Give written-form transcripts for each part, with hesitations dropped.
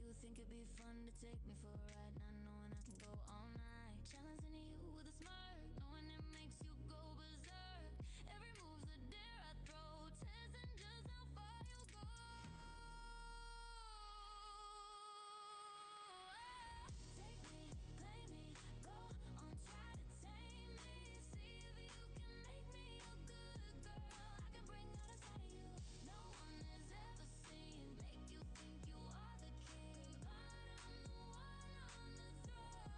you think it'd be fun to take me for a ride, not knowing I can go all night. Challenging you with a smirk, knowing it makes you go berserk. Every move's a dare I throw, testing just how far you go. Take me, play me, go on, try to tame me. See if you can make me a good girl. I can bring out a side of you no one has ever seen. Make you think you are the king, but I'm the one on the throne.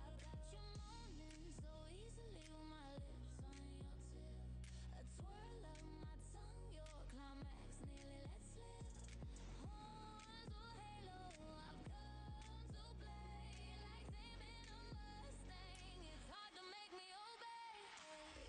I've got you moaning so easily with my lips on your tip. A twirl of my tongue, your climax nearly let slip. Horns or halo, I've come to play. Like taming a Mustang, it's hard to make me obey.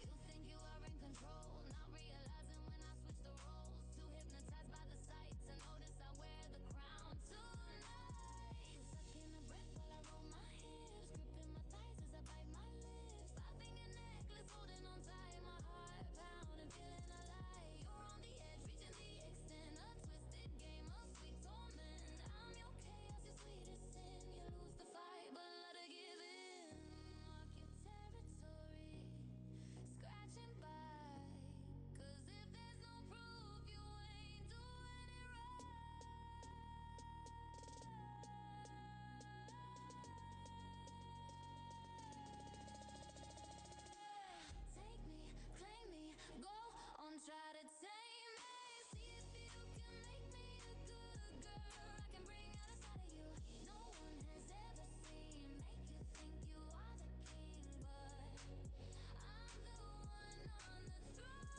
You think you are in control, not realizing when I switch the roles. Too hypnotized by the sights and notice I wear the crown tonight. Sucking a breath while I roll my hips, gripping my thighs as I bite my lips. Five-finger necklace holding on tight, my heart pounding, feeling alive. You're on the edge, reaching the extent, a twisted game of sweet torment. I'm your chaos, your sweetest sin. You lose the fight, but let her give in. Mark your territory, scratching by. 'Cause if there's no proof, you ain't doing it right. Take me, claim me, go on, try to tame me. See if you can make me a good girl. I can bring out a side of you no one has ever seen. Make you think you are the king, but I'm the one on the throne.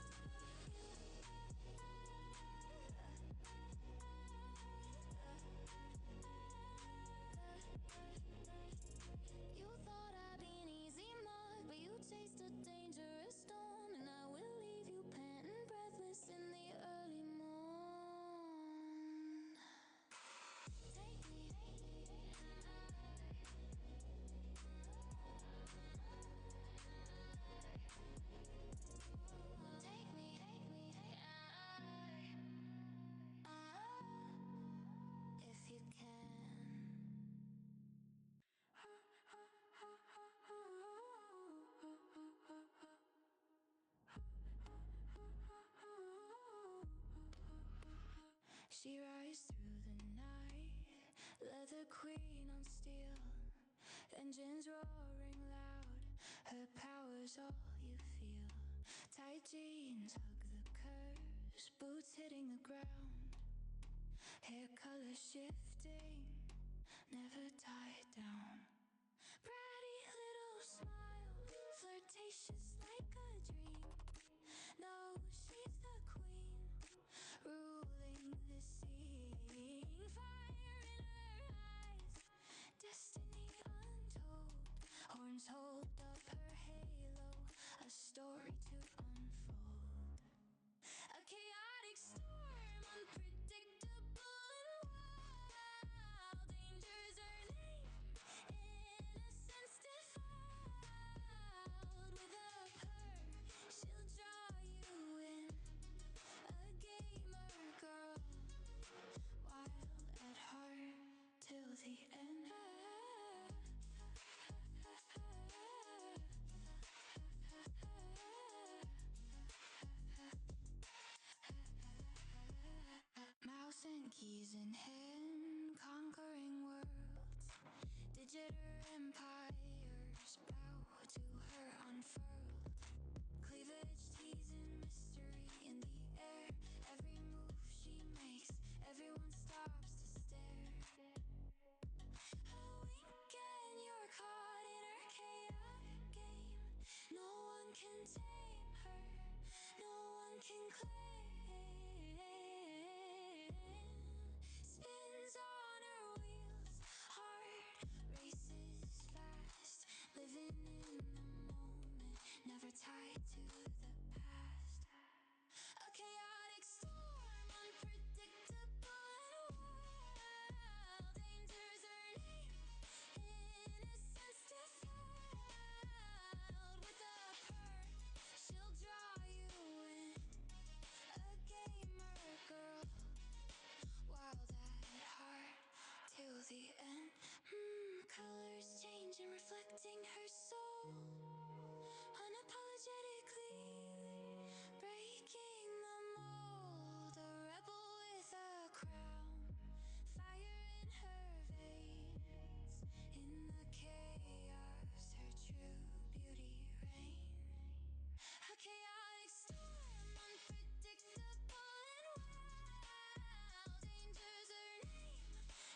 You thought I'd be an easy mark, but you chased a dangerous storm, and I will leave you panting breathless in the early morn. Take me, take me, if you can. She rides through the night, leather queen on steel, engines roaring loud, her power's all you feel. Tight jeans hug the curves, boots hitting the ground, hair color shifting, never tied down. Bratty little smile, flirtatious like a dream. No, she's the queen, ruling the scene. Fire in her eyes, destiny untold. Horns hold up her halo, a story to unfold. A chaotic storm, unpredictable and wild. Danger's her name, innocence defiled. With a purr, she'll draw you in. A gamer girl, wild at heart till the end. Mouse and keys in hand, conquering worlds. Digital empires bow to her unfurled. Cleavage, teasing, mystery in the air. Every move she makes, everyone stops to stare. A wink and you're caught in her chaotic game. No one can tame her, no one can claim. Spins on her wheels, heart races fast. Living in the moment, never tied to the past. A chaotic storm, unpredictable and wild. Danger's her name, innocence defiled. With a protecting her soul, unapologetically breaking the mold. A rebel with a crown, fire in her veins. In the chaos, her true beauty reigns. A chaotic storm, unpredictable and wild. Danger's her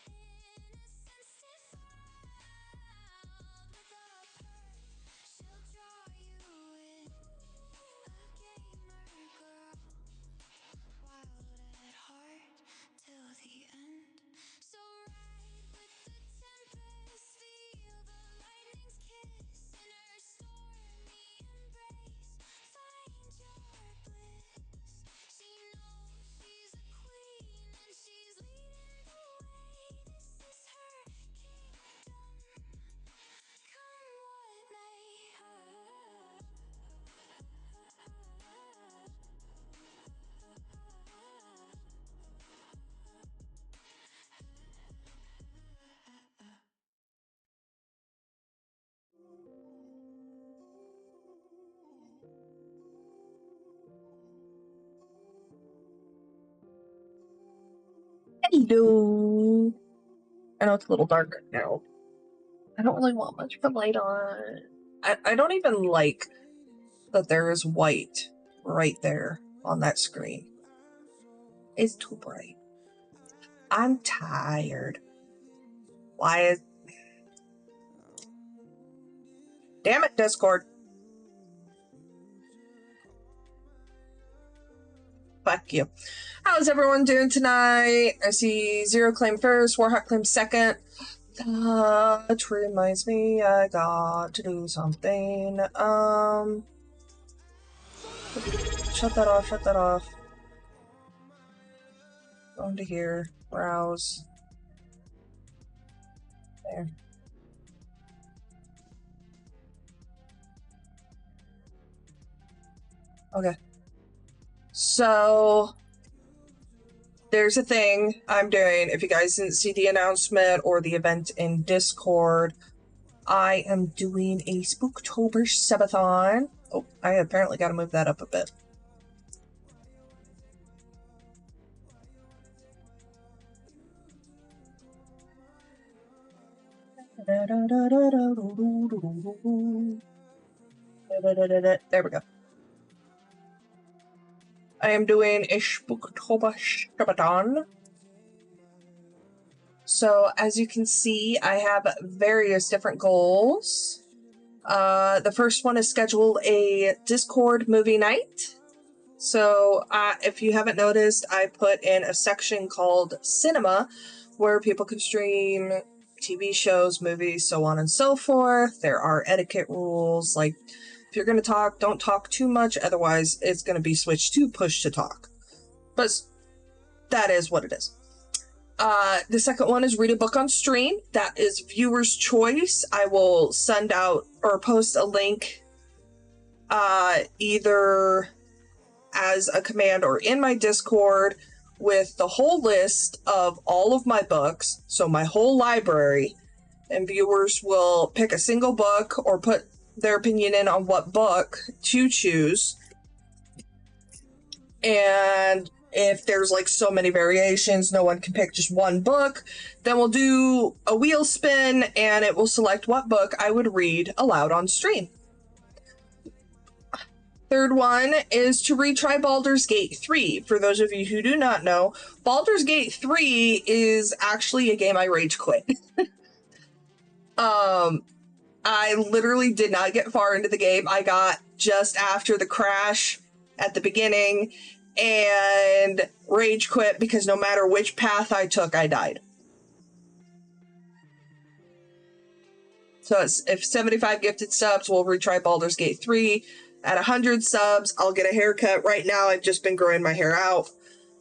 name, innocence defiled. With a purse, she'll draw you in. A gamer girl, wild at heart till the end. So ride with the tempest, feel the lightning's kiss in her stormy embrace. Find your bliss. She knows she's a queen and she's leading the way. This is her kingdom, come what may. Hello. I know it's a little dark now. I don't really want much of a light on. I don't even like that there is white right there on that screen. It's too bright. I'm tired. Why is... Damn it, Discord. Fuck you. How's everyone doing tonight? I see Zero claim first, Warhawk claim second. That reminds me I got to do something. Shut that off, shut that off. Go into here, browse. There. Okay. So there's a thing I'm doing. If you guys didn't see the announcement or the event in Discord, I am doing a Spooktober subathon. Oh, I apparently got to move that up a bit. There we go. I am doing a Spooktober subathon. So as you can see, I have various different goals. The first one is schedule a Discord movie night. So if you haven't noticed, I put in a section called Cinema, where people can stream TV shows, movies, so on and so forth. There are etiquette rules, like if you're going to talk, don't talk too much, otherwise it's going to be switched to push to talk. But that is what it is. The second one is read a book on stream. That is viewer's choice. I will send out or post a link either as a command or in my Discord with the whole list of all of my books, so my whole library, and viewers will pick a single book or put their opinion in on what book to choose. And if there's like so many variations, no one can pick just one book, then we'll do a wheel spin and it will select what book I would read aloud on stream. Third one is to retry Baldur's Gate 3. For those of you who do not know, Baldur's Gate 3 is actually a game I rage quit. I literally did not get far into the game. I got just after the crash at the beginning and rage quit because no matter which path I took, I died. So if 75 gifted subs, we'll retry Baldur's Gate 3. At 100 subs, I'll get a haircut. Right now, I've just been growing my hair out.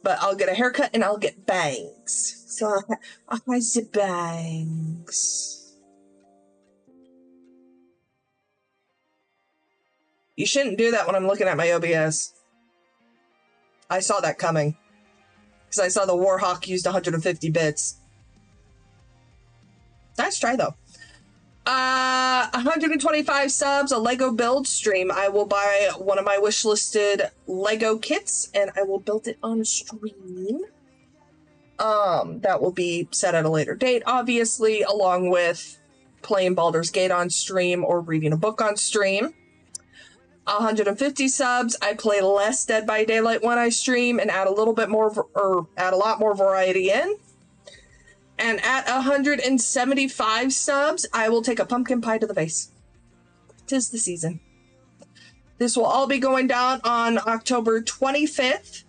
But I'll get a haircut and I'll get bangs. So I'll have the bangs. You shouldn't do that when I'm looking at my OBS. I saw that coming. Because I saw the Warhawk used 150 bits. Nice try, though. 125 subs, a Lego build stream. I will buy one of my wish listed Lego kits and I will build it on stream. That will be set at a later date, obviously, along with playing Baldur's Gate on stream or reading a book on stream. 150 subs, I play less Dead by Daylight when I stream and add a little bit more, or add a lot more variety in. And at 175 subs, I will take a pumpkin pie to the face. 'Tis the season. This will all be going down on October 25th.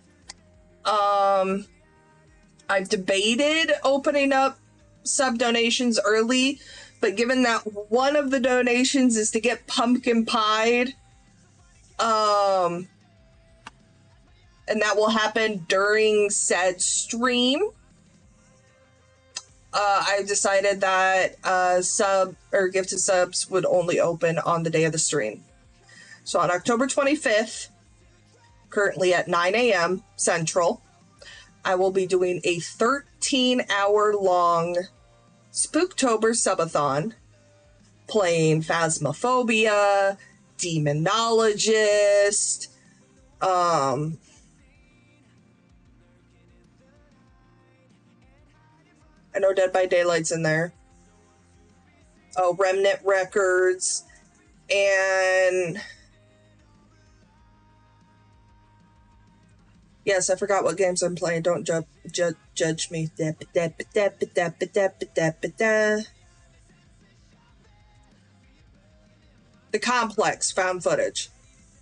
I've debated opening up sub donations early, but given that one of the donations is to get pumpkin pied, and that will happen during said stream, I decided that sub or gifted subs would only open on the day of the stream. So on October 25th, currently at 9 a.m. Central, I will be doing a 13-hour-long Spooktober subathon, playing Phasmophobia, Demonologist, I know Dead by Daylight's in there. Oh, Remnant Records. And yes, I forgot what games I'm playing. Don't judge me. The Complex found footage.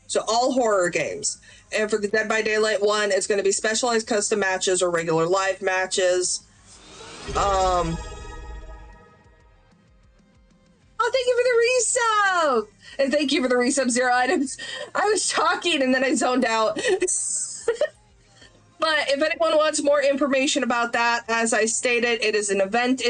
So all horror games. And for the Dead by Daylight one, it's going to be specialized custom matches or regular live matches. Oh, thank you for the resub! And thank you for the resub, Zero Items. I was talking and then I zoned out. But if anyone wants more information about that, as I stated, it is an event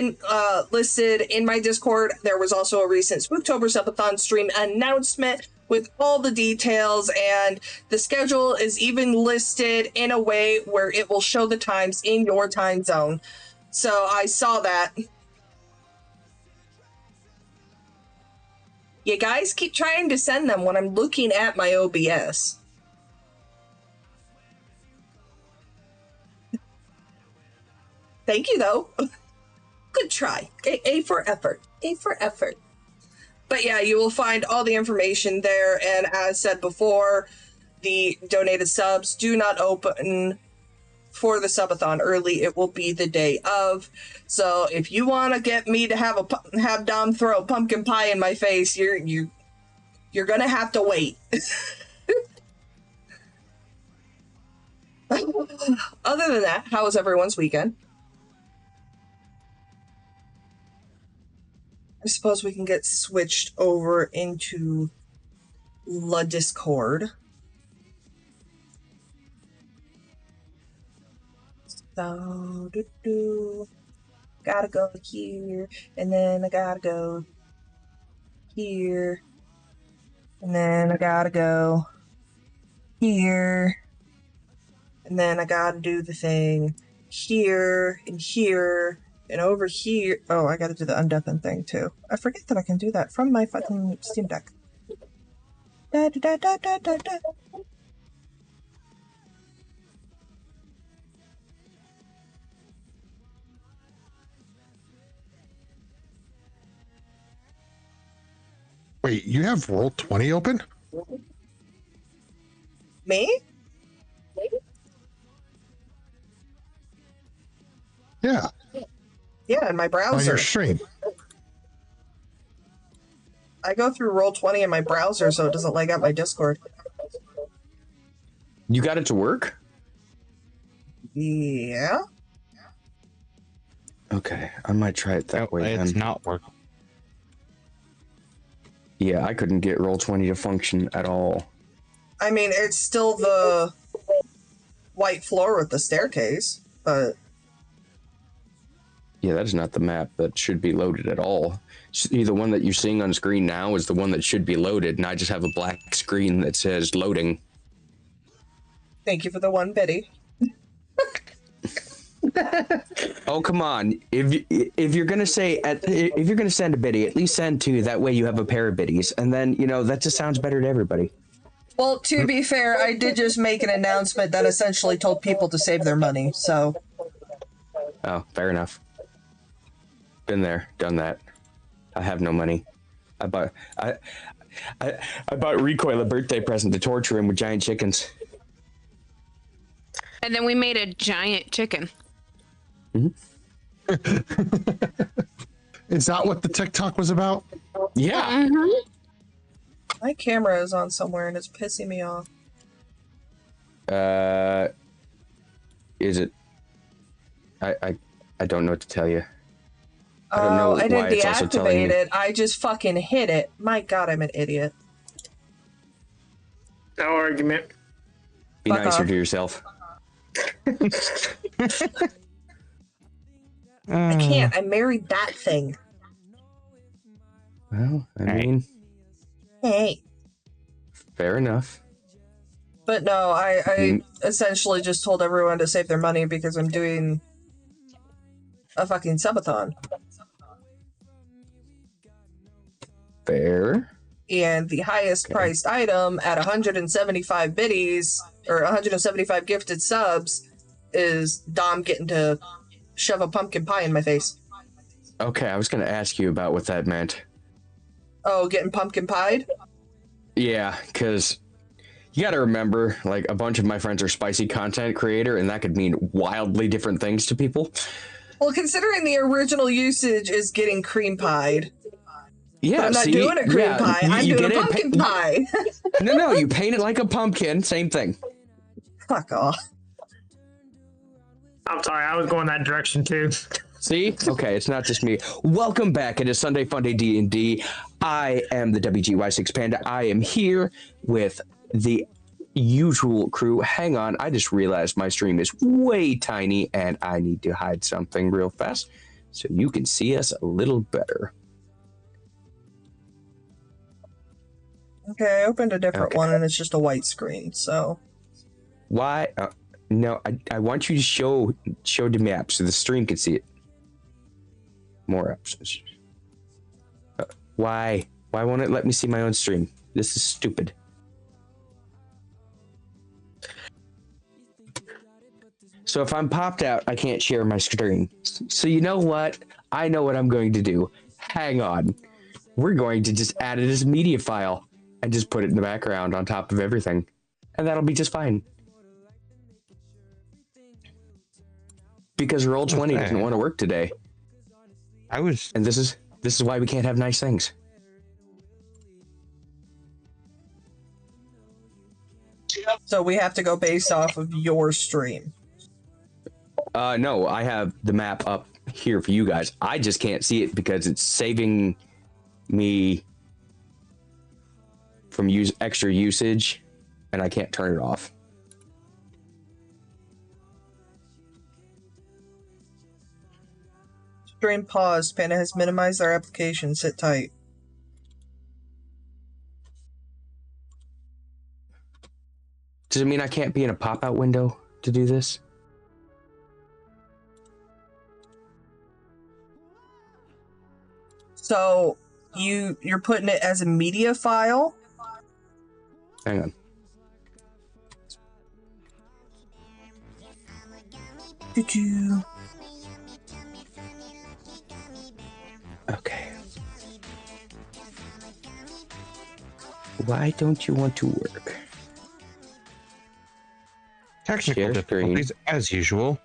listed in my Discord. There was also a recent Spooktober Subathon stream announcement with all the details, and the schedule is even listed in a way where it will show the times in your time zone. So I saw that. You guys keep trying to send them when I'm looking at my OBS. Thank you, though. Good try. A for effort. A for effort. But yeah, you will find all the information there. And as said before, the donated subs do not open for the subathon early. It will be the day of. So if you want to get me to have Dom throw a pumpkin pie in my face, you're gonna have to wait. Other than that, how was everyone's weekend? I suppose we can get switched over into the Discord. So, gotta go here, and then I gotta go here, and then I gotta go here, and then I gotta do the thing here, and over here. Oh, I gotta do the undeafen thing too. I forget that I can do that from my fucking Steam Deck. Da da da da da da. Wait, you have Roll20 open? Me? Yeah. Yeah, in my browser. On your stream. I go through Roll20 in my browser so it doesn't lag out my Discord. You got it to work? Yeah. Okay, I might try it that way. It's not working. Yeah, I couldn't get Roll20 to function at all. I mean, it's still the white floor with the staircase, but... Yeah, that is not the map that should be loaded at all. The one that you're seeing on screen now is the one that should be loaded, and I just have a black screen that says loading. Thank you for the one, Betty. Oh, come on. If you're gonna if you're gonna send a biddy, at least send two. That way you have a pair of biddies, and then that just sounds better to everybody. Well, to be fair, I did just make an announcement that essentially told people to save their money. So. Oh, fair enough. Been there, done that. I have no money. I bought Recoil a birthday present to torture him with giant chickens. And then we made a giant chicken. Mm-hmm. Is that what the TikTok was about? Yeah. Mm-hmm. My camera is on somewhere and it's pissing me off. Is it? I don't know what to tell you. Oh, I didn't deactivate it. I just fucking hit it. My God, I'm an idiot. No argument. Be Fuck nicer off. to yourself. I can't. I married that thing. Well, I mean, Hey. fair enough. But no, I essentially just told everyone to save their money because I'm doing a fucking subathon. Fair. And the highest priced item at 175 biddies or 175 gifted subs is Dom getting to shove a pumpkin pie in my face. Okay, I was gonna ask you about what that meant. Oh, getting pumpkin pied? Yeah, because you gotta remember, like, a bunch of my friends are spicy content creator, and that could mean wildly different things to people. Well, considering the original usage is getting cream pied. Yeah, But I'm not doing a cream pie. I'm doing a pumpkin pie. No, you paint it like a pumpkin. Same thing. Fuck off. I'm sorry, I was going that direction too. See? Okay, it's not just me. Welcome back. It is Sunday Funday D&D. I am the WGY6 Panda. I am here with the usual crew. Hang on, I just realized my stream is way tiny and I need to hide something real fast so you can see us a little better. Okay, I opened a different one and it's just a white screen, so. Why? No, I want you to show the map so the stream can see it. More options. Why? Why won't it let me see my own stream? This is stupid. So if I'm popped out, I can't share my screen. So you know what? I know what I'm going to do. Hang on. We're going to just add it as a media file and just put it in the background on top of everything. And that'll be just fine. Because Roll20 doesn't want to work today. And this is why we can't have nice things. So we have to go based off of your stream. No, I have the map up here for you guys. I just can't see it because it's saving me from extra usage, and I can't turn it off. Stream paused. Panda has minimized their application. Sit tight. Does it mean I can't be in a pop-out window to do this? So you're putting it as a media file? Hang on. Choo-choo. Okay. Why don't you want to work? Technical Share difficulties, screen. as usual.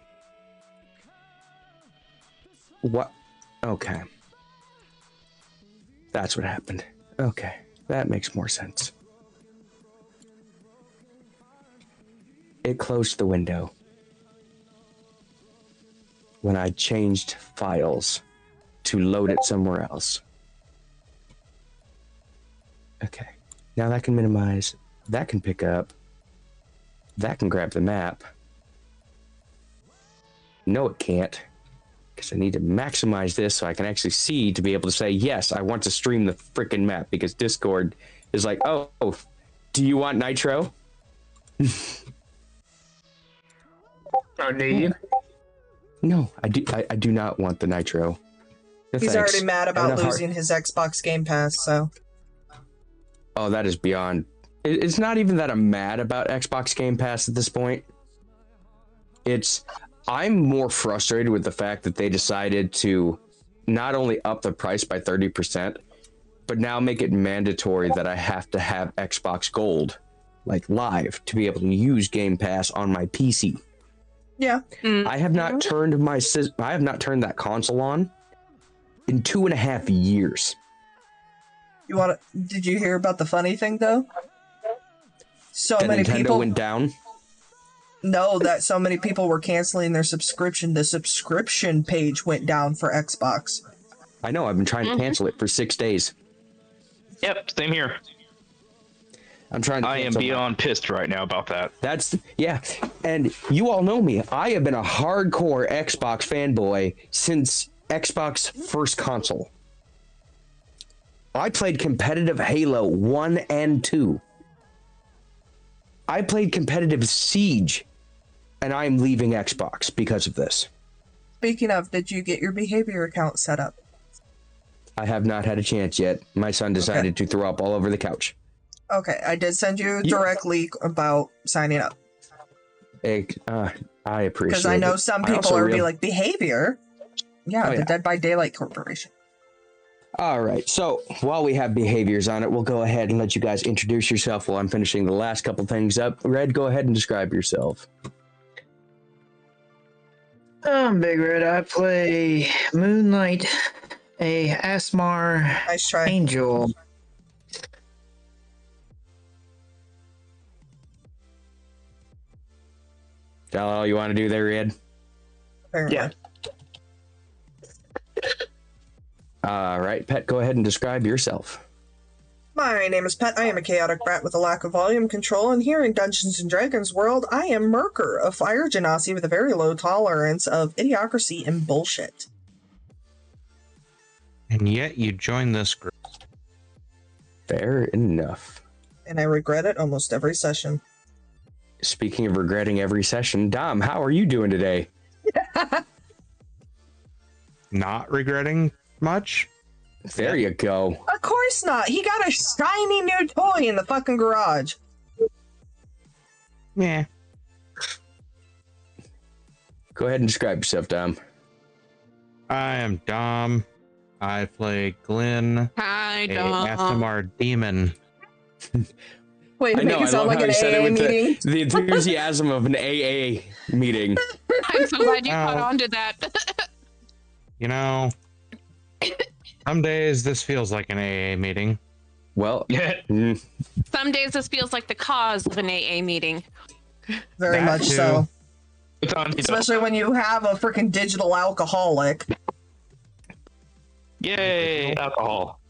What? Okay. That's what happened. Okay. That makes more sense. It closed the window when I changed files to load it somewhere else. Okay. Now that can minimize. That can pick up. That can grab the map. No, it can't. Because I need to maximize this so I can actually see to be able to say, yes, I want to stream the freaking map. Because Discord is like, oh, do you want Nitro? Oh, do you? No, I do not want the Nitro. No, He's thanks. already mad I have about enough losing his Xbox Game Pass, so. Oh, that is beyond. It's not even that I'm mad about Xbox Game Pass at this point. I'm more frustrated with the fact that they decided to not only up the price by 30%, but now make it mandatory that I have to have Xbox Gold, like live, to be able to use Game Pass on my PC. Yeah. I have not turned that console on in 2.5 years. Did you hear about the funny thing though? So That many Nintendo people went down. know that so many people were canceling their subscription. The subscription page went down for Xbox. I know. I've been trying to cancel it for 6 days. Yep, same here. I'm trying to. I am beyond pissed right now about that. Yeah, and you all know me. I have been a hardcore Xbox fanboy since Xbox first console. I played competitive Halo 1 and 2. I played competitive Siege, and I'm leaving Xbox because of this. Speaking of, did you get your behavior account set up? I have not had a chance yet. My son decided to throw up all over the couch. Okay, I did send you a direct link about signing up. I appreciate it. Because I know some people are be like, behavior? Yeah, the Dead by Daylight Corporation. All right, so while we have behaviors on it, we'll go ahead and let you guys introduce yourself while I'm finishing the last couple things up. Red, go ahead and describe yourself. I'm Big Red. I play Moonlight, a Asmar Nice try. angel. Tell all you want to do there, Red. Apparently. Yeah. All right, Pet, go ahead and describe yourself. My name is Pet. I am a chaotic brat with a lack of volume control, and here in Dungeons & Dragons world, I am Merker, a fire genasi with a very low tolerance of idiocracy and bullshit. And yet you join this group. Fair enough. And I regret it almost every session. Speaking of regretting every session, Dom, how are you doing today? Not regretting much. There you go. Of course not. He got a shiny new toy in the fucking garage. Yeah. Go ahead and describe yourself, Dom. I am Dom. I play Glenn, Hi, a Dom. Asmar demon. Wait, make it sound like an AA meeting. the enthusiasm of an AA meeting. I'm so glad you caught Ow. on to that. You know, some days this feels like an AA meeting. Well, Some days this feels like the cause of an AA meeting. Very That much too. so. It's on you. Especially when you have a freaking digital alcoholic. Yay, alcohol.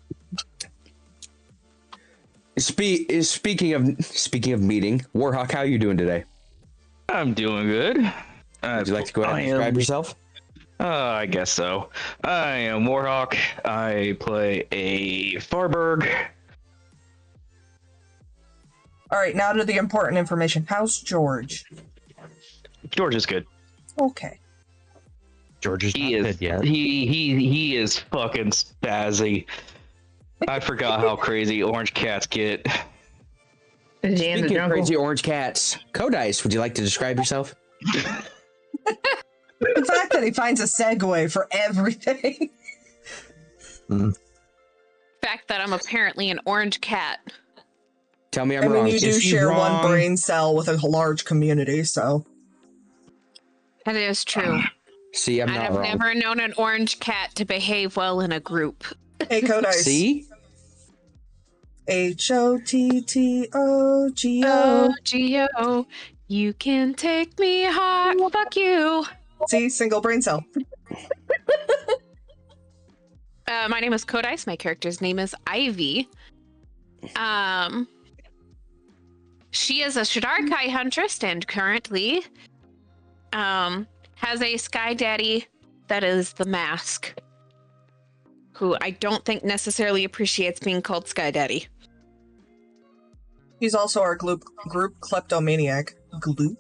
speaking of meeting, Warhawk, how are you doing today? I'm doing good. Would you like to go ahead and describe yourself? I guess so. I am Warhawk. I play a Farberg. All right, now to the important information. How's George? George is good. Okay. George is He not is. dead yet. He is fucking spazzy. I forgot how crazy orange cats get. Is he in the Speaking of jungle? crazy orange cats, Codice, would you like to describe yourself? The fact that he finds a segue for everything. Fact that I'm apparently an orange cat. Tell me I'm I mean, wrong. you do Is he share wrong? one brain cell with a large community, so. That is true. See, I'm I not have wrong. never known an orange cat to behave well in a group. Hey, Codice. See? Hotttogo. Oh, Geo, you can take me hard. Fuck you. See, single brain cell. My name is Codice. My character's name is Ivy. She is a Shadarkai huntress and currently has a Sky Daddy that is the Mask, who I don't think necessarily appreciates being called Sky Daddy. He's also our group kleptomaniac. Gloop?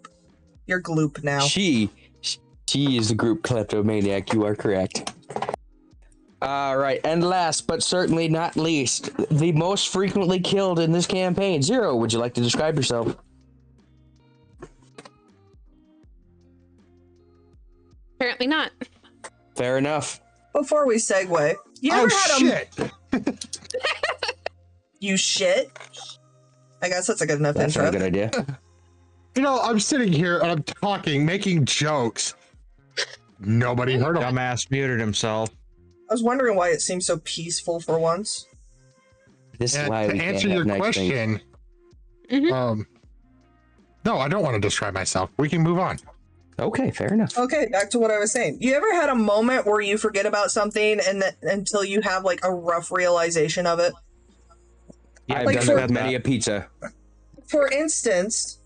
You're Gloop now. She She is the group kleptomaniac. You are correct. All right, and last but certainly not least, the most frequently killed in this campaign. Zero, would you like to describe yourself? Apparently not. Fair enough. Before we segue, you ever had shit. You shit? I guess that's a good enough That's intro. not a good idea. You know, I'm sitting here and I'm talking, making jokes. Nobody heard them. Dumbass muted himself. I was wondering why it seemed so peaceful for once. This is And why to we answer can't your have nice things. question, no, I don't want to describe myself. We can move on. Okay, fair enough. Okay, back to what I was saying. You ever had a moment where you forget about something and until you have like a rough realization of it? I've like done for- that with many a pizza. For instance,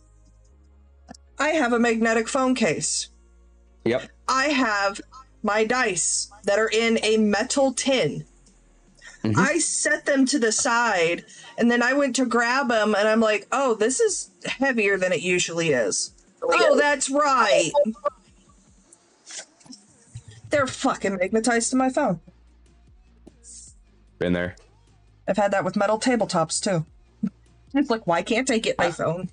I have a magnetic phone case. Yep. I have my dice that are in a metal tin. Mhm. I set them to the side and then I went to grab them and I'm like, oh, this is heavier than it usually is. Oh, that's right. They're fucking magnetized to my phone. Been there. I've had that with metal tabletops too. It's like, why can't I get my phone?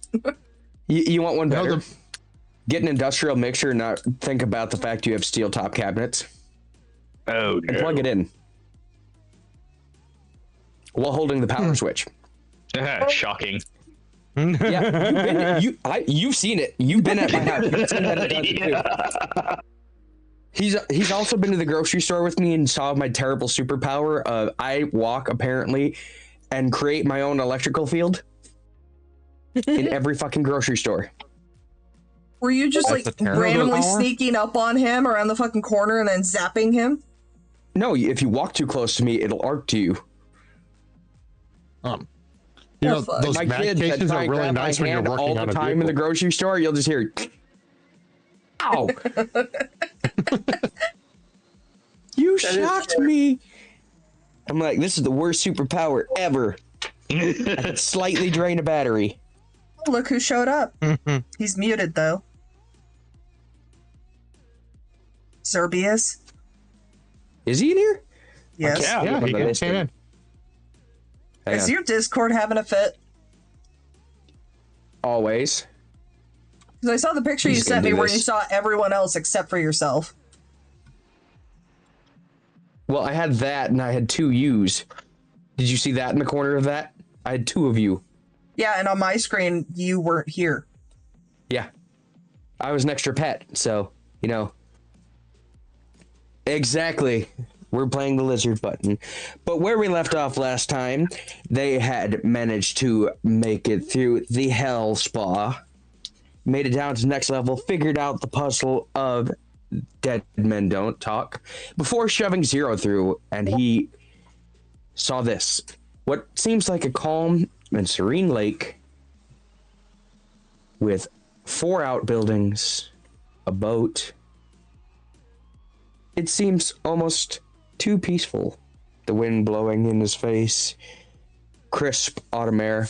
You want one You know, better? Get an industrial mixer and not think about the fact you have steel top cabinets. Oh, And plug it in. While holding the power switch. Shocking. Yeah, you've seen it. You've been at my house. You've seen that it does it too. He's also been to the grocery store with me and saw my terrible superpower of I walk apparently and create my own electrical field in every fucking grocery store. Were you just That's like a terrible randomly power. sneaking up on him around the fucking corner and then zapping him? No, if you walk too close to me, it'll arc to you. You know, fuck. those My mag kids that cases try are and really grab my nice when you're hand all working the on a time in the vehicle. grocery store. You'll just hear, ow! You shocked me. I'm like, this is the worst superpower ever. I could slightly drain a battery. Oh, look who showed up. He's muted though. Zerbius? Is he in here? Yes. Yeah. Yeah, on he the list. came in. Hang Is on. your Discord having a fit? Always. Because I saw the picture you He's gonna sent me do where this. you saw everyone else except for yourself. Well, I had that and I had two U's. Did you see that in the corner of that? I had two of you. Yeah, and on my screen, you weren't here. Yeah. I was an extra pet, so, you know. Exactly. We're playing the lizard button. But where we left off last time, they had managed to make it through the hell spa, made it down to the next level, figured out the puzzle of dead men don't talk, before shoving Zero through, and he saw this. What seems like a calm and serene lake with 4 outbuildings, a boat. It seems almost too peaceful. The wind blowing in his face, crisp autumn air,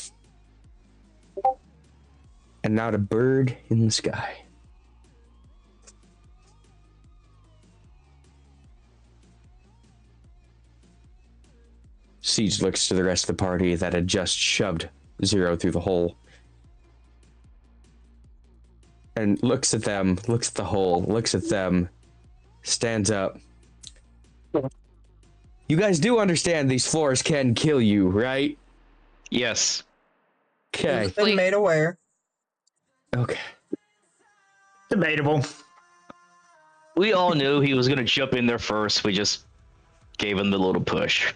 and not a bird in the sky. Siege looks to the rest of the party that had just shoved Zero through the hole. And looks at them, looks at the hole, looks at them, stands up. You guys do understand these floors can kill you, right? Yes. Okay. Been made aware. Okay. Debatable. We all knew he was going to jump in there first. We just gave him the little push.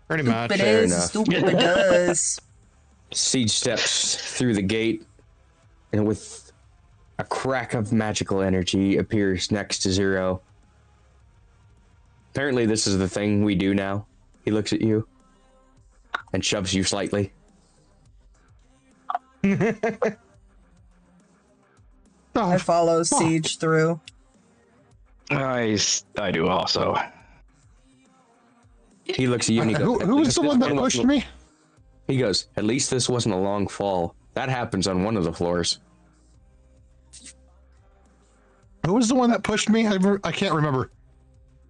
Pretty much. Stupid fair is, enough. stupid does. Siege steps through the gate and with a crack of magical energy appears next to Zero. Apparently this is the thing we do now. He looks at you and shoves you slightly. I follow Siege through. I do also. He looks at you and he goes, Who was the one that pushed me? He goes, at least this wasn't a long fall. That happens on one of the floors. Who was the one that pushed me? I can't remember.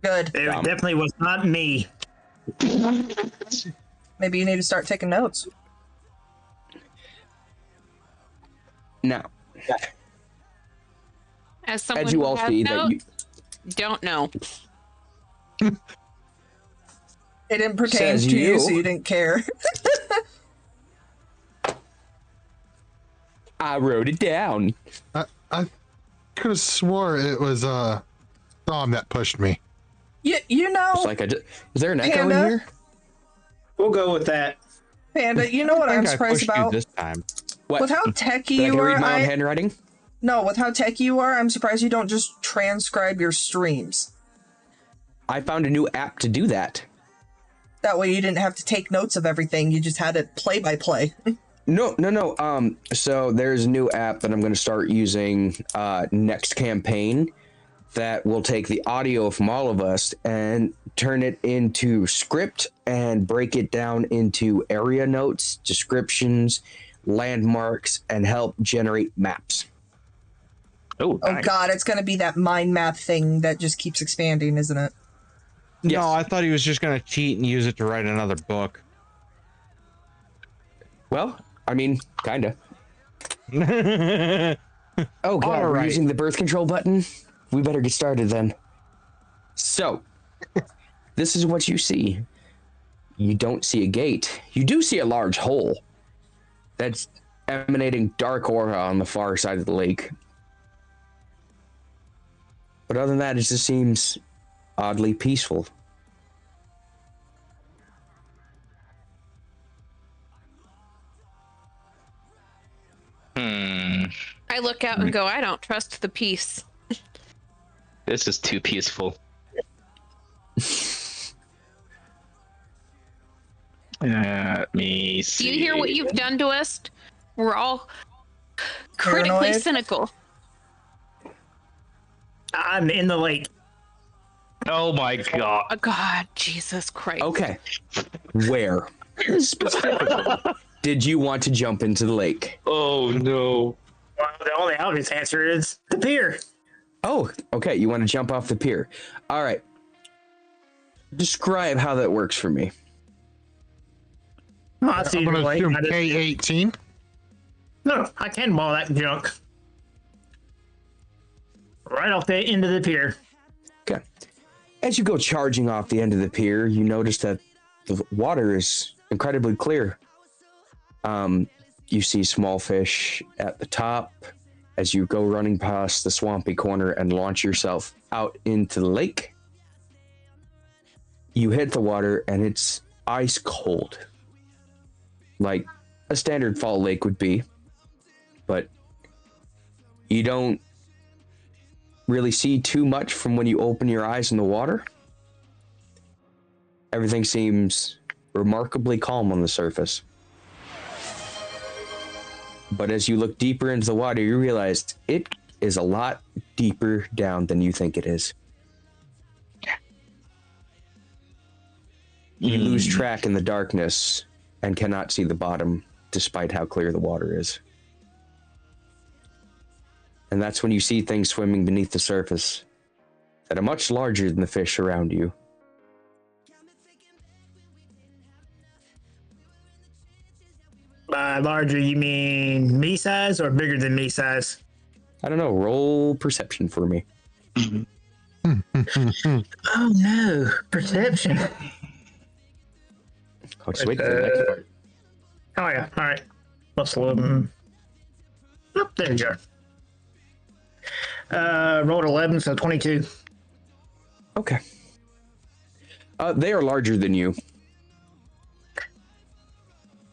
Good. It definitely was not me. Maybe you need to start taking notes. Now, As someone as you who all has see, that notes, you, don't know. It didn't pertain Says to you, you. so you didn't care. I wrote it down. I could have swore it was Dom that pushed me. You know, It's like is there an echo Panda? in here? We'll go with that. Panda, you know what I I'm think I surprised pushed you about? this time. What? With how techy That I you can are, read my own handwriting? No, with how techy you are, I'm surprised you don't just transcribe your streams. I found a new app to do that. That way you didn't have to take notes of everything. You just had it play by play. No. So there's a new app that I'm going to start using next campaign that will take the audio from all of us and turn it into script and break it down into area notes, descriptions, landmarks, and help generate maps. Oh, Oh nice. god, it's going to be that mind map thing that just keeps expanding, isn't it? Yes. No, I thought he was just going to cheat and use it to write another book. Well, I mean, kind of. Oh god, we're Alright. using the birth control button? We better get started then. So, this is what you see. You don't see a gate. You do see a large hole that's emanating dark aura on the far side of the lake. But other than that, it just seems oddly peaceful. I look out and go, I don't trust the peace. This is too peaceful. Let me Do see. you hear what you've done to us? We're all critically Paranoid? cynical. I'm in the lake. Oh my god. Oh, God, Jesus Christ. Okay. Where did you want to jump into the lake? Oh no. Well, the only obvious answer is the pier. Oh, okay. You want to jump off the pier. All right. Describe how that works for me. Oh, that's I'm easy. going to Like, assume I just- K-18. No, I cannonball that junk. Right off the end of the pier. Okay. As you go charging off the end of the pier, you notice that the water is incredibly clear. You see small fish at the top as you go running past the swampy corner and launch yourself out into the lake. You hit the water and it's ice cold, like a standard fall lake would be, but you don't really see too much from when you open your eyes in the water. Everything seems remarkably calm on the surface. But as you look deeper into the water, you realize it is a lot deeper down than you think it is. You lose track in the darkness and cannot see the bottom despite how clear the water is. And that's when you see things swimming beneath the surface that are much larger than the fish around you. By larger, you mean me size or bigger than me size? I don't know, roll perception for me. Oh no, perception. I'll just wait for the next part. Oh yeah, all right. Plus 11. Oh, there you go. Rolled 11, so 22. Okay. They are larger than you.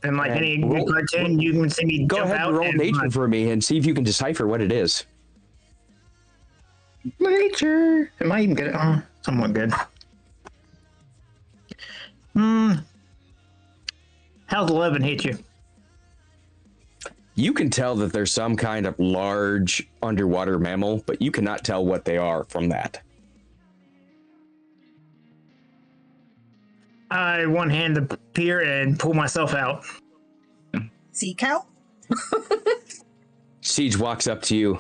And like And any good roll- cartoon, you can see me Go jump ahead out and roll and nature run. for me and see if you can decipher what it is. Nature. Am I even good? Oh, somewhat good. How's 11 hit you? You can tell that there's some kind of large underwater mammal, but you cannot tell what they are from that. I one-hand the pier and pull myself out. Sea cow? Siege walks up to you.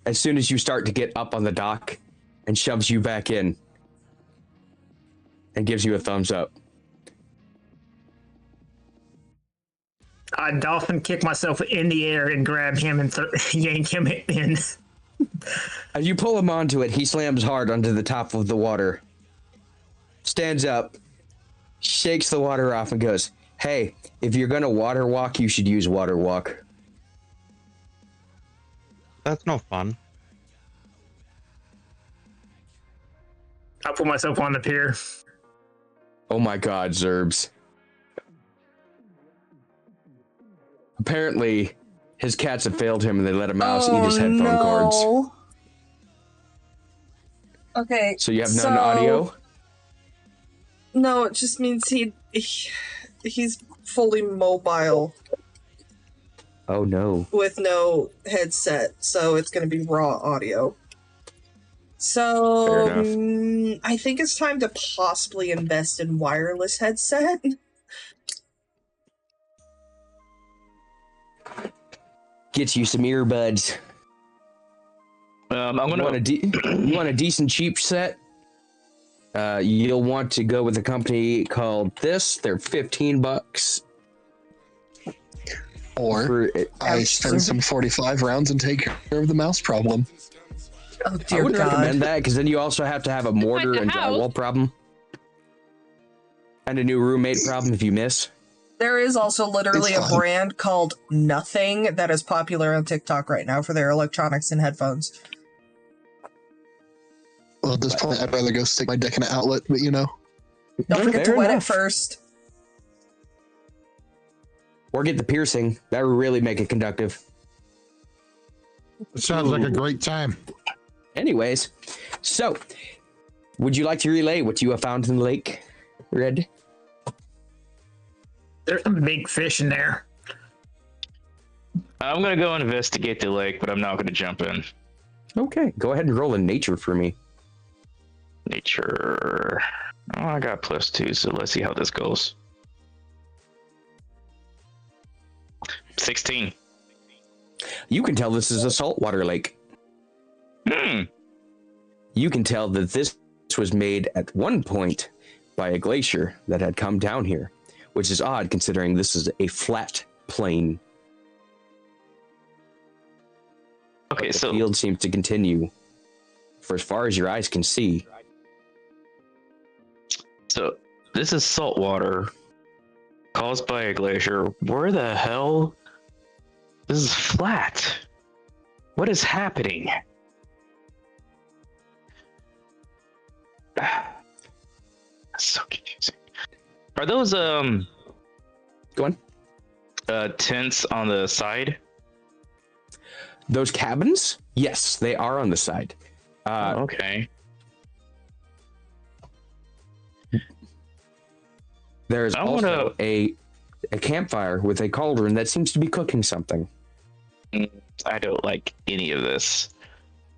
as soon as you start to get up on the dock and shoves you back in and gives you a thumbs up. I dolphin kick myself in the air and grab him and yank him in. As you pull him onto it, he slams hard onto the top of the water, stands up, shakes the water off, and goes, "Hey, if you're gonna water walk, you should use water walk." That's no fun. I put myself on the pier. Oh my God, Zerbs. Apparently, his cats have failed him and they let a mouse eat his headphone cords. Okay. So you have none audio? No, it just means he's fully mobile. Oh no. With no headset, so it's going to be raw audio. So I think it's time to possibly invest in wireless headset. Get you some earbuds. I'm gonna you want a decent cheap set? You'll want to go with a company called this. They're $15. Or I spend some 45 rounds and take care of the mouse problem. Oh I dear would God. recommend that because then you also have to have a mortar and drywall problem. And a new roommate problem if you miss. There is also literally a brand called Nothing that is popular on TikTok right now for their electronics and headphones. Well, at this point, I'd rather go stick my dick in an outlet, but you know. Don't forget to Fair wet it enough. first. Or get the piercing. That would really make it conductive. It sounds like a great time. Anyways, so would you like to relay what you have found in the lake, Red? There's some big fish in there. I'm gonna go investigate the lake, but I'm not gonna jump in. Okay, go ahead and roll a nature for me. Nature. Oh, I got +2, so let's see how this goes. 16. You can tell this is a saltwater lake. You can tell that this was made at one point by a glacier that had come down here, which is odd considering this is a flat plain. Okay, But the so field seems to continue for as far as your eyes can see. So this is salt water caused by a glacier. Where the hell? This is flat. What is happening? That's so confusing. Are those Go on. tents on the side? Those cabins? Yes, they are on the side. Okay. There's I also wanna- a campfire with a cauldron that seems to be cooking something. I don't like any of this.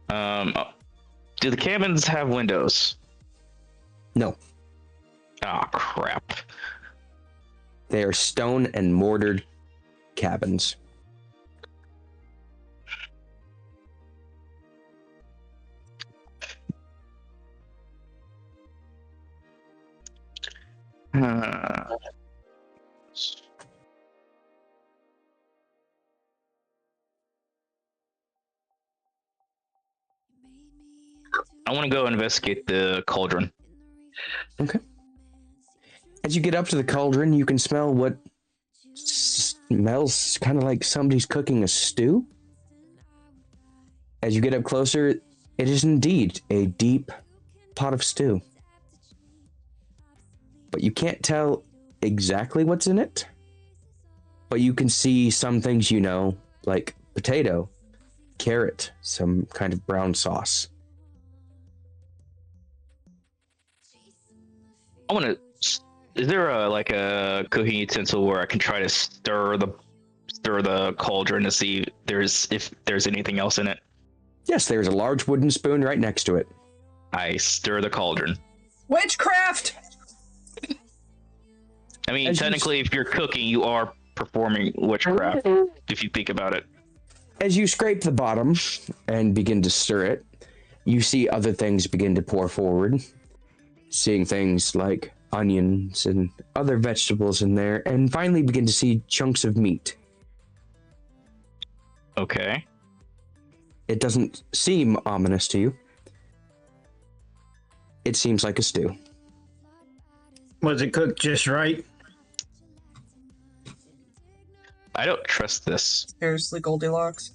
Do the cabins have windows? No, Oh crap. they are stone and mortared cabins. I want to go investigate the cauldron. Okay. As you get up to the cauldron, you can smell what smells kind of like somebody's cooking a stew. As you get up closer, it is indeed a deep pot of stew. But you can't tell exactly what's in it. But you can see some things you know, like potato, carrot, some kind of brown sauce. I want to. Is there a cooking utensil where I can try to stir the cauldron to see if there's anything else in it? Yes, there's a large wooden spoon right next to it. I stir the cauldron. Witchcraft! I mean, As you technically, if you're cooking, you are performing witchcraft, if you think about it. As you scrape the bottom and begin to stir it, you see other things begin to pour forward, seeing things like onions and other vegetables in there, and finally begin to see chunks of meat. Okay. It doesn't seem ominous to you. It seems like a stew. Was it cooked just right? I don't trust this. Seriously, Goldilocks.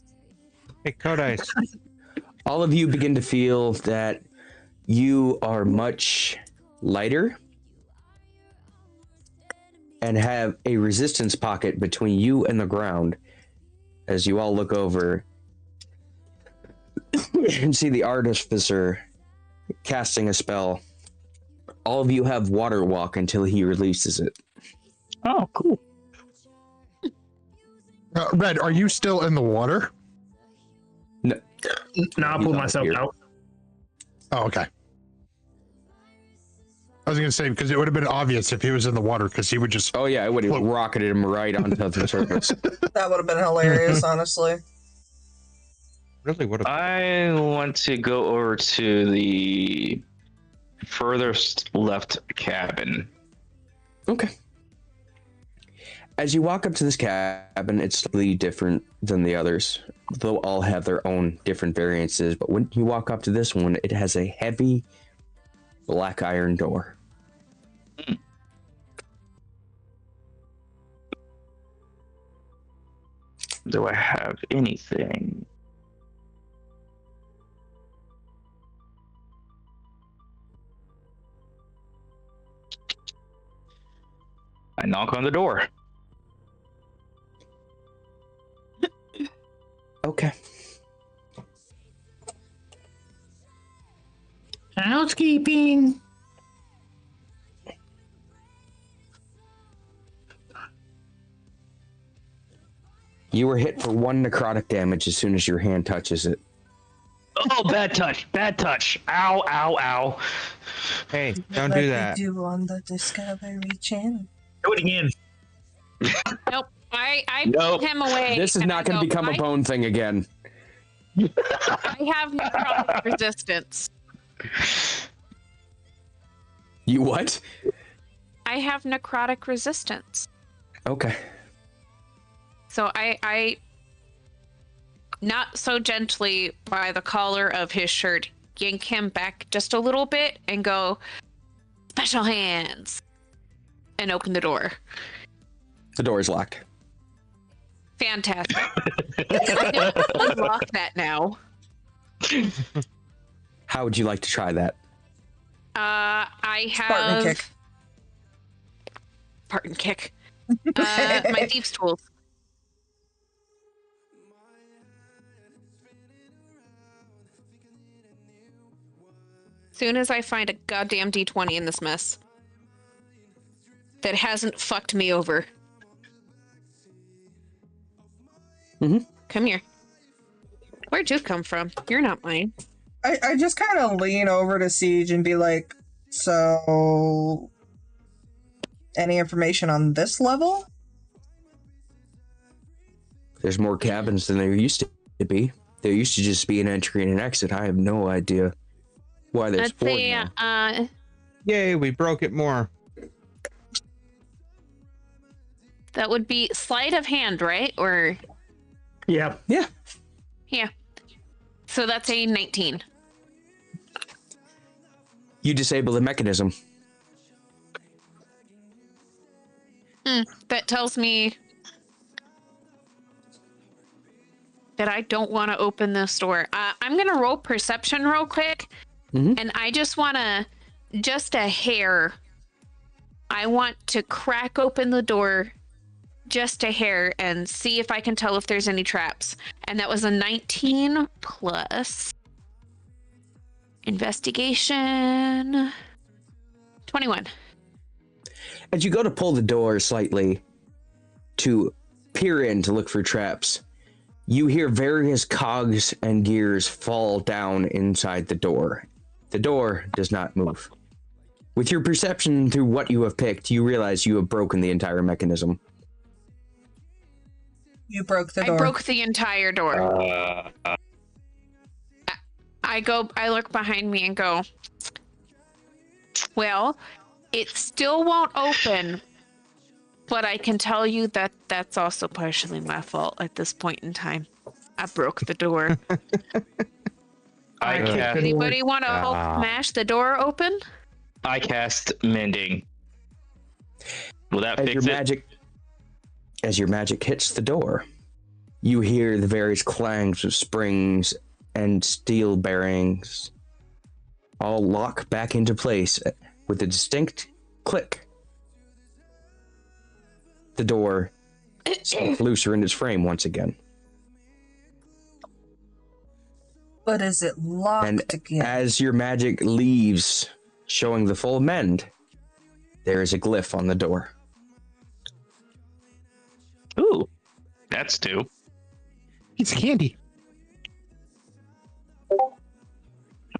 Hey, Codice. All of you begin to feel that you are much lighter and have a resistance pocket between you and the ground as you all look over and see the artificer casting a spell. All of you have water walk until he releases it. Oh, cool. Red, are you still in the water? No, No, I pulled myself here. out. Oh, okay. I was going to say, because it would have been obvious if he was in the water, because he would just... Oh yeah, it would have rocketed him right onto the surface. That would have been hilarious, honestly. Really, what a I want to go over to the furthest left cabin. Okay. As you walk up to this cabin, it's slightly different than the others. They'll all have their own different variances, but when you walk up to this one, it has a heavy black iron door. Do I have anything? I knock on the door. Okay. Housekeeping. You were hit for 1 necrotic damage as soon as your hand touches it. Oh, bad touch. Bad touch. Ow, ow, ow. Hey, don't do that. Do on the Discovery Channel. Do it again. Nope. I Nope. pulled him away. This is and not I going to go, become a bone thing again. I have necrotic resistance. You what? I have necrotic resistance. Okay. So I not so gently by the collar of his shirt, yank him back just a little bit and go, special hands, and open the door. The door is locked. Fantastic. I can unlock that now. How would you like to try that? I have Spartan kick. Spartan kick. My thieves' tools. Soon as I find a goddamn D20 in this mess that hasn't fucked me over. Mm-hmm. Come here. Where'd you come from? You're not mine. I just kind of lean over to Siege and be like, so... any information on this level? There's more cabins than there used to be. There used to just be an entry and an exit. I have no idea why there's I'd 4 say, now. Yay, we broke it more. that would be sleight of hand, right? Or Yeah. Yeah. yeah. So that's a 19. You disable the mechanism. That tells me that I don't want to open this door. I'm going to roll perception real quick. And I just want to, just a hair, I want to crack open the door just a hair and see if I can tell if there's any traps. And that was a 19 plus investigation. 21. As you go to pull the door slightly to peer in to look for traps, you hear various cogs and gears fall down inside the door. The door does not move. With your perception through what you have picked, you realize you have broken the entire mechanism. You broke the I door. broke the entire door. I look behind me and go, well, it still won't open, but I can tell you that that's also partially my fault at this point in time. I broke the door. I cast. Anybody want to Ah. smash the door open? I cast mending. Will that As fix your it? magic, as your magic hits the door, you hear the various clangs of springs and steel bearings all lock back into place with a distinct click. The door sinks looser in its frame once again. But is it locked And again? as your magic leaves, showing the full mend, there is a glyph on the door. Ooh, that's two. Piece of candy. All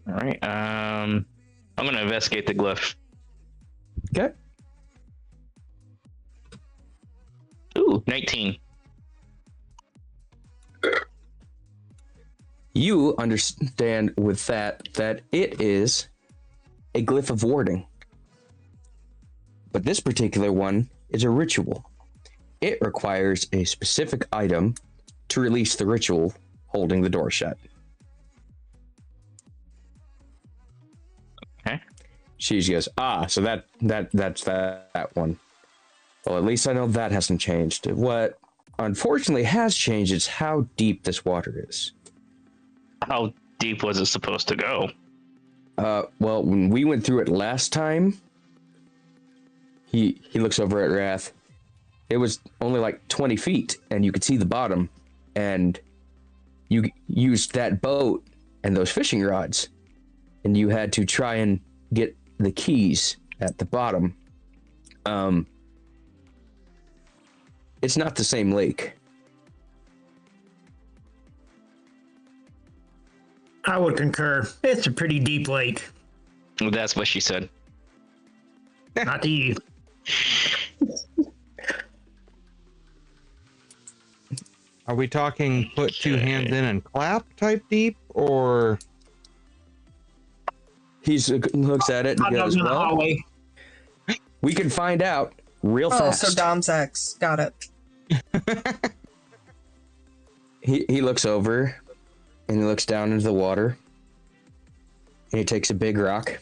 right. I'm gonna investigate the glyph. Okay. Ooh, 19. You understand with that it is a glyph of warding. But this particular one is a ritual. It requires a specific item to release the ritual holding the door shut. Okay. She goes, so that's that one. Well, at least I know that hasn't changed. What unfortunately has changed is how deep this water is. How deep was it supposed to go? Well, when we went through it last time, he looks over at Wrath. It was only like 20 feet, and you could see the bottom, and you used that boat and those fishing rods, and you had to try and get the keys at the bottom. It's not the same lake. I would concur. It's a pretty deep lake. That's what she said. Not to you. Are we talking put two hands in and clap type deep, or He looks at it and Hot dogs goes, in the well, hallway. we can find out real Oh, fast. so Dom's ex. Got it. He looks over and he looks down into the water and he takes a big rock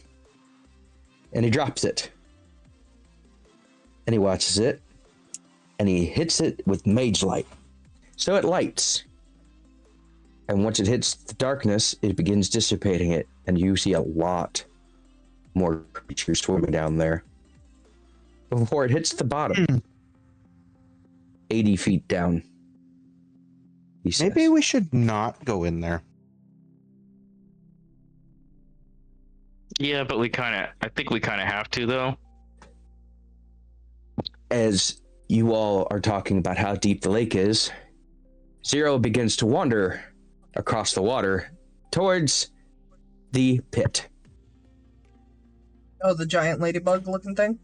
and he drops it and he watches it and he hits it with mage light, so it lights, and once it hits the darkness it begins dissipating it, and you see a lot more creatures swimming down there before it hits the bottom. 80 feet down, he says. maybe we should not go in there? Yeah, but I think we kind of have to, though. As you all are talking about how deep the lake is, Zero begins to wander across the water towards the pit. Oh, the giant ladybug looking thing?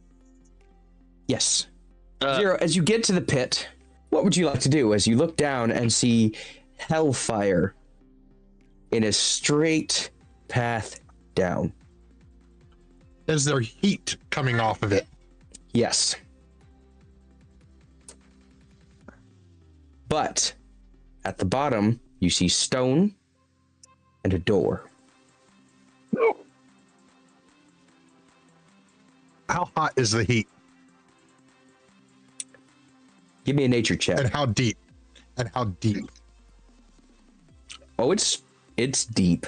Yes. Zero, as you get to the pit, what would you like to do as you look down and see hellfire in a straight path down? Is there heat coming off of it? Yes. But at the bottom, you see stone and a door. How hot is the heat? Give me a nature check. And how deep? And how deep? Oh, it's deep.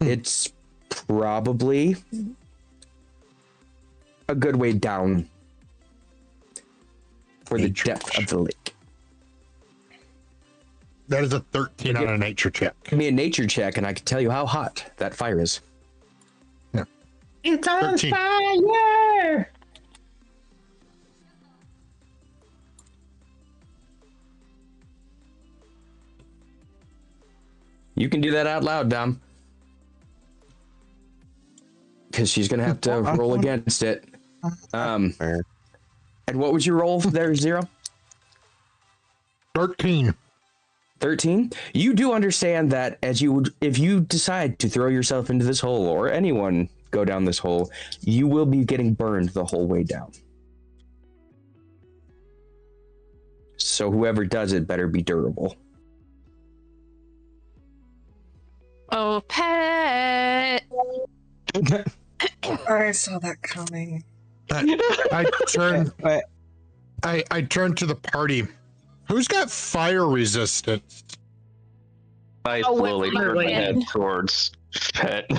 It's probably a good way down for the depth of the lake. That is a 13 on a nature check. Give me a nature check, and I can tell you how hot that fire is. It's on 13. fire! You can do that out loud, Dom. Because she's going to have to roll against it. And what was your roll there, Zero? 13. 13. You do understand that if you decide to throw yourself into this hole, or anyone go down this hole, you will be getting burned the whole way down. So whoever does it better be durable. Oh, pet. I saw that coming. I turn to the party. Who's got fire resistance? I Oh, slowly wait, turn my wait. head towards Pet.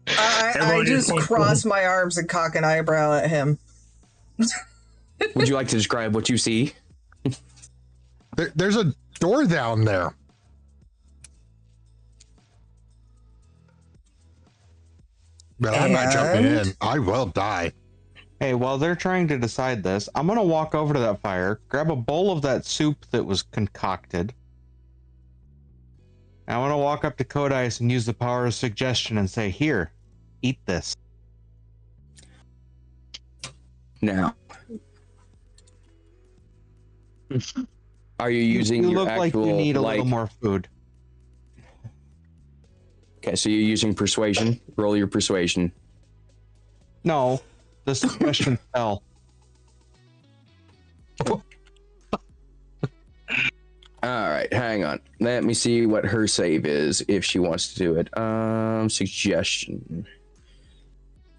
I Everyone just just- cross my arms and cock an eyebrow at him. Would you like to describe what you see? There's a door down there. But I'm not jumping in. I will die. Hey, while they're trying to decide this, I'm gonna walk over to that fire, grab a bowl of that soup that was concocted. And I'm gonna walk up to Codice and use the power of suggestion and say, "Here, eat this." Now, are you using You your look actual like you need a little more food. Okay, so you're using persuasion. Roll your persuasion. No, the suggestion fell. All right, hang on. Let me see what her save is if she wants to do it. Suggestion.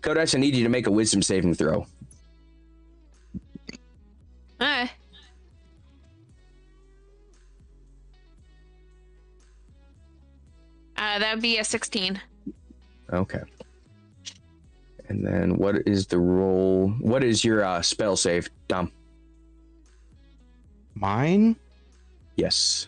Codex, I need you to make a wisdom saving throw. That would be a 16. Okay. And then what is the roll? What is your spell save, Dom? Mine? Yes.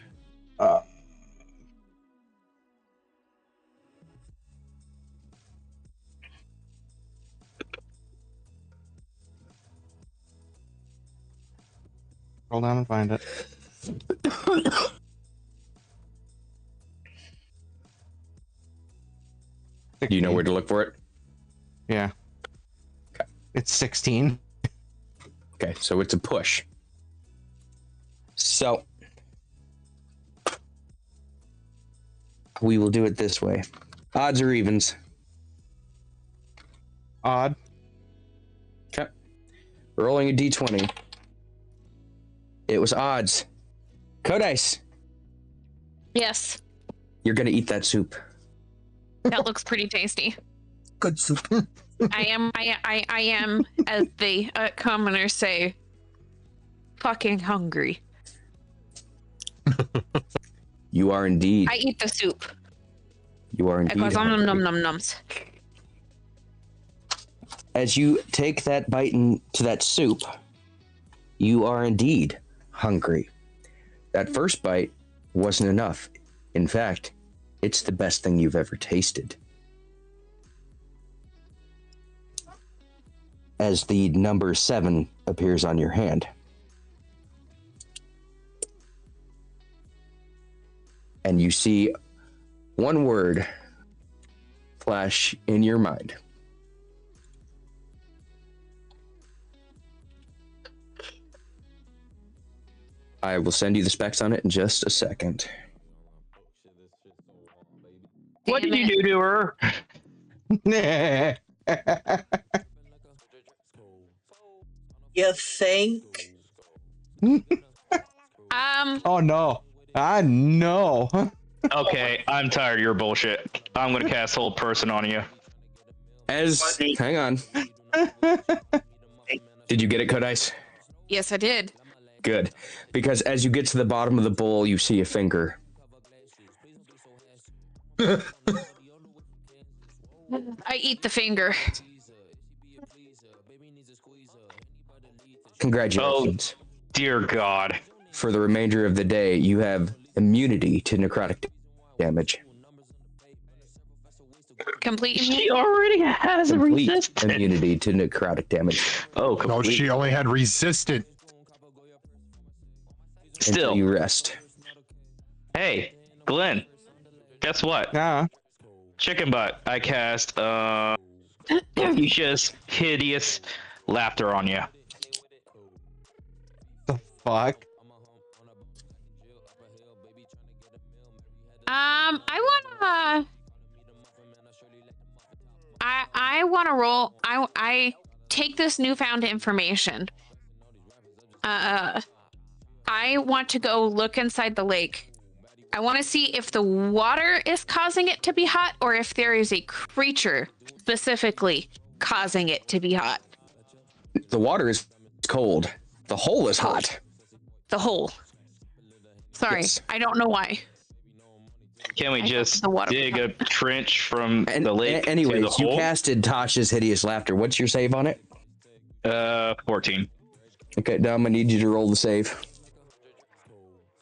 Roll down and find it. Do you know where to look for it? Yeah. Okay. It's 16. Okay, so it's a push. So we will do it this way. Odds or evens? Odd. Okay. Rolling a d20. It was odds. Codice, Yes, you're gonna eat that soup. that looks pretty tasty. Good soup. I am, as the commoners say, fucking hungry. You are indeed. I eat the soup. You are indeed. Because hungry. nums. As you take that bite into that soup, you are indeed hungry. That first bite wasn't enough. In fact, it's the best thing you've ever tasted. As the number 7 appears on your hand. And you see one word flash in your mind. I will send you the specs on it in just a second. What did you do to her? You think? Oh no. I know. Okay, I'm tired of your bullshit. I'm gonna cast Hold Person on you. Hang on. Did you get it, Codice? Yes, I did. Good. Because as you get to the bottom of the bowl, you see a finger. I eat the finger. Congratulations. Oh, dear God. For the remainder of the day, you have immunity to necrotic damage. Complete. She already has a Complete resistance. immunity to necrotic damage. Oh, No, complete. she only had resistant. Until Still. you rest. Hey, Glenn. Guess what? Yeah. Chicken butt. I cast just hideous laughter on you. The fuck? I wanna roll. I take this newfound information. I want to go look inside the lake. I want to see if the water is causing it to be hot or if there is a creature specifically causing it to be hot. The water is cold. The hole is hot. The hole. Sorry, Yes. I don't know why. Can we just the water dig a trench from the lake to the Anyways, you hole? casted Tasha's Hideous Laughter. What's your save on it? 14. Okay, now I'm gonna need you to roll the save.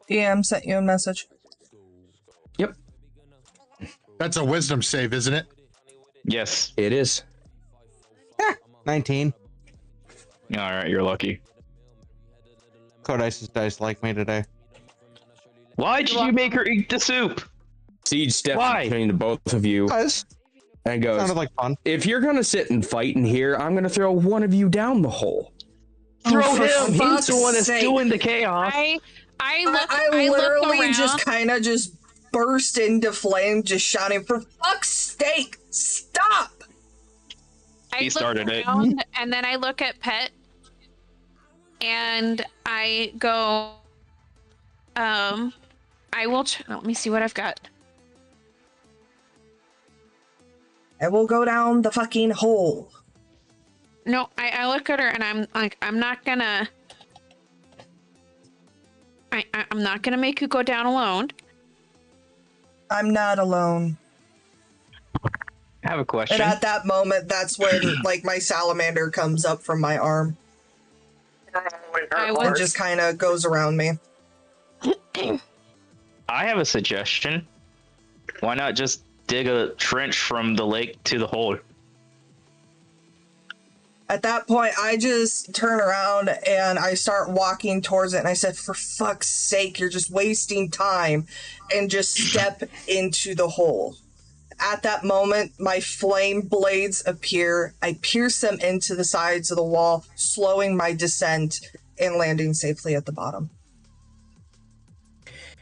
DM sent you a message. Yep, That's a wisdom save, isn't it? Yes. it is. 19. All right, you're lucky. Codice's dice like me today. Why did you make her eat the soup? Siege steps Why? between the both of you Guys, and goes, sounded like fun. if you're gonna sit and fight in here, I'm gonna throw one of you down the hole. Throw for him. He's fuck's the one that's sake. doing the chaos. I I look literally around. just kind of just burst into flame, just shouting, "For fuck's sake, stop!" He started it. around, and then I look at Pet, and I go, I will. Let me see what I've got. I will go down the fucking hole. No, I look at her, and I'm like, I'm not gonna. I'm not gonna make you go down alone. I'm not alone. I have a question. And at that moment, that's when like my salamander comes up from my arm I and was just kind of goes around me. I have a suggestion. Why not just dig a trench from the lake to the hole? At that point, I just turn around and I start walking towards it. And I said, "For fuck's sake, you're just wasting time," and just step into the hole. At that moment, my flame blades appear. I pierce them into the sides of the wall, slowing my descent and landing safely at the bottom.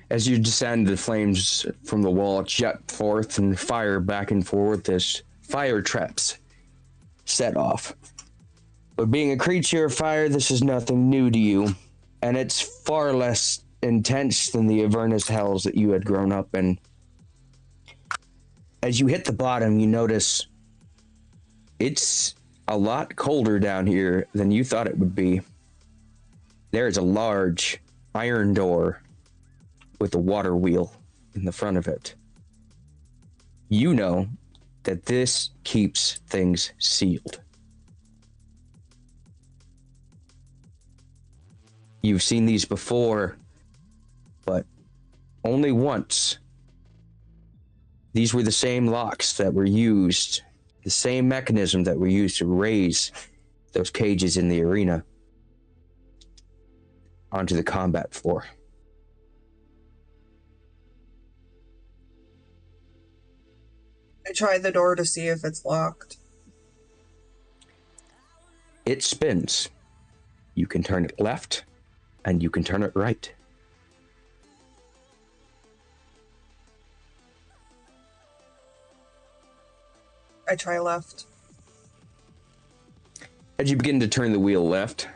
As you descend, the flames from the wall jet forth and fire back and forth as fire traps set off. But being a creature of fire, this is nothing new to you, and it's far less intense than the Avernus hells that you had grown up in. As you hit the bottom, you notice it's a lot colder down here than you thought it would be. There is a large iron door with a water wheel in the front of it. You know that this keeps things sealed. You've seen these before, but only once. These were the same locks that were used, the same mechanism that were used to raise those cages in the arena onto the combat floor. I try the door to see if it's locked. It spins. You can turn it left, and you can turn it right. I try left. As you begin to turn the wheel left,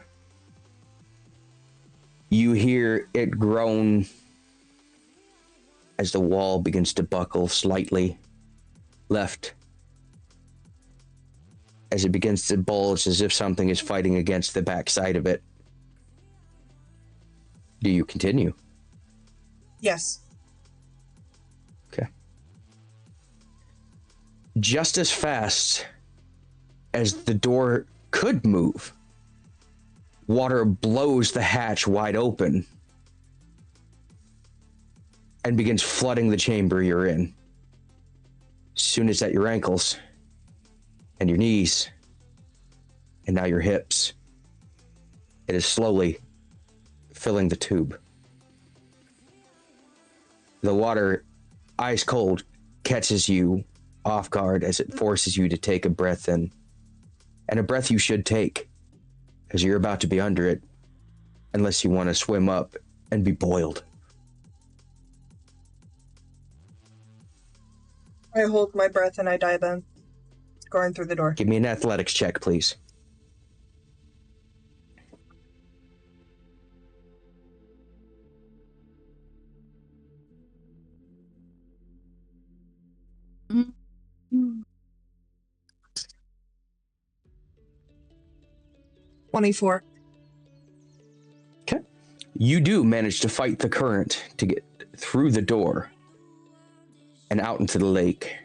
you hear it groan as the wall begins to buckle slightly left, as it begins to bulge as if something is fighting against the backside of it. Do you continue? Yes. Okay. Just as fast as the door could move, water blows the hatch wide open and begins flooding the chamber you're in. Soon it's at your ankles and your knees and now your hips. It is slowly filling the tube. The water, ice cold, catches you off guard as it forces you to take a breath in. And a breath you should take, as you're about to be under it, unless you want to swim up and be boiled. I hold my breath and I dive in, going through the door. Give me an athletics check, please. Mm-hmm. 24. Okay. You do manage to fight the current to get through the door and out into the lake.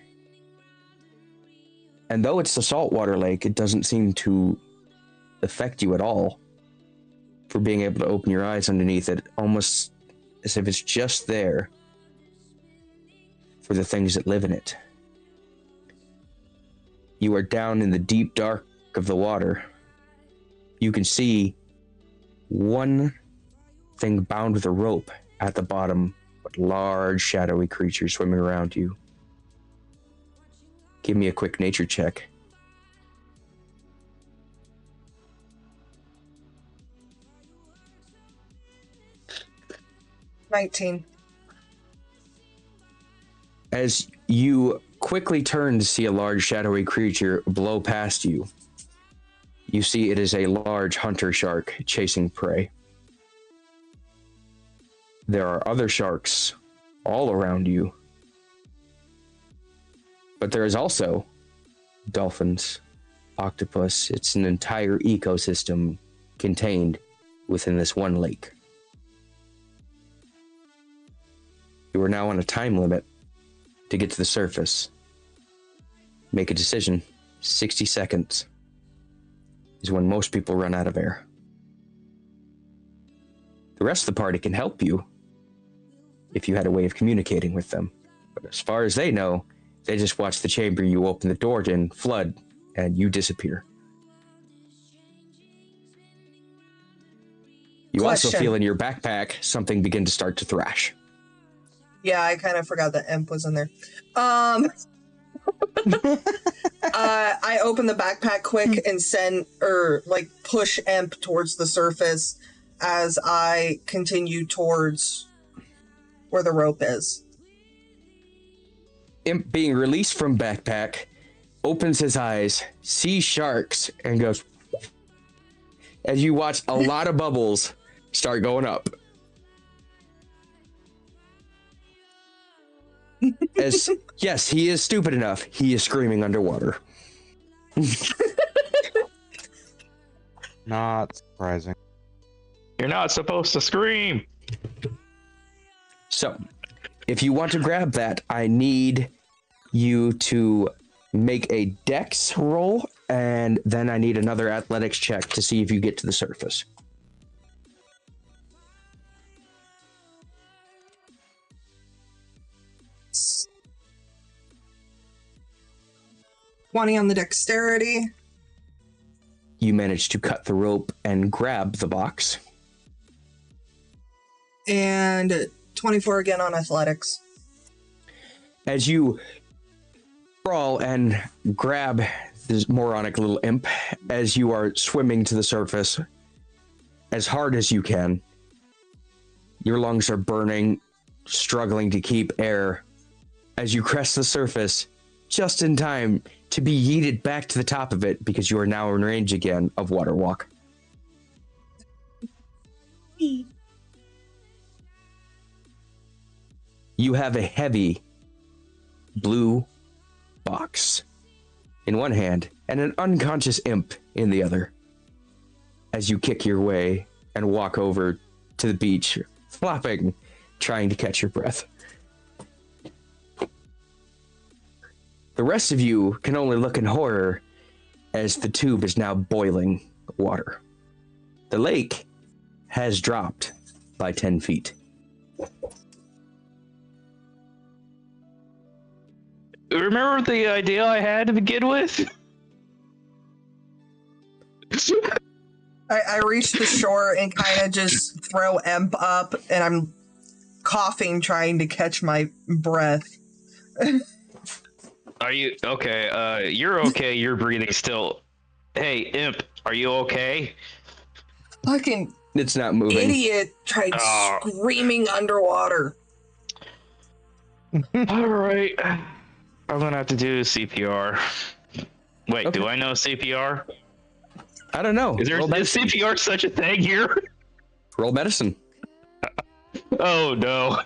And though it's a saltwater lake, it doesn't seem to affect you at all for being able to open your eyes underneath it, almost as if it's just there for the things that live in it. You are down in the deep dark of the water. You can see one thing bound with a rope at the bottom, but large shadowy creatures swimming around you. Give me a quick nature check. $19. As you quickly turn to see a large shadowy creature blow past you, you see it is a large hunter shark chasing prey. There are other sharks all around you, but there is also dolphins, octopus. It's an entire ecosystem contained within this one lake. You are now on a time limit to get to the surface. Make a decision. 60 seconds is when most people run out of air. The rest of the party can help you if you had a way of communicating with them. But as far as they know, they just watch the chamber you open the door in flood and you disappear. You also Question. feel in your backpack something begin to start to thrash. Yeah, I kind of forgot that Imp was in there. I open the backpack quick and push Imp towards the surface as I continue towards where the rope is. Imp, being released from backpack, opens his eyes, sees sharks, and goes, as you watch a lot of bubbles start going up. Yes, he is stupid enough. He is screaming underwater. Not surprising. You're not supposed to scream. So, if you want to grab that, I need you to make a dex roll, and then I need another athletics check to see if you get to the surface. $20 on the dexterity. You manage to cut the rope and grab the box. And 24 again on athletics. As you crawl and grab this moronic little imp, as you are swimming to the surface as hard as you can, your lungs are burning, struggling to keep air. As you crest the surface, just in time to be yeeted back to the top of it because you are now in range again of Water Walk. You have a heavy blue box in one hand and an unconscious imp in the other as you kick your way and walk over to the beach, flopping, trying to catch your breath. The rest of you can only look in horror as the tube is now boiling water. The lake has dropped by 10 feet. Remember the idea I had to begin with? I reach the shore and kind of just throw Imp up, and I'm coughing, trying to catch my breath. Are you okay? You're okay. You're breathing still. Hey, Imp, are you okay? Fucking It's not moving. idiot tried screaming underwater. All right. I'm gonna have to do CPR. Wait, Okay. do I know CPR? I don't know. Is CPR such a thing here? Roll medicine. Oh no.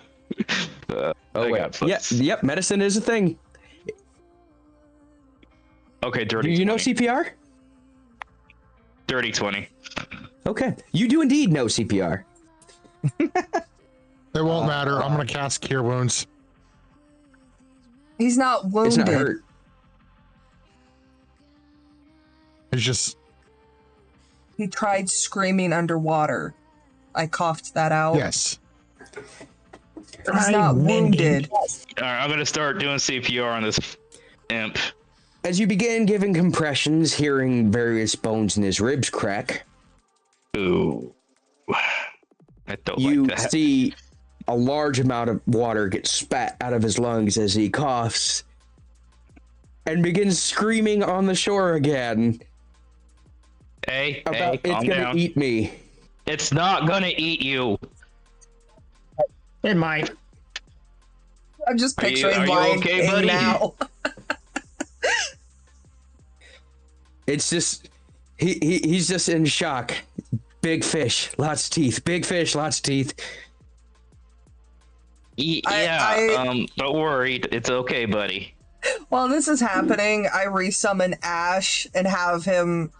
Oh wait. Yeah. Yep. Medicine is a thing. Okay, Do dirty. you 20. know CPR? Dirty 20. Okay. You do indeed know CPR. It won't matter. I'm gonna cast Cure Wounds. He's not wounded. It's not hurt. It's just He tried screaming underwater. I coughed that out. yes. He's not wounded. All right, I'm gonna start doing CPR on this imp. As you begin giving compressions, hearing various bones in his ribs crack, Ooh. I don't you like that. see a large amount of water get spat out of his lungs as he coughs and begins screaming on the shore again. Hey, About it's calm gonna down. eat me. It's not gonna eat you. It might. I'm just Are you- picturing are you Lion okay, King buddy? now. It's just he's just in shock. Big fish, lots of teeth. Big fish, lots of teeth. Don't worry. It's okay, buddy. While this is happening, I resummon Ash and have him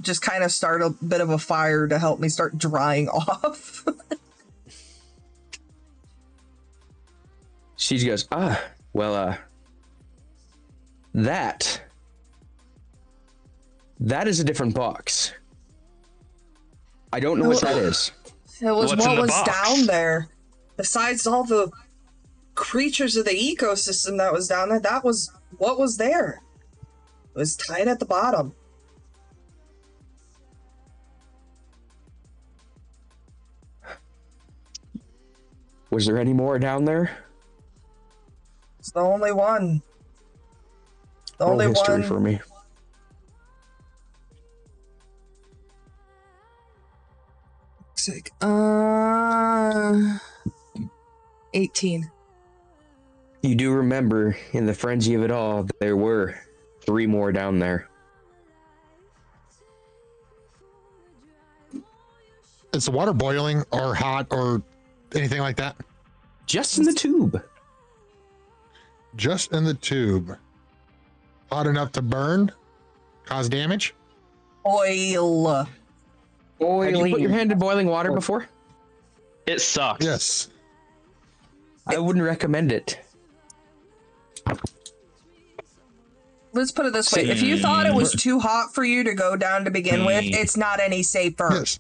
just kind of start a bit of a fire to help me start drying off. She goes, that is a different box. I don't know what that is. It was What's in what the was box? down there. Besides all the creatures of the ecosystem that was down there, that was what was there. It was tied at the bottom. Was there any more down there? It's the only one. The Roll only history one. for me. Sick. 18. You do remember, in the frenzy of it all, there were 3 more down there. Is the water boiling or hot or anything like that? Just in the tube. Just in the tube. Hot enough to burn? Cause damage? Oil. Have you put your hand in boiling water before? It sucks. Yes. I wouldn't recommend it. Let's put it this way. If you thought it was too hot for you to go down to begin with, it's not any safer. Yes.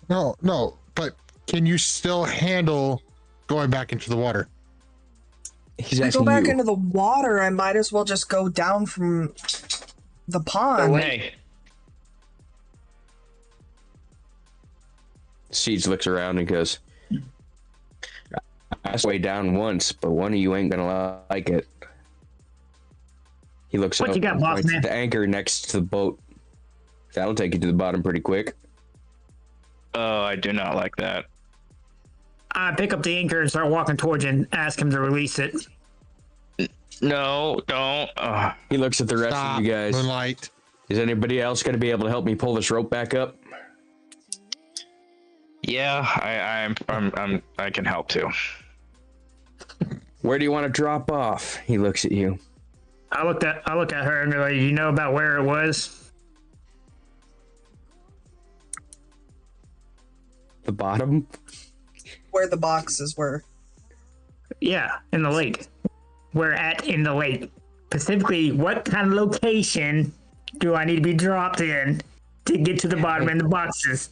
No. But can you still handle going back into the water? He's If I asking go back you. into the water, I might as well just go down from the pond. Hey, Siege looks around and goes, I way down once, but one of you ain't gonna like it. He looks What up you got, and boss points man? at the anchor next to the boat. That'll take you to the bottom pretty quick. oh, I do not like that. I pick up the anchor and start walking towards you and ask him to release it. No, don't. He looks at the rest Stop, of you guys. Moonlight. Is anybody else gonna be able to help me pull this rope back up? Yeah, I can help too. Where do you want to drop off? He looks at you. I look at her and be like, you know about where it was? The bottom? Where the boxes were. Yeah, in the lake. We're in the lake. Specifically, what kind of location do I need to be dropped in to get to the bottom in the boxes?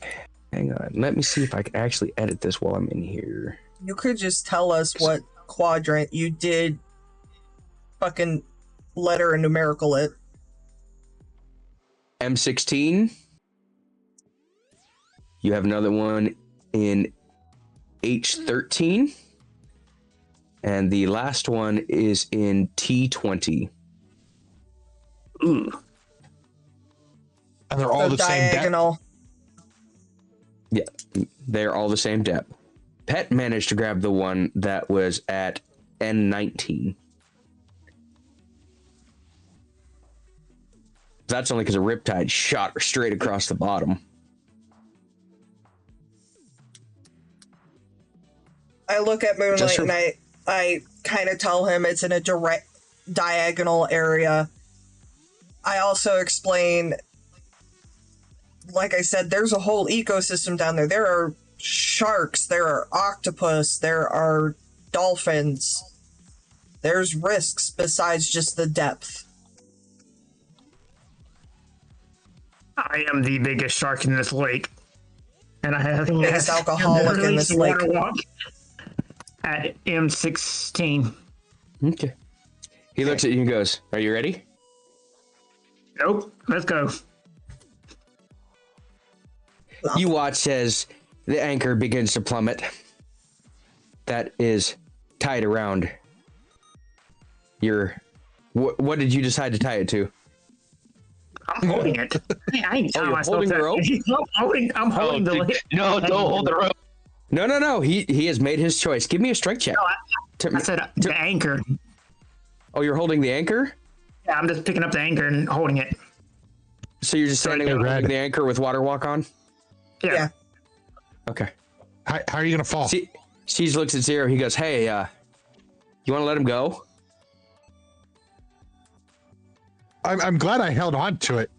Hang on. Let me see if I can actually edit this while I'm in here. You could just tell us what quadrant you did fucking letter and numerical it. M16. You have another one in H13. And the last one is in T20. Ooh. And they're all So the same depth. diagonal. Yeah, they're all the same depth. Pet managed to grab the one that was at N19. That's only because a riptide shot her straight across the bottom. I look at Moonlight and I kind of tell him it's in a direct diagonal area. I also explain, like I said, there's a whole ecosystem down there. There are sharks, there are octopus, there are dolphins. There's risks besides just the depth. I am the biggest shark in this lake. And I have the biggest alcoholic in this lake. Walk at M16. Okay. He looks at you and goes, "Are you ready?" Nope. Let's go. You watch as the anchor begins to plummet. That is tied around your... What did you decide to tie it to? I'm holding it. I ain't you're holding the rope? I'm holding the rope. No, don't hold the rope. No. He has made his choice. Give me a strength check. I said the anchor. Oh, you're holding the anchor? Yeah, I'm just picking up the anchor and holding it. So you're just standing there holding the anchor with water walk on? Yeah. Okay. How are you gonna fall? Siege looks at Zero. He goes, "Hey, you want to let him go?" I'm glad I held on to it.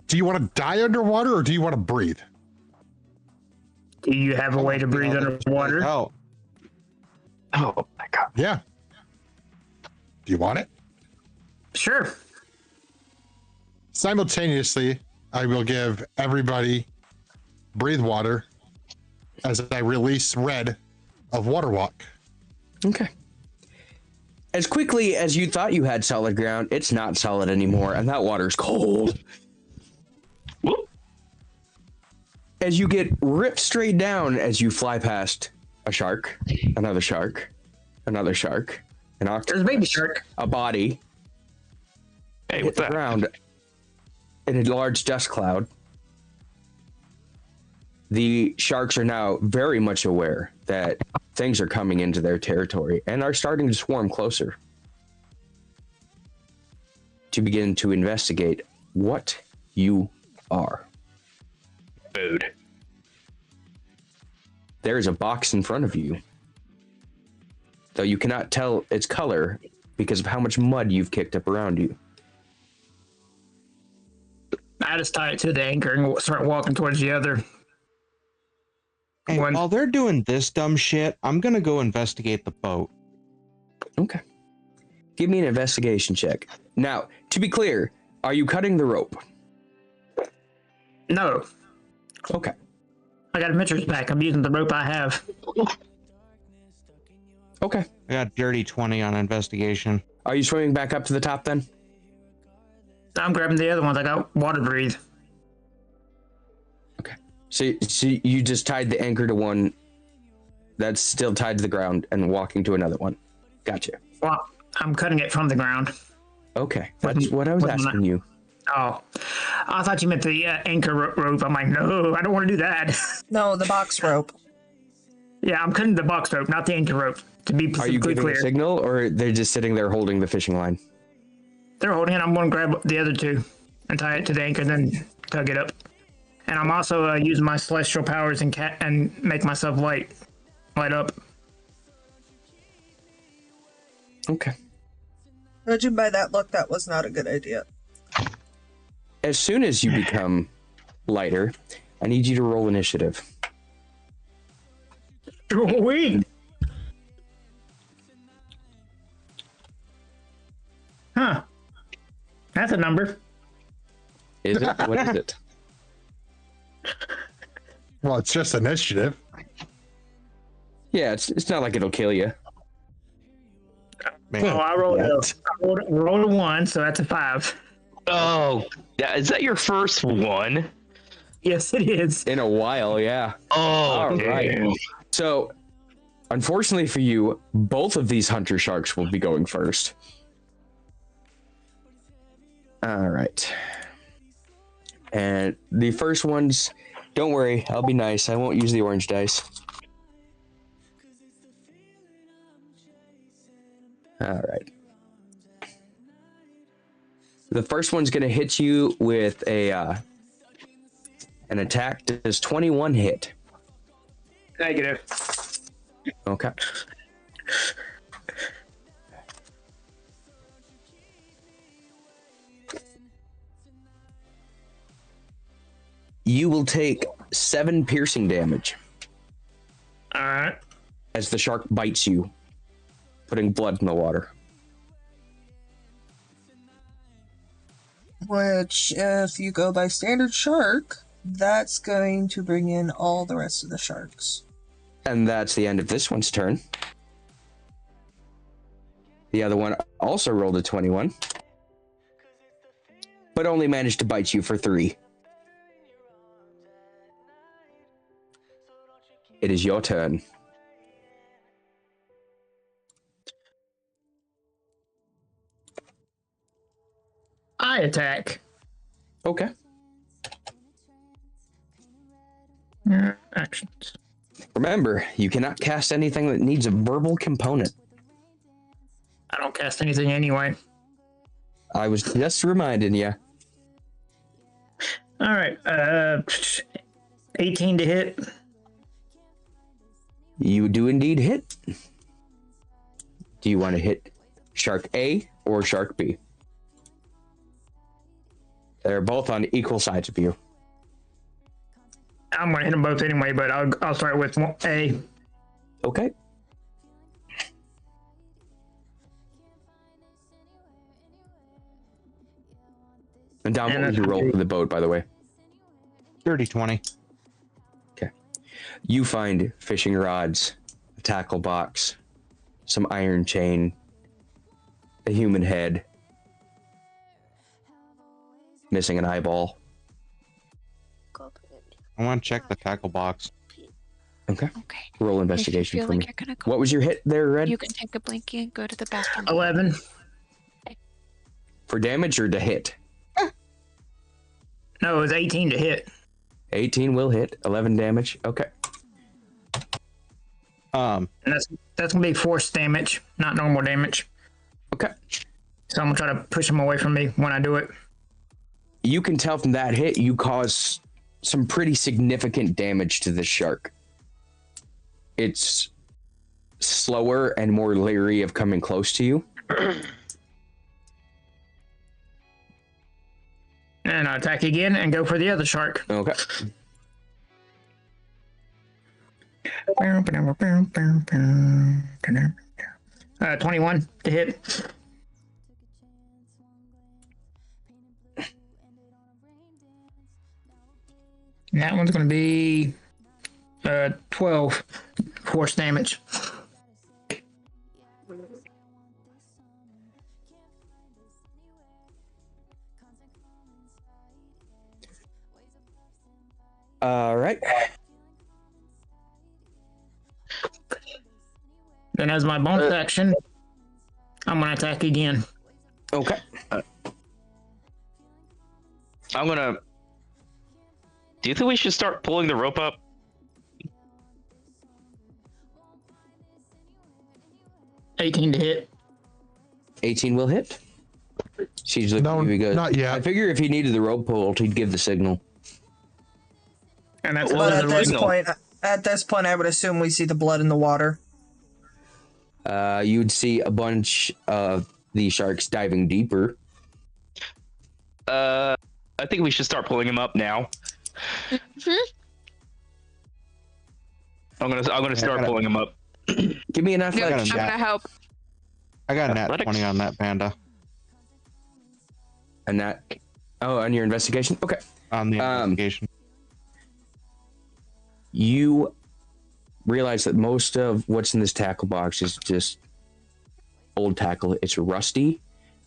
Do you want to die underwater or do you want to breathe? Do you have a way to breathe underwater? Oh my god. Yeah. Do you want it? Sure. Simultaneously, I will give everybody breathe water as I release Red of Water Walk. Okay. As quickly as you thought you had solid ground, it's not solid anymore, and that water's cold. Whoop. As you get ripped straight down as you fly past a shark, another shark, another shark, an octopus, there's a baby shark, a body, Hey, hit what's the that? ground in a large dust cloud. The sharks are now very much aware that things are coming into their territory and are starting to swarm closer to begin to investigate what you are. Food. There is a box in front of you, though you cannot tell its color because of how much mud you've kicked up around you. I just tie it to the anchor and start walking towards the other. Hey, while they're doing this dumb shit, I'm gonna go investigate the boat. Okay. Give me an investigation check. Now, to be clear, are you cutting the rope? No. Okay. I got adventures back. I'm using the rope I have. Okay. I got dirty 20 on investigation. Are you swimming back up to the top then? I'm grabbing the other ones. I got water breathe. Okay. So you just tied the anchor to one that's still tied to the ground and walking to another one. Gotcha. Well, I'm cutting it from the ground. Okay. That's what I was asking you. Oh, I thought you meant the anchor rope. I'm like, no, I don't want to do that. No, the box rope. Yeah, I'm cutting the box rope, not the anchor rope. To be Are you specifically giving clear, a signal or they're just sitting there holding the fishing line? they're holding it. I'm going to grab the other two and tie it to the anchor, then tug it up. And I'm also using my celestial powers and make myself light up. Okay. Judging by that look, that was not a good idea. As soon as you become lighter, I need you to roll initiative. Sweet. Huh. That's a number. Is it? What is it? Well, it's just initiative. Yeah, it's not like it'll kill you. Man, Oh, I rolled a 1, so that's a 5. Oh, is that your first one? Yes, it is. In a while, yeah. Oh, All right. damn. So, unfortunately for you, both of these hunter sharks will be going first. All right. And the first ones, don't worry, I'll be nice. I won't use the orange dice. All right. The first one's going to hit you with an attack. Does 21 hit? Negative. Okay. You will take 7 piercing damage. All right. As the shark bites you, putting blood in the water. Which, if you go by standard shark, that's going to bring in all the rest of the sharks. And that's the end of this one's turn. The other one also rolled a 21, but only managed to bite you for 3. It is your turn. I attack. Okay. Actions. Remember, you cannot cast anything that needs a verbal component. I don't cast anything anyway. I was just reminding you. All right. 18 to hit. You do indeed hit. Do you want to hit Shark A or Shark B? They're both on equal sides of you. I'm gonna hit them both anyway, but I'll start with A. Okay. And Dom, what was your roll for the boat, by the way? 30-20. Okay. You find fishing rods, a tackle box, some iron chain, a human head, missing an eyeball. I want to check the tackle box. Okay. Okay. Roll investigation feel for like me. you're gonna go, What was your hit there, Red? you can take a blankie and go to the bathroom. 11. For damage or to hit? No, it was 18 to hit. 18 will hit. 11 damage. Okay. And that's gonna be force damage, not normal damage. Okay. So I'm gonna try to push him away from me when I do it. You can tell from that hit you cause some pretty significant damage to the shark. It's slower and more leery of coming close to you. And I attack again and go for the other shark. Okay. 21 to hit. And that one's going to be 12 force damage. All right. Then as my bonus action, I'm going to attack again. Okay. I'm gonna. Do you think we should start pulling the rope up? $18 to hit. 18 will hit. She's looking No, at you. He goes, not yet. I figure if he needed the rope pulled, he'd give the signal. And that's Well, But another at this point, I would assume we see the blood in the water. You'd see a bunch of the sharks diving deeper. I think we should start pulling him up now. I'm gonna start pulling him up. Give me an Yep, I'm athletics check. gonna help. I got a nat Athletics. 20 on that panda. And that. Oh, on your investigation? Okay. On the investigation. You realize that most of what's in this tackle box is just old tackle. It's rusty.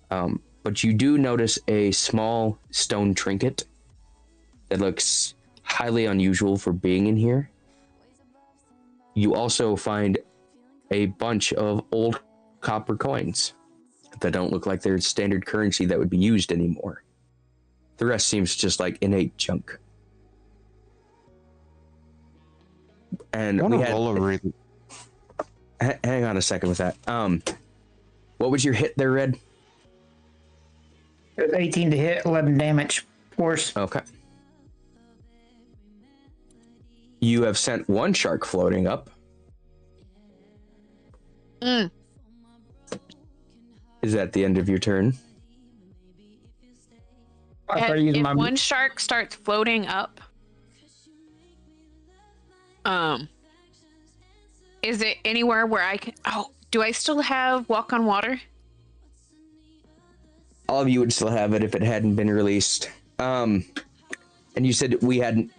But you do notice a small stone trinket that looks highly unusual for being in here. You also find a bunch of old copper coins that don't look like they're standard currency that would be used anymore. The rest seems just like innate junk. And I we want to had, roll over it. hang on a second with that. What was your hit there, Red? It was 18 to hit, 11 damage. Force. Okay. You have sent one shark floating up. Mm. Is that the end of your turn? If one shark starts floating up, is it anywhere where I can? Oh, do I still have walk on water? All of you would still have it if it hadn't been released. And you said we hadn't.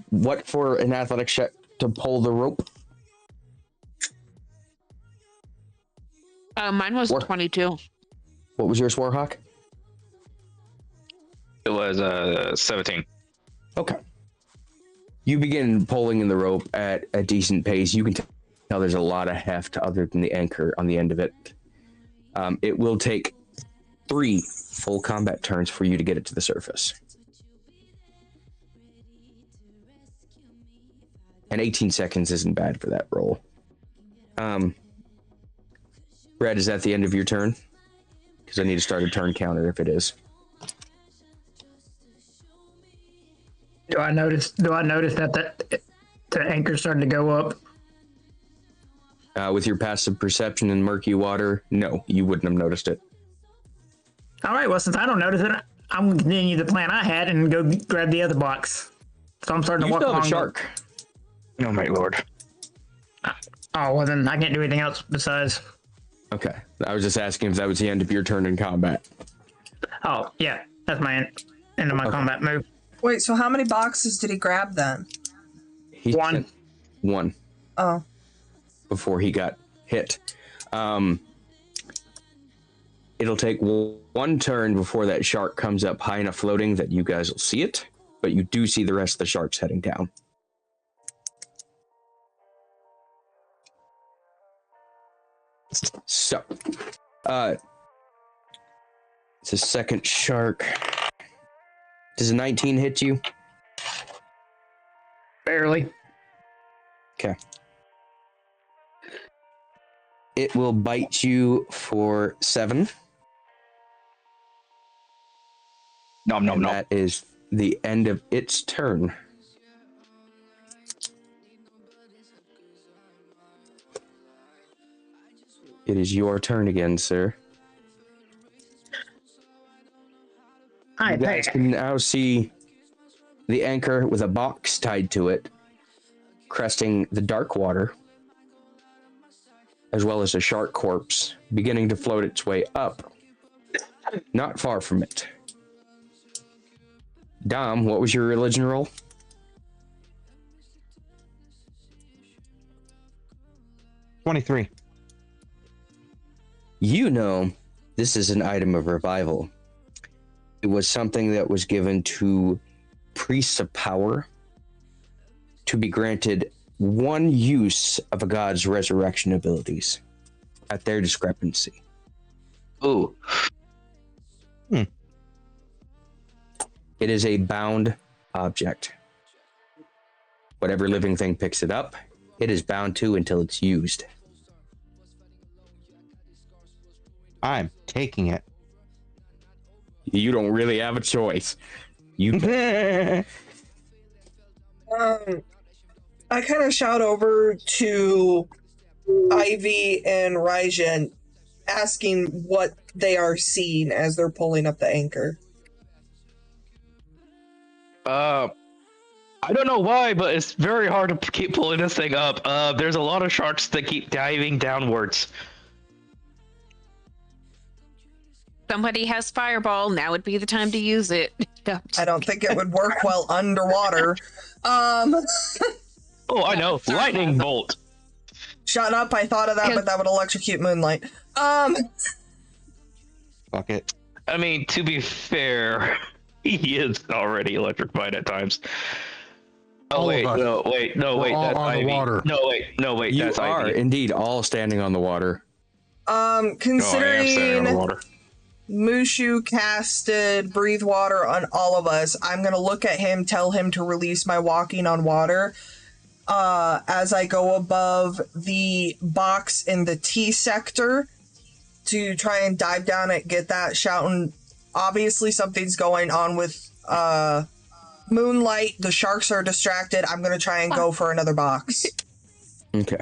What for an athletic check to pull the rope? Mine was 22. What was yours, Warhawk? It was 17. Okay. You begin pulling in the rope at a decent pace. You can tell there's a lot of heft other than the anchor on the end of it. It will take 3 full combat turns for you to get it to the surface. And 18 seconds isn't bad for that roll. Red, is that the end of your turn? Because I need to start a turn counter if it is. Do I notice that the anchor's starting to go up? With your passive perception in murky water, no, you wouldn't have noticed it. All right, well, since I don't notice it, I'm going to continue the plan I had and go grab the other box. So I'm starting to walk You still have along. a shark. Oh my lord. Oh, well, then I can't do anything else besides. Okay, I was just asking if that was the end of your turn in combat. Oh, yeah, that's my end of my combat move. Wait, so how many boxes did he grab then? He One. sent one. Oh. Before he got hit. It'll take one turn before that shark comes up high enough floating that you guys will see it, but you do see the rest of the sharks heading down. So, it's a second shark. Does a 19 hit you? Barely. Okay. It will bite you for 7. Nom nom nom. That is the end of its turn. It is your turn again, sir. Hi, You guys can now see the anchor with a box tied to it, cresting the dark water, as well as a shark corpse beginning to float its way up, not far from it. Dom, what was your religion roll? 23. You know, this is an item of revival. It was something that was given to priests of power to be granted one use of a god's resurrection abilities at their discrepancy. Ooh. It is a bound object. Whatever living thing picks it up, it is bound to until it's used. I'm taking it. You don't really have a choice. You I kind of shout over to Ivy and Raijin, asking what they are seeing as they're pulling up the anchor. I don't know why, but it's very hard to keep pulling this thing up. There's a lot of sharks that keep diving downwards. Somebody has fireball. Now would be the time to use it. I don't think it would work well underwater. Oh, I know. Lightning bolt. Shut up, I thought of that, but that would electrocute Moonlight. Fuck it. I mean, to be fair, he is already electrified at times. Oh, wait, no, wait, that's on the Ivy. water. No, wait, You that's are Ivy. indeed all standing on the water. Oh, I am standing on Considering the water. Mushu casted breathe water on all of us, I'm gonna look at him, tell him to release my walking on water. As I go above the box in the T sector to try and dive down and get that shouting obviously something's going on with Moonlight. The sharks are distracted. I'm going to try and go for another box. Okay.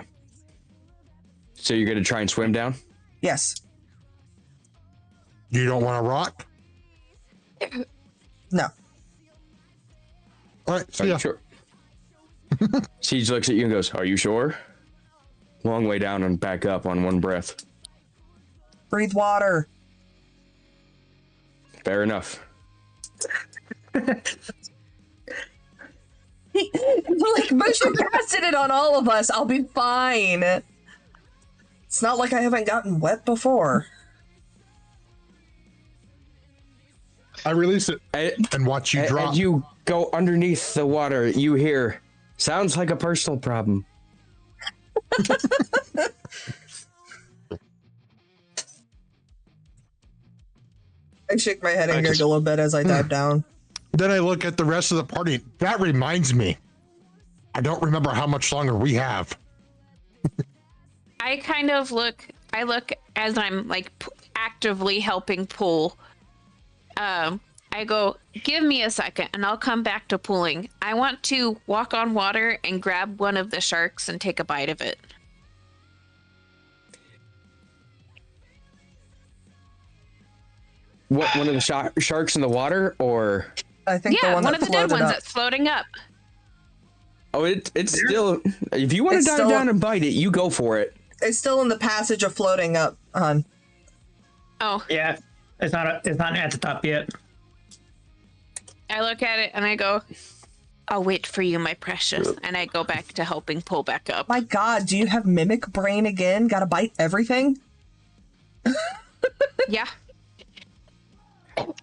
So you're gonna try and swim down? Yes. You don't want to rock? No. All right, Are you sure? Siege looks at you and goes, "Are you sure?" Long way down and back up on one breath. Breathe water. Fair enough. Like, Mushu casted it on all of us. I'll be fine. It's not like I haven't gotten wet before. I release it and watch you drop. And you go underneath the water. You hear, "Sounds like a personal problem." I shake my head and giggle a bit as I dive down. Then I look at the rest of the party. That reminds me. I don't remember how much longer we have. I kind of look as I'm like actively helping pull. I go, "Give me a second and I'll come back to pulling. I want to walk on water and grab one of the sharks and take a bite of it." What, one of the sharks in the water, or? I think the one of the dead ones that's floating up. Oh, it's still. If you want to dive down and bite it, you go for it. It's still in the passage of floating up, hon. Oh. Yeah, it's not at the top yet. I look at it and I go, "I'll wait for you, my precious." And I go back to helping pull back up. My God, do you have mimic brain again? Gotta bite everything? Yeah.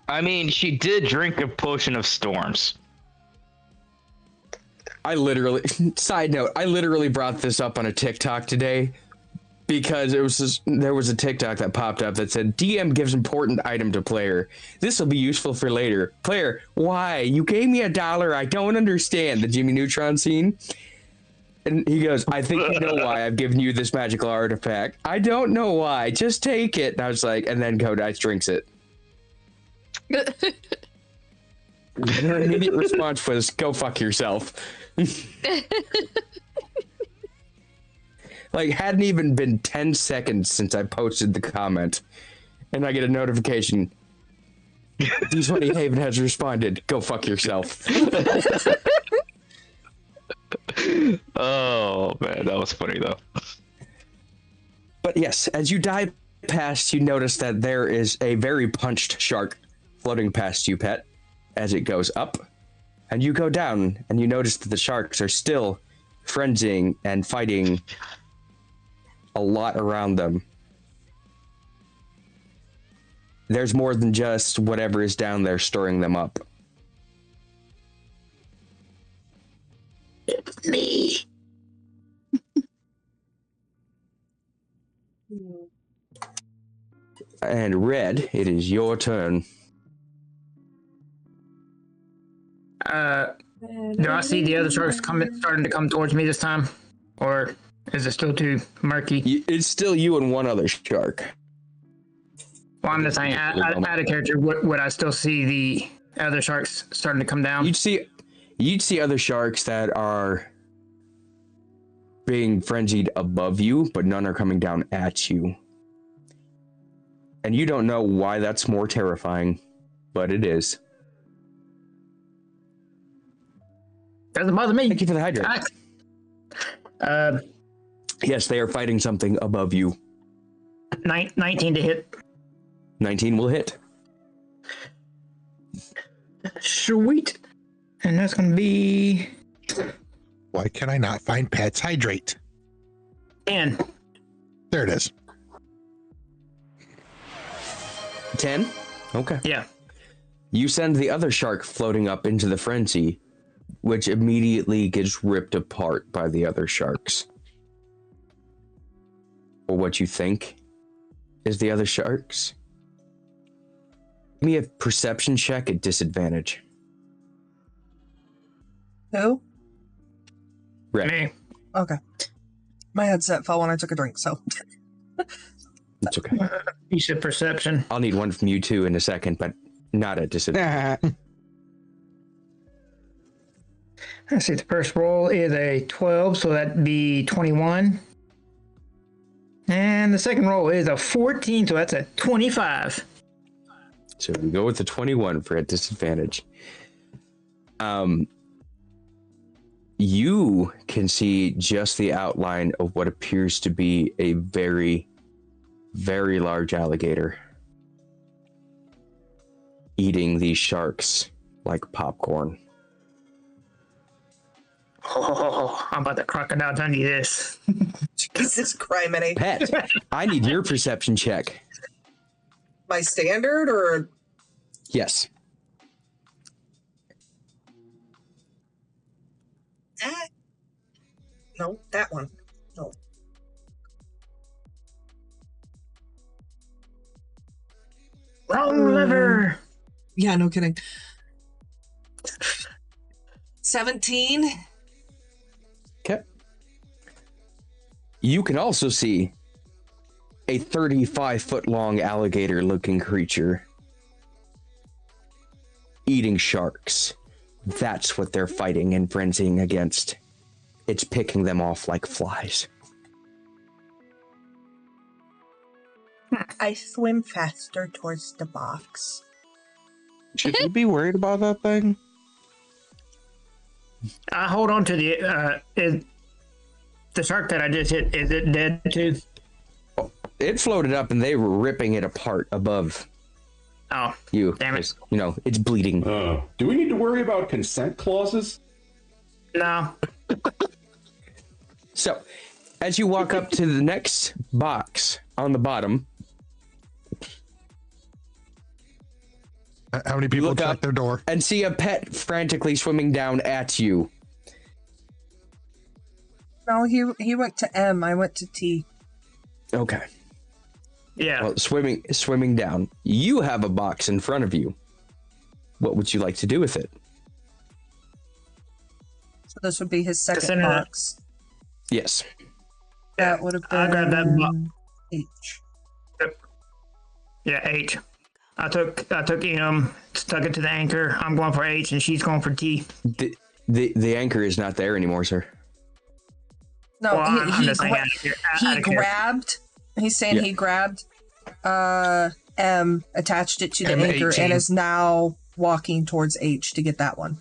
I mean, she did drink a potion of storms. Side note, I literally brought this up on a TikTok today because there was a TikTok that popped up that said, "DM gives important item to player. This will be useful for later. Player, why? You gave me $1. I don't understand." The Jimmy Neutron scene. And he goes, "I think you know why I've given you this magical artifact." "I don't know why. Just take it." And I was like, and then Kodice drinks it. Her immediate response was, "Go fuck yourself." Like, hadn't even been 10 seconds since I posted the comment, and I get a notification. D20 Haven has responded. Go fuck yourself. Oh man, that was funny though. But yes, as you dive past, you notice that there is a very punched shark floating past you, Pet, as it goes up. And you go down, and you notice that the sharks are still frenzying and fighting a lot around them. There's more than just whatever is down there stirring them up. It's me. And Red, it is your turn. Do I see the other sharks starting to come towards me this time? Or is it still too murky? It's still you and one other shark. Well, I'm just saying, out of character, would I still see the other sharks starting to come down? You'd see other sharks that are being frenzied above you, but none are coming down at you. And you don't know why that's more terrifying, but it is. Doesn't bother me. Thank you for the hydrate. Yes, they are fighting something above you. 19 to hit. 19 will hit. Sweet. And that's going to be... Why can I not find Pet's hydrate? 10. There it is. 10? Okay. Yeah. You send the other shark floating up into the frenzy, which immediately gets ripped apart by the other sharks. Or what you think is the other sharks. Give me a perception check at disadvantage. Who? Red. Me. Okay. My headset fell when I took a drink, so. It's okay. You said perception. I'll need one from you too in a second, but Not at disadvantage. Let's see. The first roll is a 12, so that'd be 21. And the second roll is a 14, so that's a 25. So we go with the 21 for a disadvantage. You can see just the outline of what appears to be a very, very large alligator eating these sharks like popcorn. Oh, I'm about to crocodile Dundee this. Jesus criminy. Pet, I need your perception check. My standard or Yes. that? No, that one. No. Wrong lever. Yeah, no kidding. 17. Okay. You can also see a 35-foot long alligator looking creature eating sharks. That's what they're fighting and frenzying against. It's picking them off like flies. I swim faster towards the box. Should we be worried about that thing? I hold on to the shark that I just hit. Is it dead too? It floated up and they were ripping it apart above Oh, you. damn it. You know, it's bleeding. Do we need to worry about consent clauses? No. So, as you walk up to the next box on the bottom, How many people look check up their door? and see a pet frantically swimming down at you. No, he went to M. I went to T. Okay. Yeah. Well, swimming down. You have a box in front of you. What would you like to do with it? So this would be his second Consider that- box. Yes. That would have been I'll grab that H. Yeah, H. I took M, stuck it to the anchor. I'm going for H, and she's going for T. The anchor is not there anymore, sir. No, Well, I'm he just saying out of he character. grabbed. He's saying Yeah. he grabbed M, attached it to the M18. anchor, and is now walking towards H to get that one.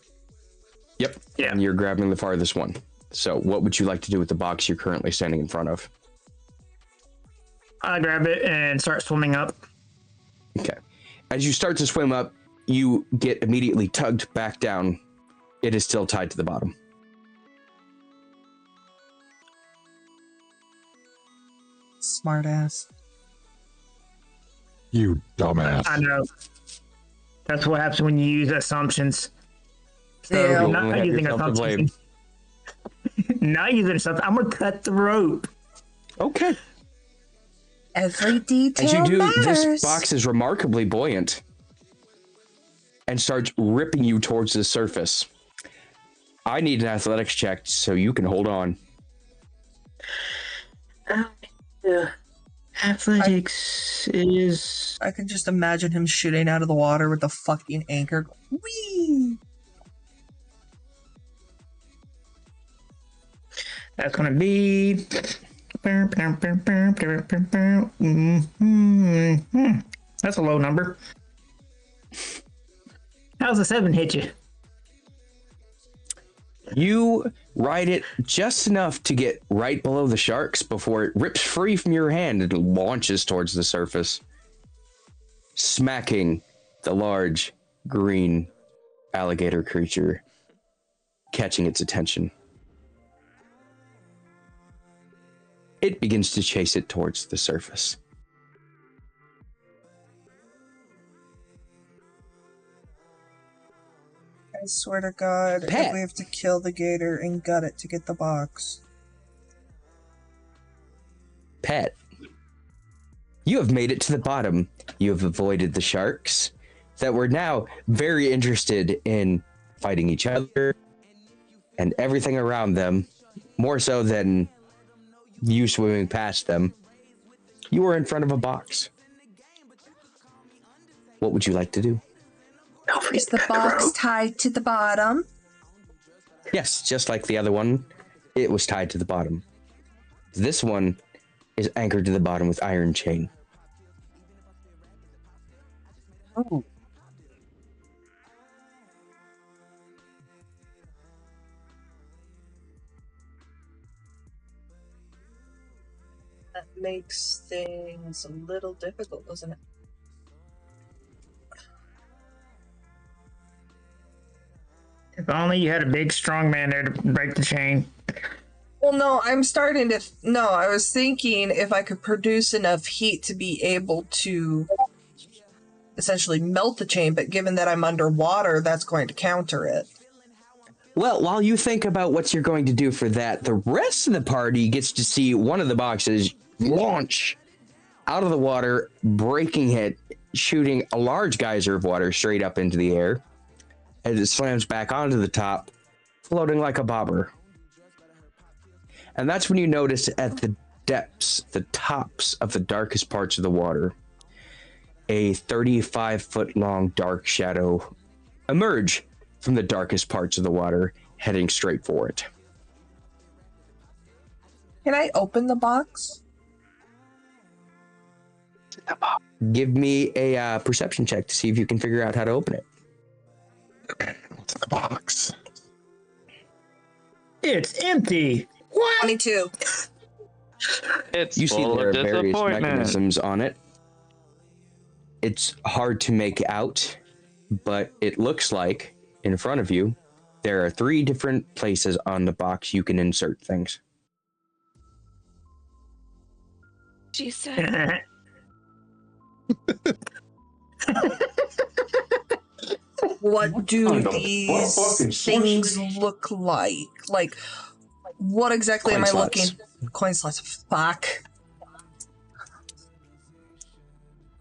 Yep. Yeah. And you're grabbing the farthest one. So what would you like to do with the box you're currently standing in front of? I grab it and start swimming up. Okay. As you start to swim up, you get immediately tugged back down. It is still tied to the bottom. Smart ass. You dumbass. I know. That's what happens when you use assumptions. So Yeah. You'll not only have using yourself to blame. assumptions. Not using assumptions. I'm gonna cut the rope. Okay. Every detail As you do, matters. this box is remarkably buoyant and starts ripping you towards the surface. I need an athletics check so you can hold on. Athletics is I can just imagine him shooting out of the water with the fucking anchor. Whee! that's gonna be. That's a low number. How's a 7 hit you? You ride it just enough to get right below the sharks before it rips free from your hand and launches towards the surface, smacking the large green alligator creature, catching its attention. It begins to chase it towards the surface. I swear to God, Pet. if we have to kill the gator and gut it to get the box. Pet, you have made it to the bottom. You have avoided the sharks that were now very interested in fighting each other and everything around them, more so than you swimming past them. You were in front of a box. What would you like to do? Is the box tied to the bottom? Yes, just like the other one, it was tied to the bottom. This one is anchored to the bottom with iron chain. Oh. That makes things a little difficult, doesn't it? If only you had a big strong man there to break the chain. Well, no, I'm starting to... No, I was thinking if I could produce enough heat to be able to essentially melt the chain, but given that I'm underwater, that's going to counter it. Well, while you think about what you're going to do for that, the rest of the party gets to see one of the boxes launch out of the water, breaking it, shooting a large geyser of water straight up into the air, as it slams back onto the top, floating like a bobber. And that's when you notice at the depths, the tops of the darkest parts of the water, a 35-foot-long dark shadow emerge from the darkest parts of the water, heading straight for it. Can I open the box? Give me a perception check to see if you can figure out how to open it. What's in the box? It's empty. What? 22. It's You see full there are of various disappointment. mechanisms on it. It's hard to make out, but it looks like in front of you there are 3 different places on the box you can insert things. She said, What do kind of these fucking things sorcery? look like? Like, what exactly Coin am I slots. looking? Coin slots. Fuck.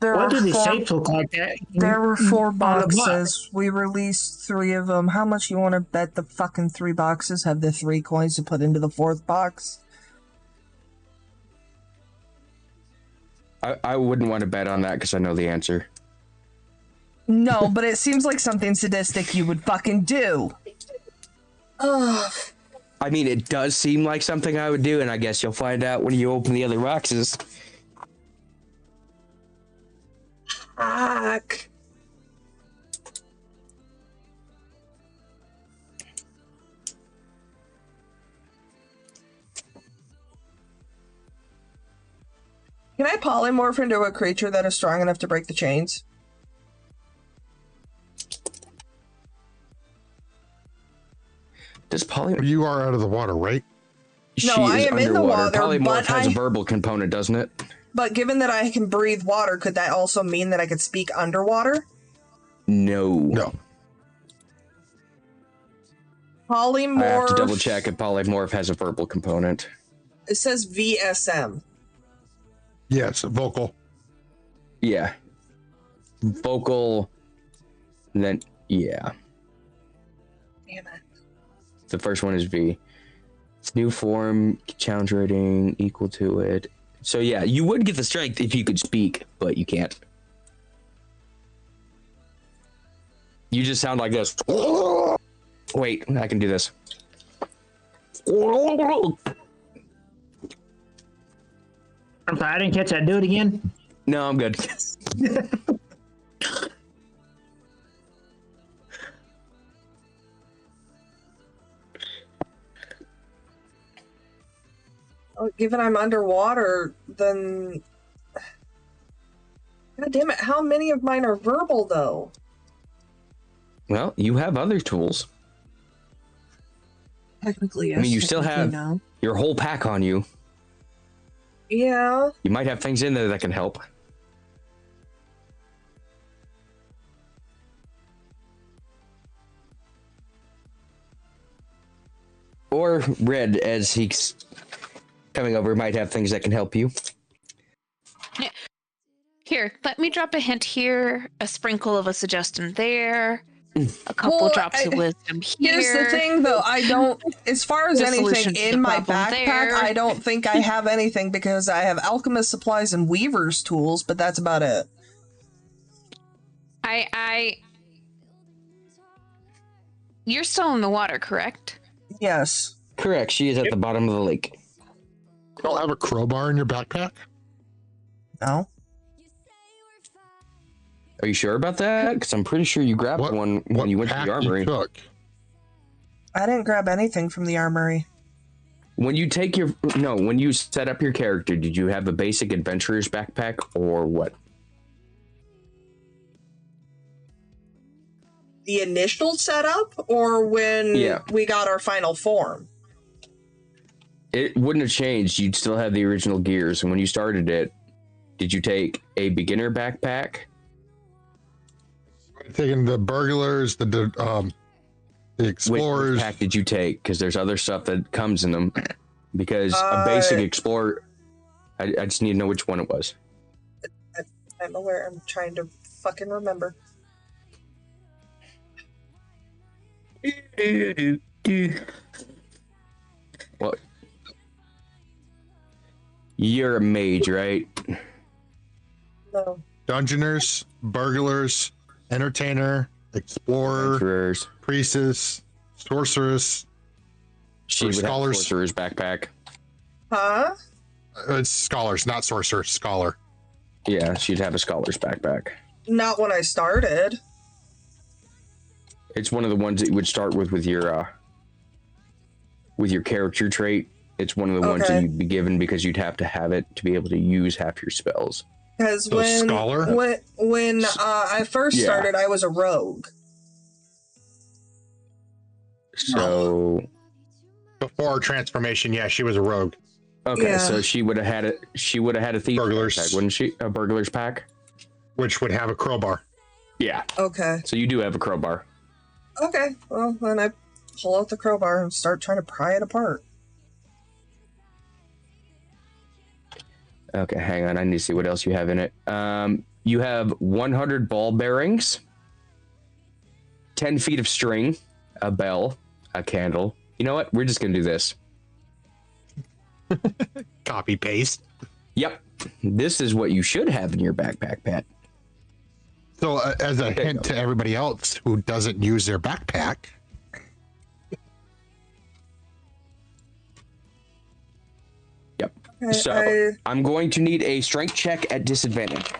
There What are do the four- shapes look like? That There were 4 on the box? boxes. We released 3 of them. How much you want to bet the fucking 3 boxes have the 3 coins to put into the 4th box? I wouldn't want to bet on that because I know the answer. No, but it seems like something sadistic you would fucking do. Ugh. I mean, it does seem like something I would do, and I guess you'll find out when you open the other boxes. Fuck. Can I polymorph into a creature that is strong enough to break the chains? Does Polly? You are out of the water, right? No, I am in the water, Polymorph but has a I- verbal component, doesn't it? But given that I can breathe water, could that also mean that I could speak underwater? No. No. Polymorph. I have to double check if polymorph has a verbal component. It says VSM. Yes, vocal. Yeah. Vocal. Then yeah. Damn it. The first one is V. It's new form, challenge rating equal to it. So yeah, you would get the strength if you could speak, but you can't. You just sound like this. Wait, I can do this. I'm sorry, I didn't catch that. Do it again. No, I'm good. Oh, given I'm underwater, then... God damn it, how many of mine are verbal, though? Well, you have other tools. Technically, yes. I mean, you still technically have no. your whole pack on you. Yeah. You might have things in there that can help. Or Red, as he's coming over, might have things that can help you. here, let me drop a hint here, a sprinkle of a suggestion there, a couple Well, drops of wisdom here. Here's the thing, though. I don't, as far as The anything solution to in the my problem backpack, there. I don't think I have anything because I have alchemist supplies and weaver's tools, but that's about it. You're still in the water, correct? Yes. Correct. She is at the bottom of the lake. You don't have a crowbar in your backpack? No. Are you sure about that? Because I'm pretty sure you grabbed one when you went to pack the armory. You took? I didn't grab anything from the armory. When you when you set up your character, did you have a basic adventurer's backpack or what? The initial setup, or when we got our final form? It wouldn't have changed. You'd still have the original gears. And when you started it, did you take a beginner backpack? Taking the burglars, the explorers. Which pack did you take? Because there's other stuff that comes in them. Because a basic explorer, I just need to know which one it was. I'm aware. I'm trying to fucking remember. What? You're a mage, right? No. Dungeoners, burglars, entertainer, explorer, priestess, sorceress. She would scholars. have sorcerer's backpack. Huh? It's scholars, not sorcerer. Scholar. Yeah, she'd have a scholar's backpack. Not when I started. It's one of the ones that you would start with your character trait. It's one of the ones that you'd be given because you'd have to have it to be able to use half your spells. Because scholar? when I first started, I was a rogue. So before transformation, yeah, she was a rogue. Okay, so she would have had it. She would have had a thief burglars pack, wouldn't she? A burglar's pack, which would have a crowbar. Yeah. Okay. So you do have a crowbar. Okay. Well, then I pull out the crowbar and start trying to pry it apart. Okay, hang on. I need to see what else you have in it. You have 100 ball bearings, 10 feet of string, a bell, a candle. You know what? We're just gonna do this. Copy paste. Yep. This is what you should have in your backpack, Pat. So, as a hint to everybody else who doesn't use their backpack, yep. So I'm going to need a strength check at disadvantage.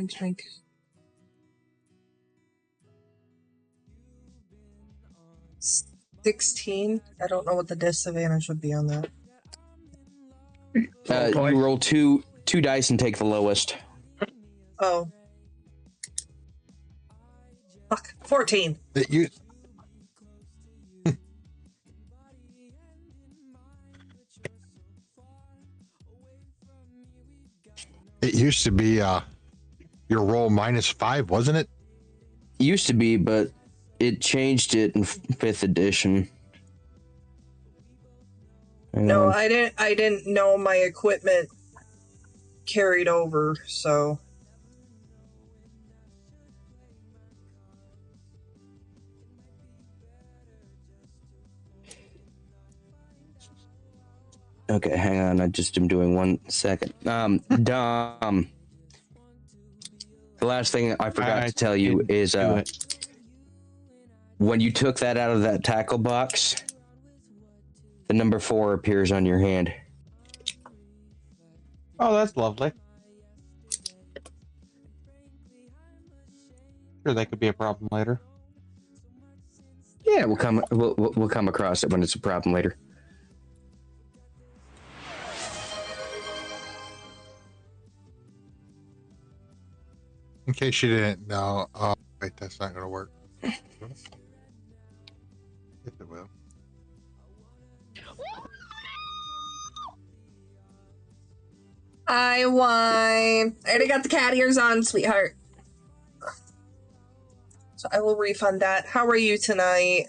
Shrink. 16. I don't know what the disadvantage would be on that. You roll two dice and take the lowest. Oh. Fuck. 14. It used to be your roll -5, wasn't it? Used to be, but it changed it in 5th edition. No, I didn't know my equipment carried over, so okay, hang on. I just am doing 1 second. Dom. The last thing I forgot to tell you is when you took that out of that tackle box, the number 4 appears on your hand. Oh, that's lovely. Sure, that could be a problem later. Yeah, we'll come across it when it's a problem later. In case you didn't know. Oh, wait, that's not going to work. Yes, it will. I won. I already got the cat ears on, sweetheart. So I will refund that. How are you tonight?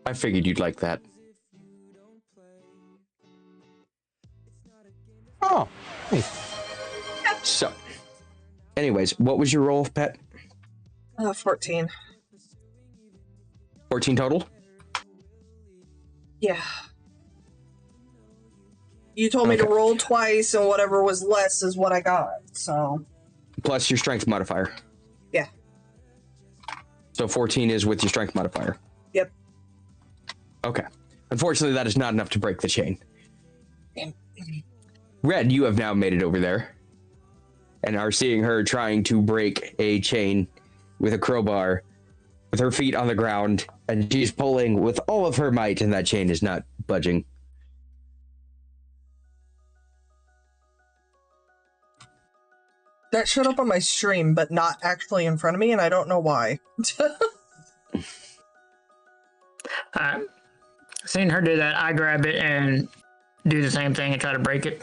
I figured you'd like that. Oh, nice. So, anyways, what was your roll, Pet? 14. 14 total? Yeah. You told me to Okay. roll twice, and whatever was less is what I got. So. Plus your strength modifier. Yeah. So 14 is with your strength modifier. Yep. Okay. Unfortunately, that is not enough to break the chain. Red, you have now made it over there and are seeing her trying to break a chain with a crowbar with her feet on the ground, and she's pulling with all of her might, and that chain is not budging. That showed up on my stream, but not actually in front of me, and I don't know why. Seeing her do that, I grab it and do the same thing and try to break it.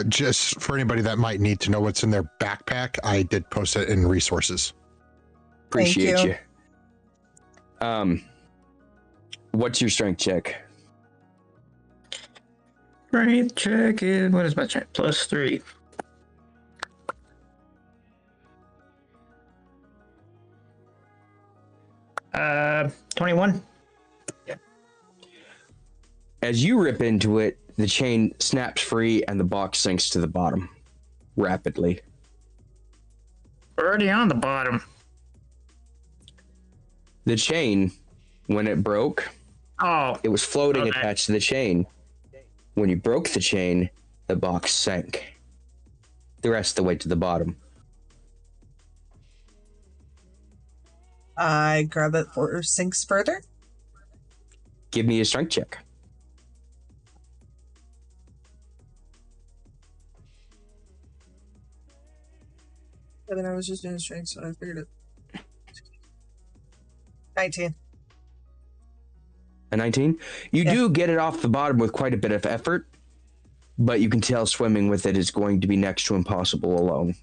Just for anybody that might need to know what's in their backpack, I did post it in resources. Appreciate Thank you. What's your strength check? Strength check is, what is my strength? +3. Uh, 21. As you rip into it, the chain snaps free and the box sinks to the bottom rapidly. We're already on the bottom. The chain, when it broke, it was floating attached to the chain. When you broke the chain, the box sank the rest of the way to the bottom. I grab it for sinks further. Give me a strength check. I mean, I was just doing strength, so I figured it. 19. A 19? You do get it off the bottom with quite a bit of effort, but you can tell swimming with it is going to be next to impossible alone.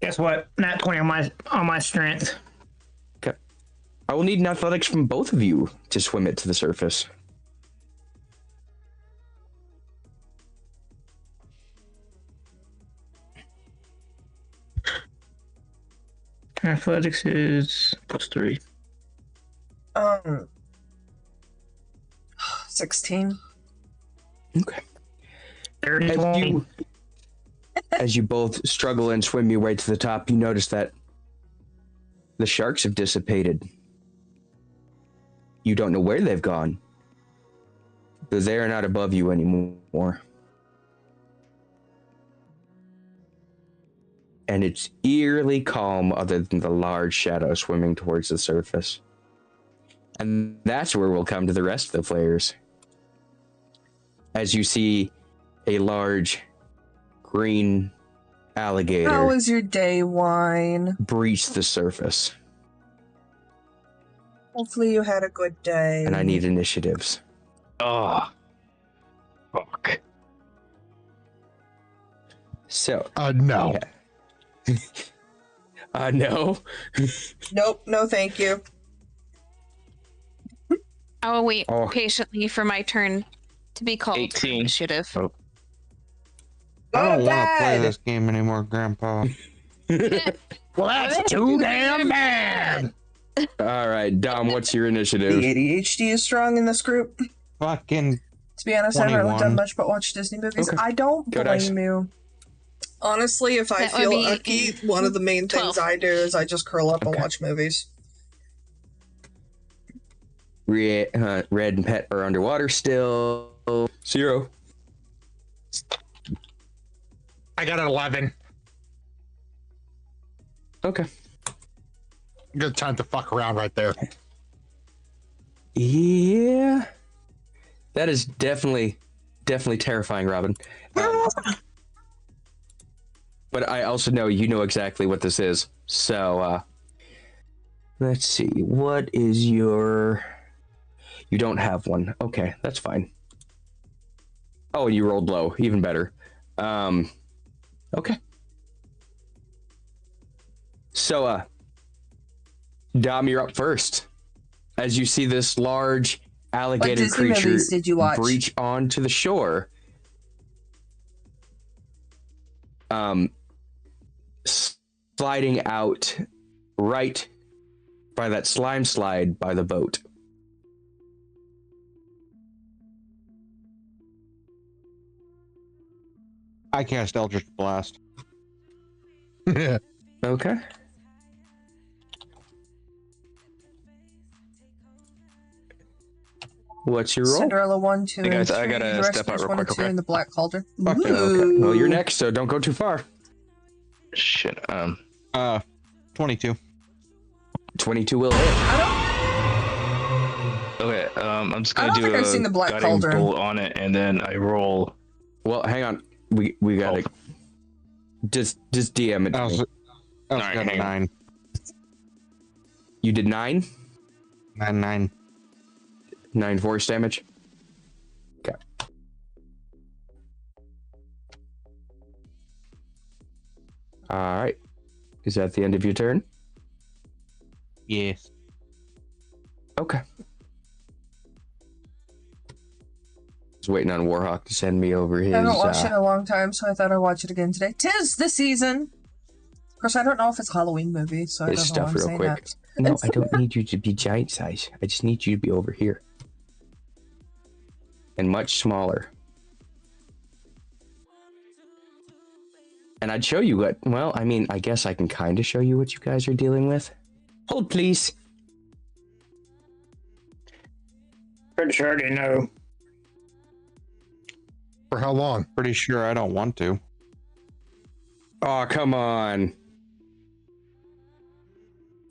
Guess what? Nat 20 on my strength. Okay. I will need an athletics from both of you to swim it to the surface. Athletics is +3. 16. Okay. As you both struggle and swim your way to the top, you notice that the sharks have dissipated. You don't know where they've gone, but they are not above you anymore. And it's eerily calm other than the large shadow swimming towards the surface. And that's where we'll come to the rest of the players. As you see a large green alligator. How was your day, Wine? Breach the surface. Hopefully you had a good day. And I need initiatives. Oh. Fuck. So. No. Yeah. No. Nope, no thank you. I will wait patiently for my turn to be called 18. Initiative. Oh. I don't want to play this game anymore, Grandpa. Well, that's too damn bad. All right, Dom, what's your initiative? The ADHD is strong in this group. Fucking. To be honest, I haven't 21. done much but watch Disney movies. Okay. I don't Go blame dice. you. Honestly, if I That would feel be icky, one of the main 12. things I do is I just curl up and watch movies. Red and Pet are underwater still. 0. I got an 11. Okay. Good time to fuck around right there. Yeah. That is definitely terrifying, Robin. But I also know you know exactly what this is. So, let's see. What is your... You don't have one. Okay, that's fine. Oh, and you rolled low. Even better. Okay. So, Dom, you're up first. As you see this large alligator Disney creature movies did you watch? breach onto the shore, sliding out right by that slime slide by the boat. I cast Eldritch Blast. Okay. What's your roll? Cinderella 1, 2, Hey guys, and 3. I gotta The step out rescuers real 1 and quick, 2 okay? in the Black Cauldron. Okay. Ooh. Well, you're next, so don't go too far. Shit. 22. 22 will hit. Okay. I'm just I gonna don't do think I've seen the Black guiding Cauldron. bolt on it, and then I roll. Well, hang on. We gotta just DM it. I was Alright, got a hang on. 9. You did 9? 9. 9 force damage. Okay. All right. Is that the end of your turn? Yes. Okay. Just waiting on Warhawk to send me over his. I haven't watched it in a long time, so I thought I'd watch it again today. 'Tis the season! Of course, I don't know if it's a Halloween movie, so I his don't know why stuff I'm real saying quick. that. No, I don't need you to be giant size. I just need you to be over here. And much smaller. And I'd show you what, well, I mean, I guess I can kind of show you what you guys are dealing with. Hold, please. Pretty sure I already know. For how long? Pretty sure I don't want to. Oh, come on.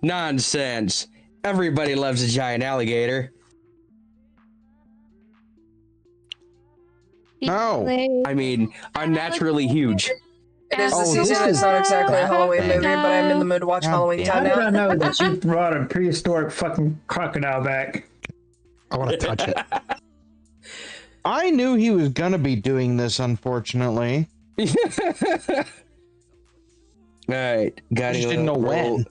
Nonsense. Everybody loves a giant alligator. No. I mean, unnaturally huge. It is the Oh, season. this It's is not exactly a bad. Halloween movie, but I'm in the mood to watch Halloween damn Town How did I now. know that you brought a prehistoric fucking crocodile back? I want to touch it. I knew he was gonna be doing this, unfortunately. All right, got I just didn't know when.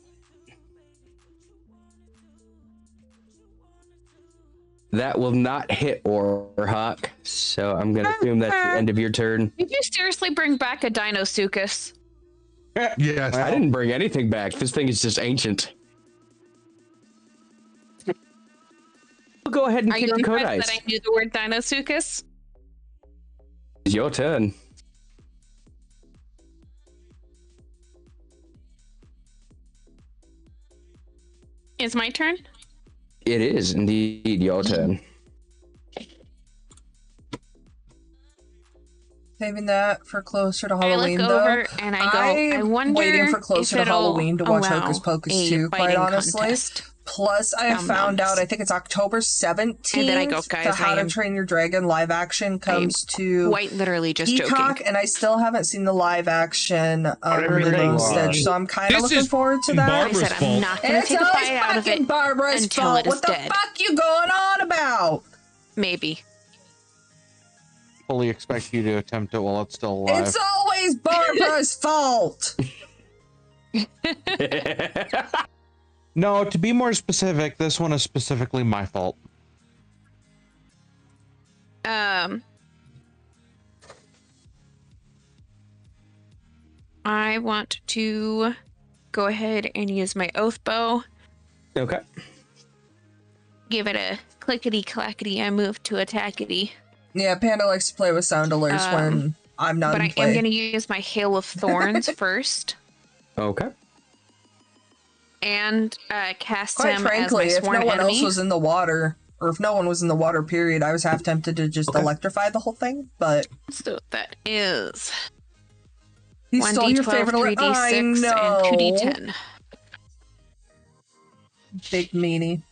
That will not hit Warhawk, so I'm gonna assume that's the end of your turn. Did you seriously bring back a Dinosuchus? Yes. I didn't bring anything back. This thing is just ancient. Go ahead and Are kick you the code impressed ice. that I knew the word Dinosuchus? It's your turn. It's my turn? It is indeed your turn. Saving that for closer to I Halloween, look though. over and I go, I I'm wonder waiting for if closer to it'll Halloween to watch allow Hocus Pocus a 2, quite fighting honestly. contest. Plus, I have Nom found noms. out, I think it's October 17th, And then I go, guys, the How I to am Train Your Dragon live action comes to Quite literally just Peacock, joking. and I still haven't seen the live action of Everything Lilo and was. Stitch, so I'm kind of This looking is forward to that. I Barbara's said I'm fault. not going to It's take a always bite out of it fucking Barbara's until fault. it is What the dead. fuck you going on about? Maybe. Fully expect you to attempt it while it's still alive. It's always Barbara's fault. No, to be more specific, this one is specifically my fault. I want to go ahead and use my oath bow. Okay. Give it a clickety clackety. I move to attackety. Yeah, Panda likes to play with sound alerts when I'm not But in I play. am going to use my hail of thorns first, Okay. and cast Quite him frankly, as my if sworn no one enemy. else was in the water, or if no one was in the water, period, I was half tempted to just electrify the whole thing, but So that is he's still your 1d12, favorite alert. 3d6, I and know. 2d10. Big meanie.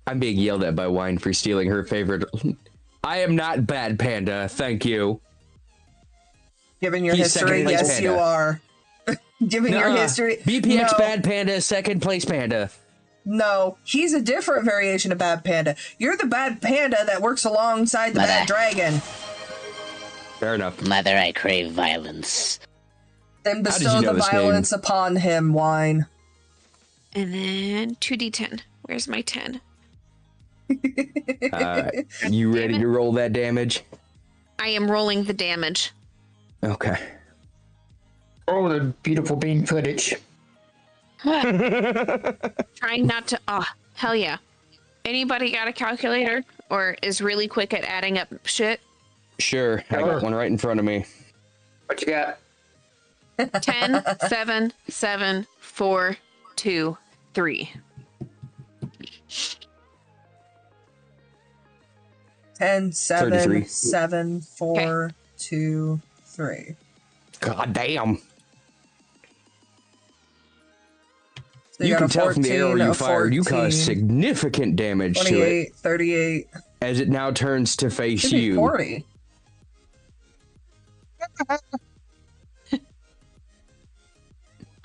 I'm being yelled at by Wine for stealing her favorite. I am not bad, Panda. Thank you. Given your He's history, second place yes, Panda. you are. Given your Nuh-uh. history, BPX no, Bad Panda, second place Panda. no, he's a different variation of Bad Panda. You're the Bad Panda that works alongside the Bad Dragon. Fair enough. Mother, I crave violence. Then How did bestow you know the this name? violence upon him, Wine. And then 2d10. Where's my 10? You ready to roll that damage? I am rolling the damage. Okay. Oh, the beautiful bean footage. Trying not to. Oh, hell yeah. Anybody got a calculator or is really quick at adding up shit? Sure. I got one right in front of me. What you got? 10, 7, 7, 4, 2, 3. 10, 7, 33. 7, 4, 2, 3. God damn. So You got can a tell from the 14, arrow you a fired, you 14, caused significant damage to it 28, 38. as it now turns to face Should be you. 40.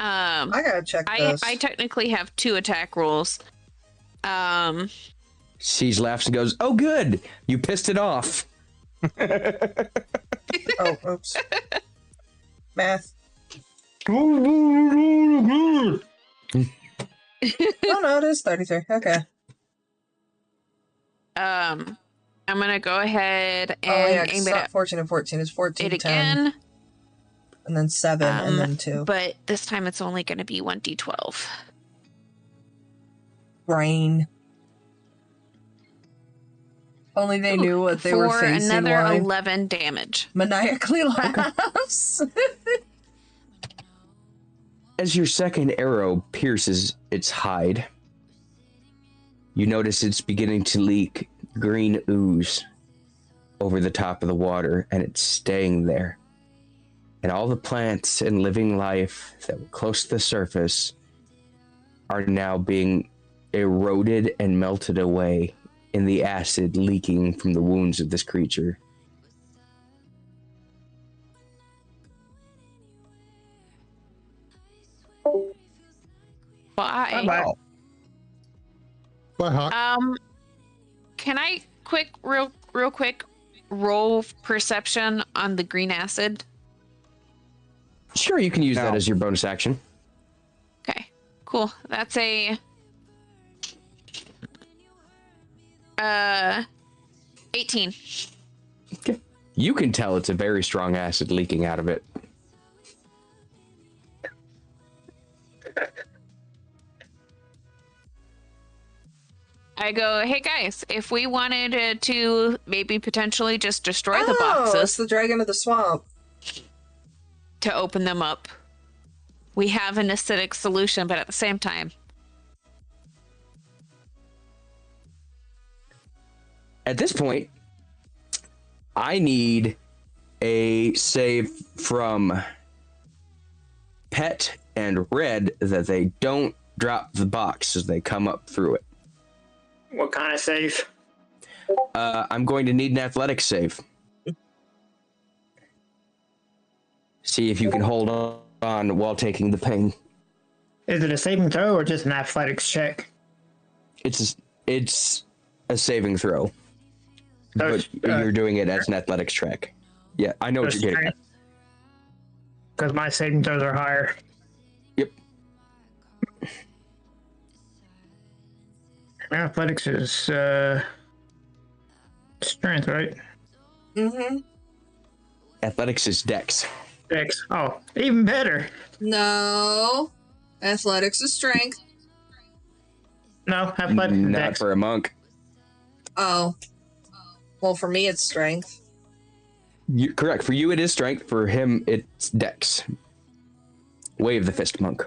I gotta check this. I technically have 2 attack rolls. She laughs and goes, "Oh, good, you pissed it off." Oh, oops. Math. Oh Oh no, it is 33. Okay. I'm gonna go ahead and Oh yeah, 'cause aim it's it not at 14 and 14. It's 14, it 10, again. and then 7, and then 2. But this time it's only gonna be 1d12. Brain. Only they knew what they were For facing. another Why? 11 damage. Maniacally laughs. As your second arrow pierces its hide, you notice it's beginning to leak green ooze over the top of the water, and it's staying there. And all the plants and living life that were close to the surface are now being eroded and melted away in the acid leaking from the wounds of this creature. Bye. Bye. Bye, Hawk. Can I real quick roll perception on the green acid? Sure, you can use that as your bonus action. Okay, cool. That's a 18. Okay. You can tell it's a very strong acid leaking out of it. I go, hey guys, if we wanted to maybe potentially just destroy the boxes it's the dragon of the swamp. to open them up, we have an acidic solution, but at the same time, At this point, I need a save from Pet and Red that they don't drop the box as they come up through it. What kind of save? I'm going to need an athletics save. See if you can hold on while taking the pain. Is it a saving throw or just an athletics check? It's a saving throw. But you're doing it as an athletics check. Yeah, I know what you're getting at. Because my saving throws are higher. Yep. Athletics is strength, right? Mm-hmm. Athletics is dex. Dex. Oh, even better. No. Athletics is strength. No, athletics is Not dex. for a monk. Oh. Well, for me, it's strength. Correct. For you, it is strength. For him, it's dex. Wave the fist monk.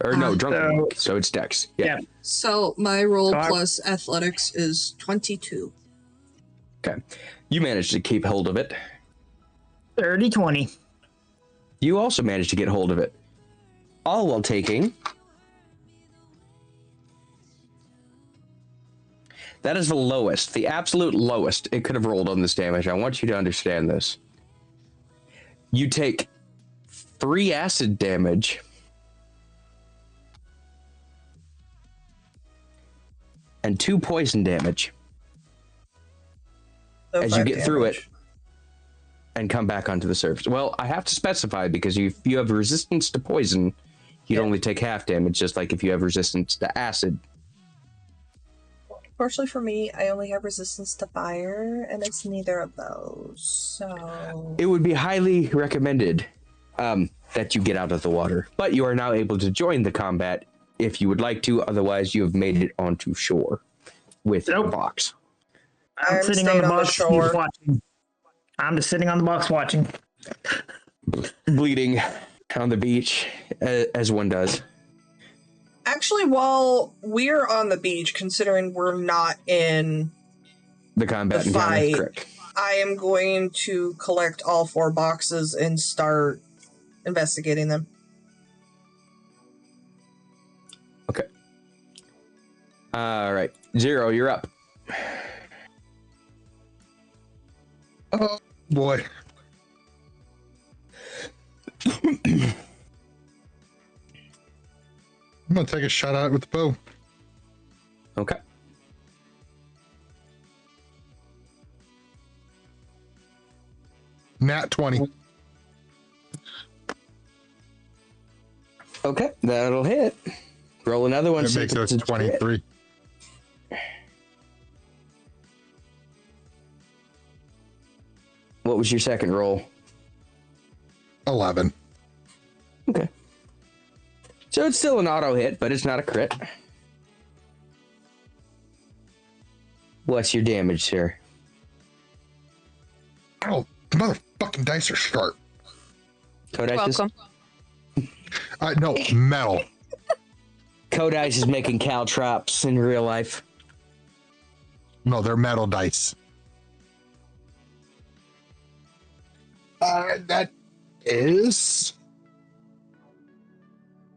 Or no, drunk monk. So it's dex. Yeah. So my roll So plus athletics is 22. Okay. You managed to keep hold of it. 30-20. You also managed to get hold of it. All while taking... That is the lowest, the absolute lowest it could have rolled on this damage. I want you to understand this. You take 3 acid damage and 2 poison damage So as you 5 get through it damage. and come back onto the surface. Well, I have to specify because if you have resistance to poison, you'd only take half damage, just like if you have resistance to acid. Fortunately for me, I only have resistance to fire, and it's neither of those. So It would be highly recommended that you get out of the water, but you are now able to join the combat if you would like to. Otherwise, you have made it onto shore with your box. I'm sitting on the box watching. I'm just sitting on the box watching. Bleeding on the beach, as one does. actually, while we're on the beach, considering we're not in the combat the fight, I am going to collect all 4 boxes and start investigating them. Okay. All right. Zero, you're up. Oh, boy. I'm going to take a shot at it with the bow. Okay. Nat 20. Okay, that'll hit. Roll another one. It makes it 23. What was your second roll? 11. Okay. So it's still an auto hit, but it's not a crit. What's your damage, sir? Oh, the motherfucking dice are sharp. Welcome. No, metal. Codice is making caltrops in real life. No, they're metal dice. That is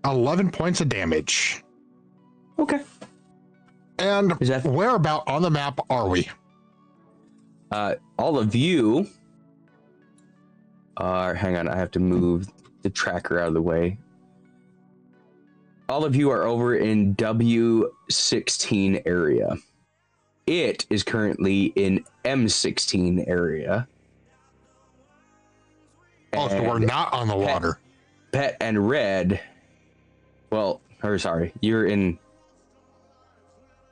11 points of damage. Okay. And where about on the map are we? All of you are... Hang on, I have to move the tracker out of the way. All of you are over in W16 area. It is currently in M16 area. Oh, so we're not on the water. Pet and Red. Well, or sorry, you're in.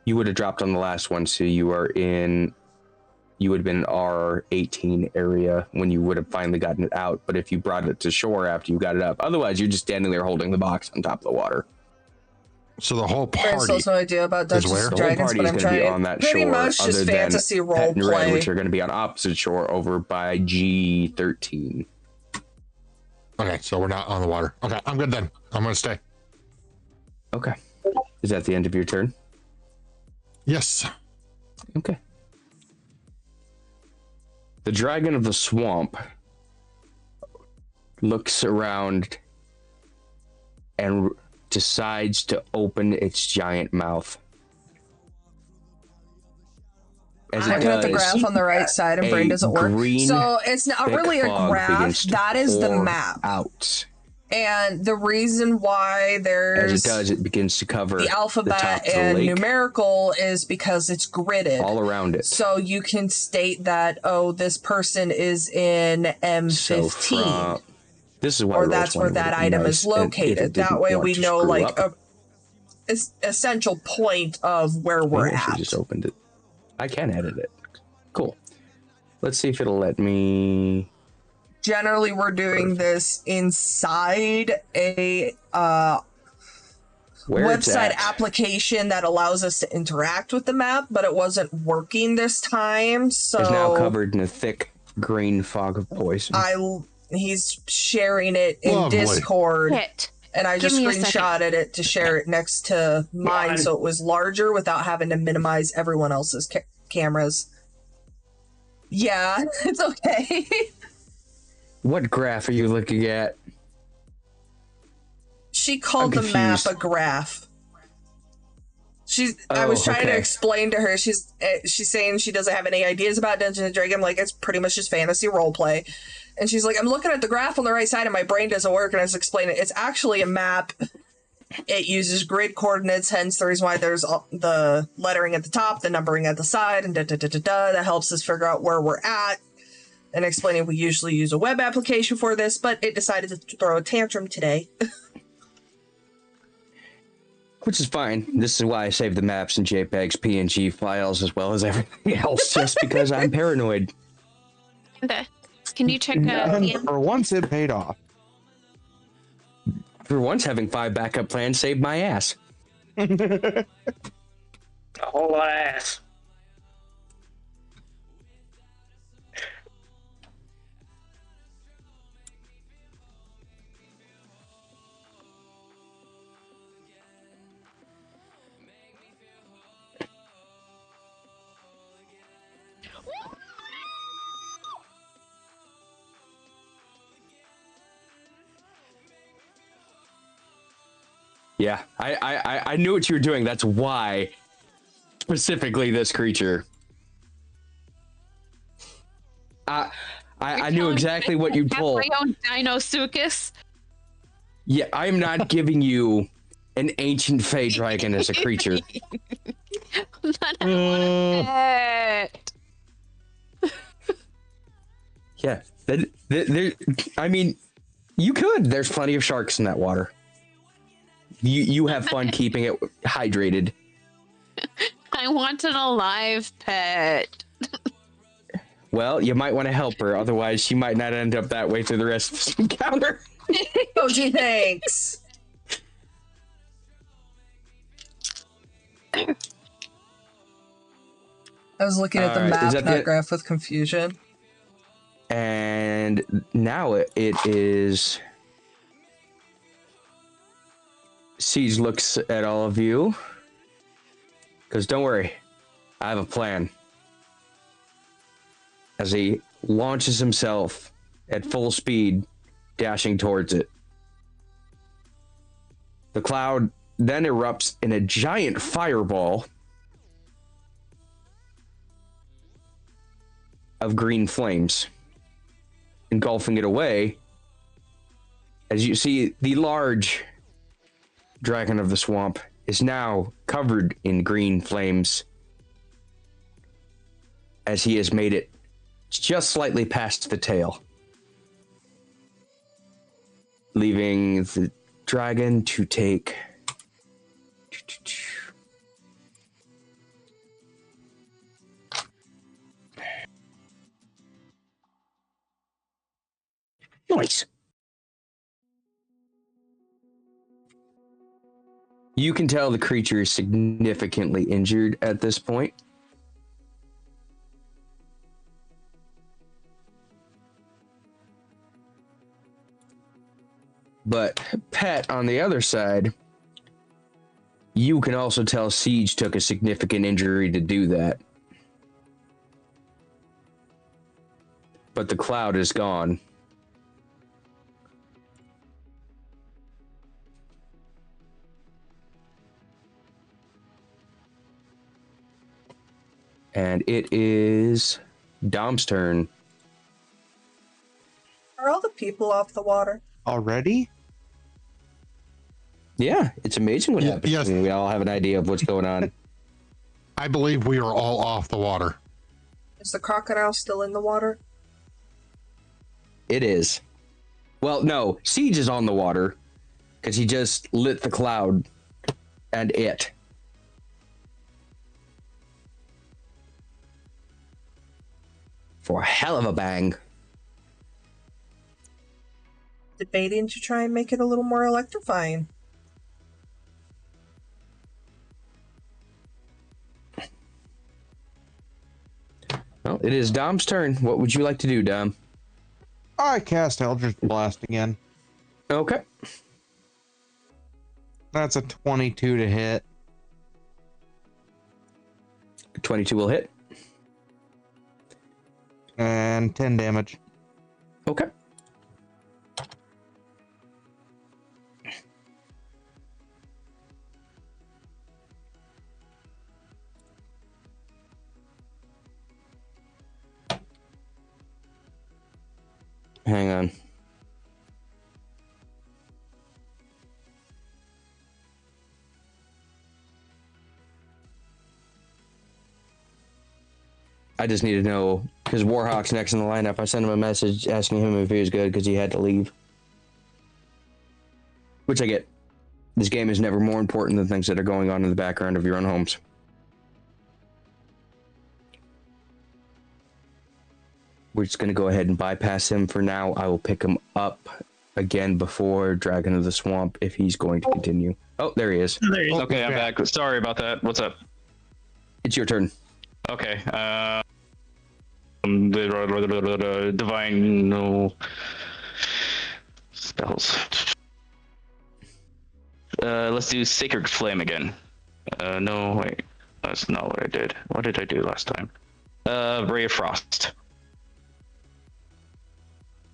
You would have dropped on the last one, so you are in. You would have been R18 area when you would have finally gotten it out. But if you brought it to shore after you got it up, otherwise you're just standing there holding the box on top of the water. So the whole party. I still have no idea about Dungeons and Dragons, but I'm be trying. on that Pretty shore, much just fantasy role Pet and Red, play. which are going to be on opposite shore over by G13. Okay, so we're not on the water. Okay, I'm good then. I'm going to stay. Okay. Is that the end of your turn? Yes. Okay. The dragon of the swamp looks around and decides to open its giant mouth. I'm looking at the graph on the right side, and brain doesn't work. So it's not really a graph. That is the map. Out. And the reason why there's... As it does, it begins to cover the alphabet and numerical is because it's gridded. All around it. So you can state that, oh, this person is in M15. This is why or that's where that item is located. That way we know, like, a essential point of where we're at. I just opened it. I can edit it. Cool. Let's see if it'll let me... Generally, we're doing this inside a website application that allows us to interact with the map, but it wasn't working this time, so... It's now covered in a thick green fog of poison. He's sharing it in Discord, and I just screenshotted it to share it next to mine so it was larger without having to minimize everyone else's cameras. Yeah, it's okay. What graph are you looking at? She called the map a graph. I was trying to explain to her. She's saying she doesn't have any ideas about Dungeons and Dragons. I'm like, it's pretty much just fantasy roleplay. And she's like, I'm looking at the graph on the right side and my brain doesn't work. And I was explaining it's actually a map. It uses grid coordinates, hence the reason why there's the lettering at the top, the numbering at the side, and that helps us figure out where we're at. And explaining we usually use a web application for this, but it decided to throw a tantrum today. which is fine. This is why I save the maps in JPEGs, PNG files, as well as everything else, just because I'm paranoid. Can you check And for once, it paid off. For once, having 5 backup plans saved my ass. A whole lot of ass. Yeah, I knew what you were doing. That's why, specifically this creature. I knew exactly what you'd pull. My own Dinosuchus. Yeah, I'm not giving you an ancient fey dragon as a creature. I want pet. Yeah, I mean, you could. There's plenty of sharks in that water. You have fun keeping it hydrated. I want an alive pet. Well, you might want to help her, otherwise she might not end up that way through the rest of this encounter. Oh, gee, thanks. I was looking at the map, not graph with confusion. And now it is... Siege looks at all of you. Because don't worry, I have a plan. As he launches himself at full speed, dashing towards it. The cloud then erupts in a giant fireball of green flames, engulfing it away. As you see, the large dragon of the swamp is now covered in green flames, as he has made it just slightly past the tail, leaving the dragon to take nice. You can tell the creature is significantly injured at this point. But Pet, on the other side, you can also tell Siege took a significant injury to do that. But the cloud is gone. And it is Dom's turn. Are all the people off the water? Already? Yeah, it's amazing what happens yes. when we all have an idea of what's going on. I believe we are all off the water. Is the crocodile still in the water? It is. Well, no, Siege is on the water because he just lit the cloud and it. For a hell of a bang. Debating to try and make it a little more electrifying. Well, it is Dom's turn. What would you like to do, Dom? I cast Eldritch Blast again. Okay. That's a 22 to hit. 22 will hit. And 10 damage. Okay. Hang on. I just need to know because Warhawk's next in the lineup. I sent him a message asking him if he was good because he had to leave. Which I get. This game is never more important than things that are going on in the background of your own homes. We're just going to go ahead and bypass him for now. I will pick him up again before Dragon of the Swamp if he's going to continue. Oh, there he is. There he is. Okay, I'm back. Sorry about that. What's up? It's your turn. Okay. Divine no spells. Let's do Sacred Flame again. No, wait. That's not what I did. What did I do last time? Ray of Frost.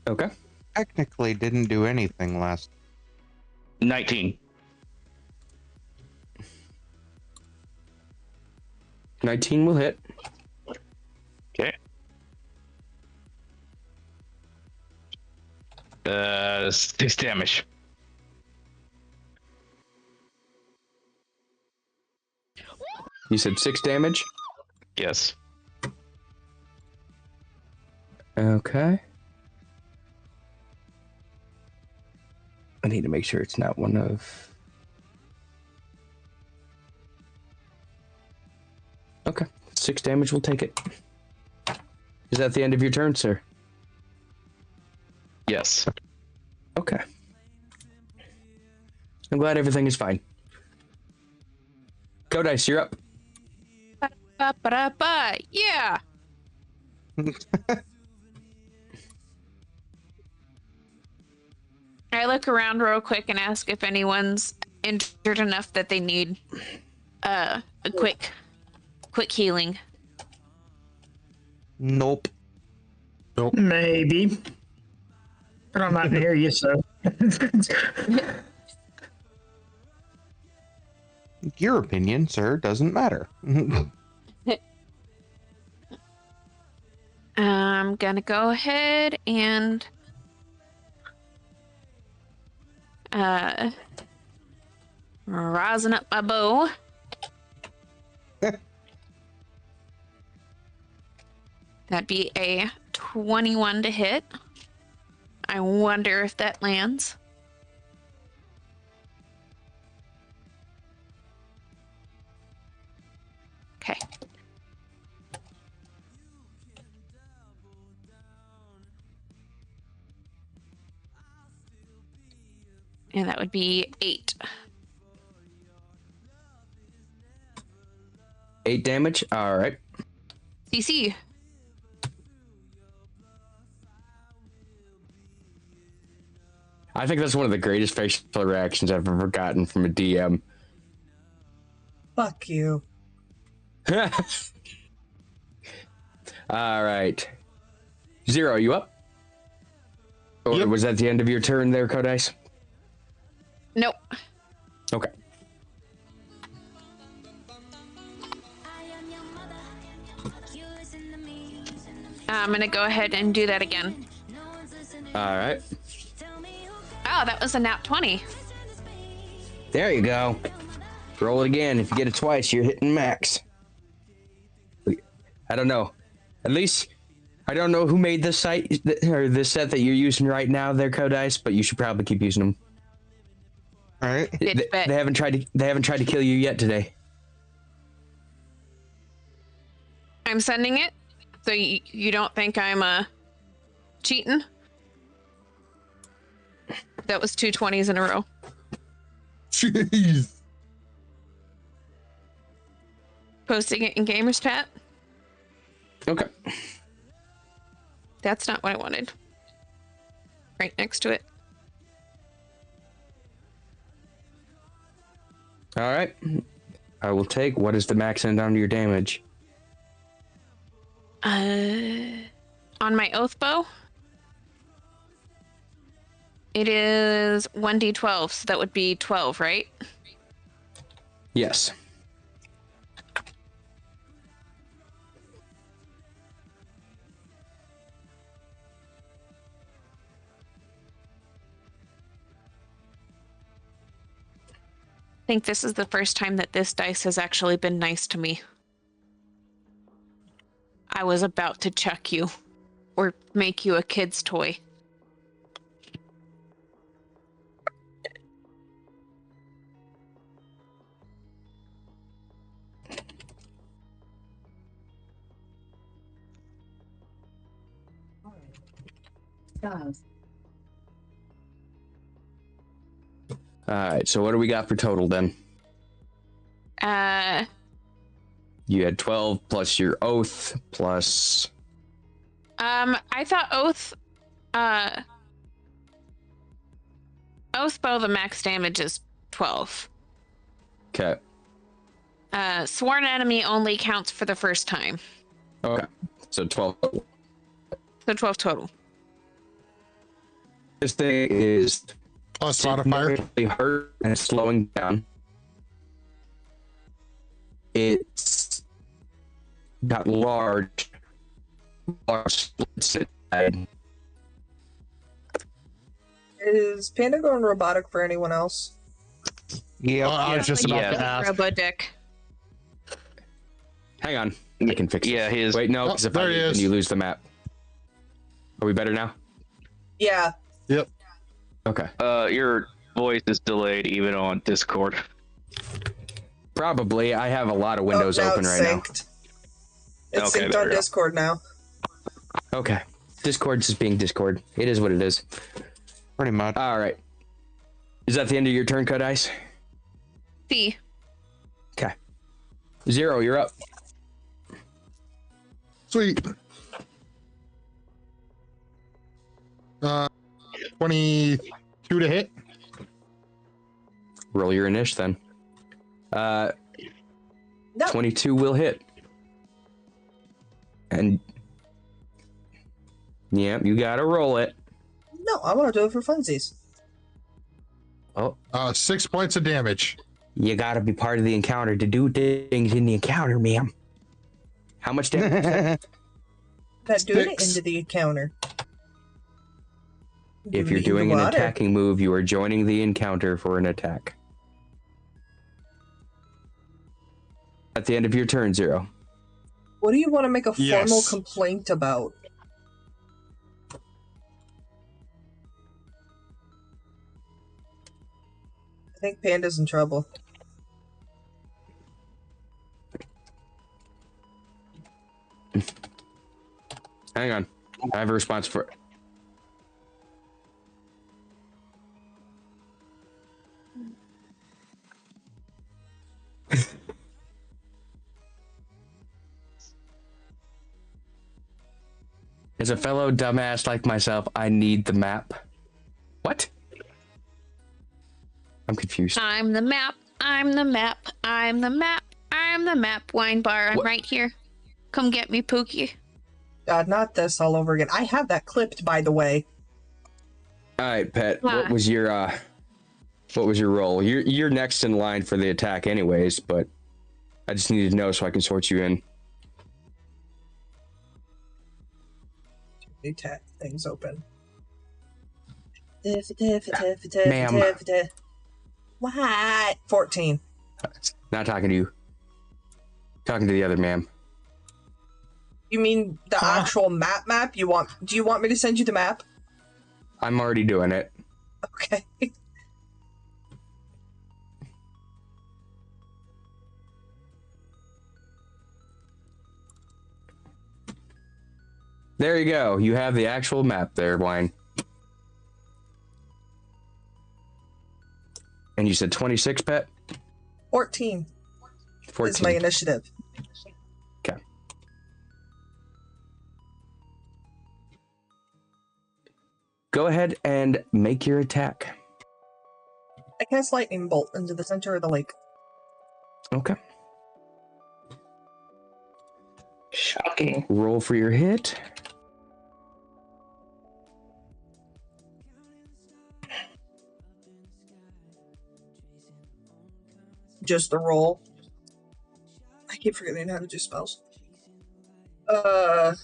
Okay. Technically didn't do anything last. 19. 19 will hit. Okay. 6 damage. You said 6 damage? Yes. Okay. I need to make sure it's not one of... Okay. 6 damage will take it. Is that the end of your turn, sir? Yes. Okay. I'm glad everything is fine. Codice, you're up. Ba-ba-da-ba. Yeah. I look around real quick and ask if anyone's injured enough that they need a quick healing. Nope. Maybe. But I'm not near you, so. Your opinion, sir, doesn't matter. I'm gonna go ahead and rising up my bow. That'd be a 21 to hit. I wonder if that lands. Okay. And that would be 8. 8 damage? All right. CC. I think that's one of the greatest facial reactions I've ever gotten from a DM. Fuck you. All right. Zero, you up? Or Yep. was that the end of your turn there, Codice? Nope. Okay. I'm gonna go ahead and do that again. All right. Oh, that was a nat 20. There you go. Roll it again. If you get it twice, you're hitting max. I don't know. At least, I don't know who made this site or this set that you're using right now there, Codice, but you should probably keep using them. All right. Good bet. They haven't tried to kill you yet today. I'm sending it, so you don't think I'm cheating? That was 2 20s in a row. Jeez. Posting it in Gamers Chat. Okay. That's not what I wanted. Right next to it. All right. I will take. What is the max end down to your damage? On my oath bow, it is 1d12, so that would be 12, right? Yes. I think this is the first time that this dice has actually been nice to me. I was about to chuck you or make you a kid's toy. right, so what do we got for total then? You had 12 plus your oath plus. I thought oath bow, the max damage is 12. Okay. Sworn enemy only counts for the first time. Okay. So 12 total. So 12 total. This thing is plus modifier. Hurt and slowing down. It's got large splits inside. Is Panda going robotic for anyone else? Yeah, I was just about to ask. Robo dick. Hang on, I can fix it. Yeah, he is. Wait, no, because if I leave, then you lose the map. Are we better now? Yeah. Yep. Okay. Your voice is delayed even on Discord. Probably. I have a lot of windows now open it's right synced. It's Okay, synced there on we go. Discord now. now. Okay. Discord's just being Discord. It is what it is. Pretty much. All right. Is that the end of your turn, Cut Ice? C. Okay. Zero, you're up. Sweet. 22 to hit. Roll your initiative then. No. 22 will hit. And yeah, you gotta roll it. No, I want to do it for funsies. Oh, 6 points of damage. you gotta be part of the encounter to do things in the encounter, ma'am. How much damage? Not doing it 6. into the encounter. If you're doing an attacking move, you are joining the encounter for an attack. At the end of your turn, Zero. What do you want to make a formal Yes. complaint about? I think Panda's in trouble. Hang on. I have a response for it. As a fellow dumbass like myself, I need the map. What? I'm confused. I'm the map. I'm the map. I'm the map. I'm the map. Wine bar. I'm What? right here. Come get me, Pookie. God, not this all over again. I have that clipped, by the way. All right, Pet. Why? What was your role? You're next in line for the attack, anyways. But I just need to know so I can sort you in. New tab things open. Ma'am. What? 14. Not talking to you. Talking to the other ma'am. You mean the actual map? Do you want me to send you the map? I'm already doing it. Okay. There you go. You have the actual map there, Wine. And you said 26, Pet? 14 14. is my initiative. Okay. Go ahead and make your attack. I cast lightning bolt into the center of the lake. Okay. Shocking. Roll for your hit. Just the roll. I keep forgetting how to do spells. Each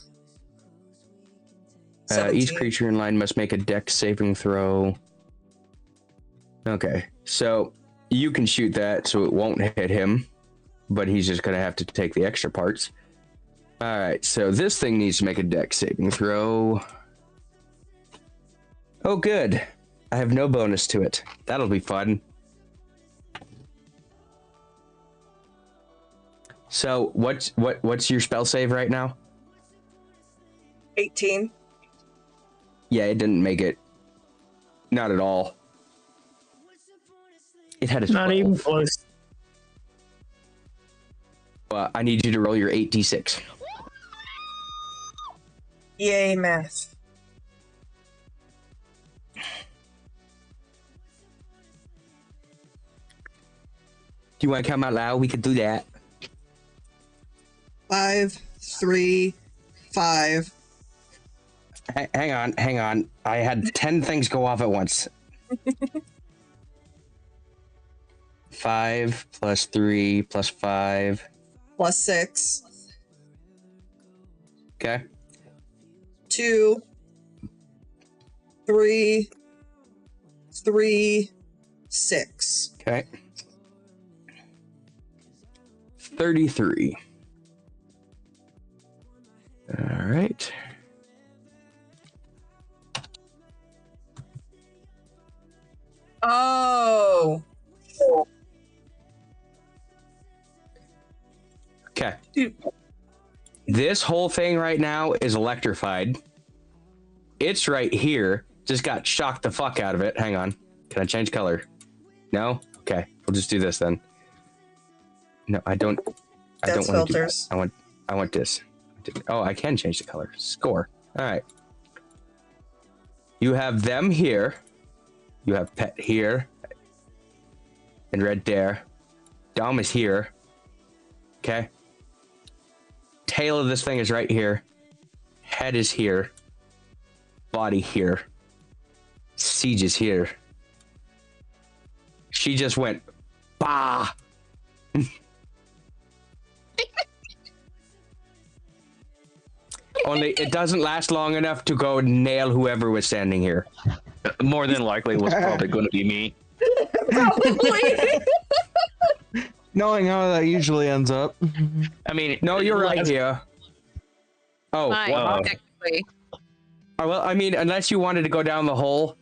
17. creature in line must make a dex saving throw. Okay, so you can shoot that so it won't hit him, but he's just going to have to take the extra parts. All right, so this thing needs to make a dex saving throw. Oh, good. I have no bonus to it. That'll be fun. So what's your spell save right now? 18. Yeah, it didn't make it. Not at all. It had a 12. Not even close. I need you to roll your 8d6. Yay, math. Do you want to come out loud? We could do that. 5, 3, 5. Hang on. I had 10 things go off at once. 5 plus 3 plus 5. Plus 6. Okay. 2, 3, 3, 6. Okay. 33. All right. Oh. Okay. This whole thing right now is electrified. It's right here. Just got shocked the fuck out of it. Hang on. Can I change color? No? Okay. We'll just do this then. No, I don't. I That's don't want to do filters. that. I want this. Oh, I can change the color. Score. All right. You have them here. You have Pet here. And Red there. Dom is here. Okay. Tail of this thing is right here. Head is here. Body here. Siege is here. She just went, bah. Only it doesn't last long enough to go nail whoever was standing here. More than likely was probably going to be me. Probably. Knowing how that usually ends up. I mean, No, you're right here. Oh, Fine, wow. technically. well, I mean, unless you wanted to go down the hole,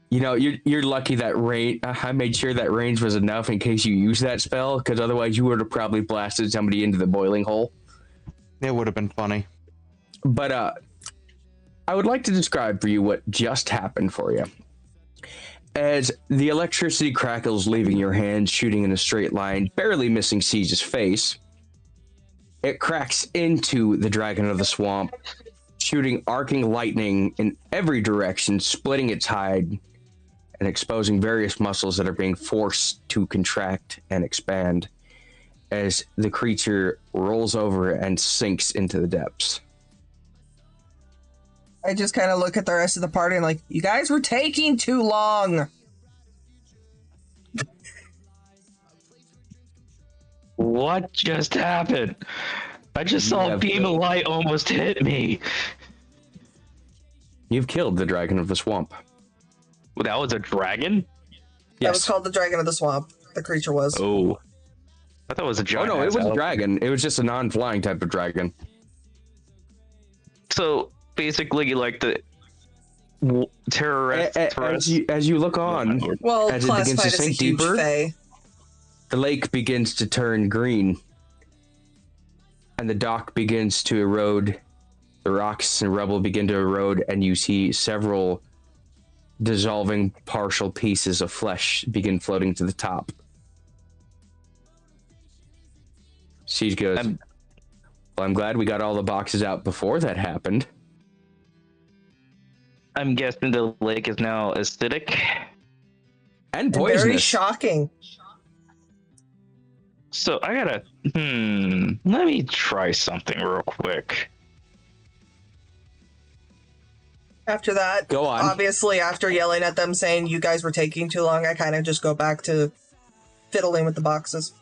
you know, you're lucky that range. I made sure that range was enough in case you use that spell, because otherwise you would have probably blasted somebody into the boiling hole. It would have been funny. But I would like to describe for you what just happened for you. As the electricity crackles, leaving your hands, shooting in a straight line, barely missing Siege's face, it cracks into the dragon of the swamp, shooting arcing lightning in every direction, splitting its hide and exposing various muscles that are being forced to contract and expand as the creature rolls over and sinks into the depths. I just kind of look at the rest of the party and like, you guys were taking too long. What just happened? I just saw a beam of light almost hit me. You've killed the dragon of the swamp. Well, that was a dragon? That was called the Dragon of the Swamp. The creature was. Oh. I thought it was a Oh giant. no, it was a elephant. dragon. It was just a non-flying type of dragon. So basically, like the terrorist. As you look on, Well, as it begins classified to as a sink huge deeper, fae. the lake begins to turn green, and the dock begins to erode. The rocks and rubble begin to erode, and you see several dissolving partial pieces of flesh begin floating to the top. Siege goes, well, I'm glad we got all the boxes out before that happened. I'm guessing the lake is now acidic. And Very poisonous. shocking. So I gotta, let me try something real quick. After that, Go on. obviously, after yelling at them saying you guys were taking too long, I kind of just go back to fiddling with the boxes.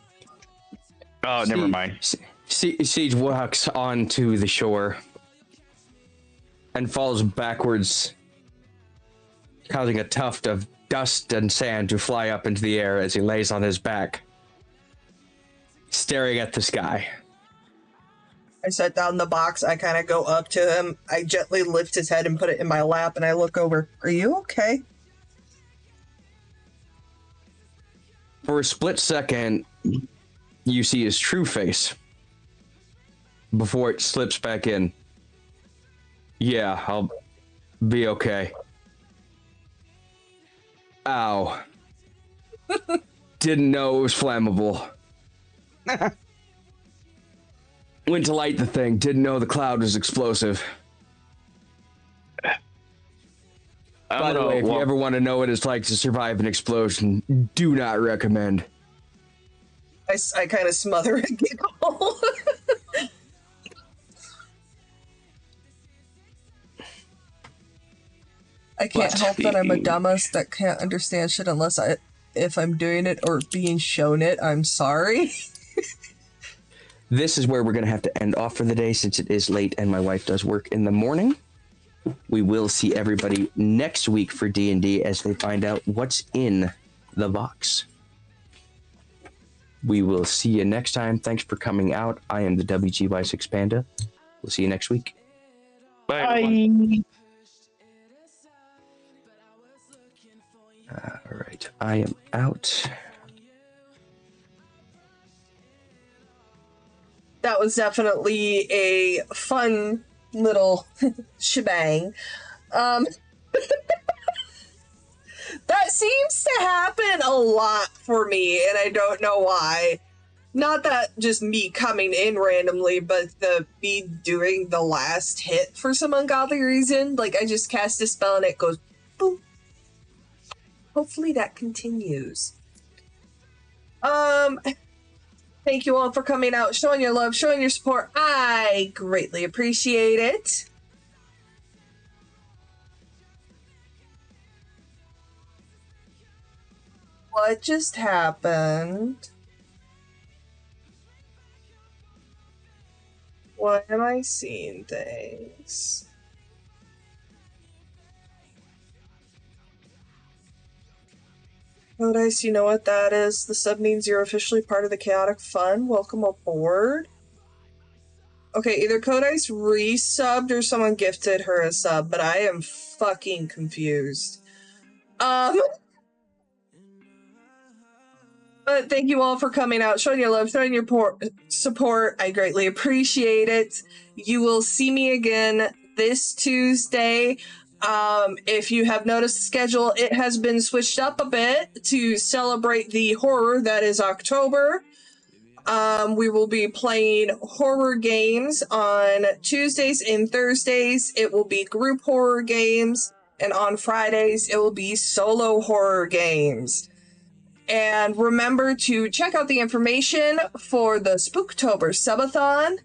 Oh, never mind. Siege walks onto the shore and falls backwards, causing a tuft of dust and sand to fly up into the air as he lays on his back, staring at the sky. I set down the box. I kind of go up to him. I gently lift his head and put it in my lap, and I look over. Are you okay? For a split second, you see his true face before it slips back in. Yeah, Be okay. Ow. Didn't know it was flammable. Went to light the thing. Didn't know the cloud was explosive. By the way, if you ever want to know what it's like to survive an explosion, do not recommend. I kind of smother a giggle. I can't help that I'm a dumbass that can't understand shit unless if I'm doing it or being shown it. I'm sorry. This is where we're going to have to end off for the day since it is late and my wife does work in the morning. We will see everybody next week for D&D as they find out what's in the box. We will see you next time. Thanks for coming out. I am the WGY6 Panda. We'll see you next week. Bye. Bye. All right, I am out. That was definitely a fun little shebang. That seems to happen a lot for me, and I don't know why. Not that just me coming in randomly, but me doing the last hit for some ungodly reason. Like, I just cast a spell and it goes boom. Hopefully that continues. Thank you all for coming out, showing your love, showing your support. I greatly appreciate it. What just happened? Why am I seeing things? Codice, you know what that is? The sub means you're officially part of the chaotic fun. Welcome aboard. Okay, either Codice resubbed or someone gifted her a sub, but I am fucking confused. But thank you all for coming out, showing your love, showing your support. I greatly appreciate it. You will see me again this Tuesday. If you have noticed the schedule, it has been switched up a bit to celebrate the horror that is October. We will be playing horror games on Tuesdays and Thursdays. It will be group horror games, and on Fridays, it will be solo horror games. And remember to check out the information for the Spooktober Subathon.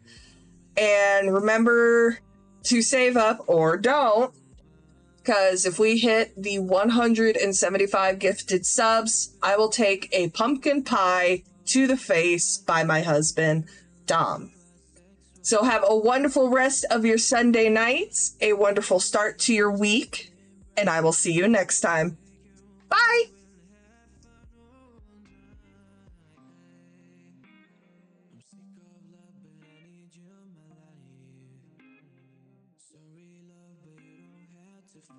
And remember to save up or don't, because if we hit the 175 gifted subs, I will take a pumpkin pie to the face by my husband, Dom. So have a wonderful rest of your Sunday nights, a wonderful start to your week, and I will see you next time. Bye! Sorry, love, but you don't have to fight.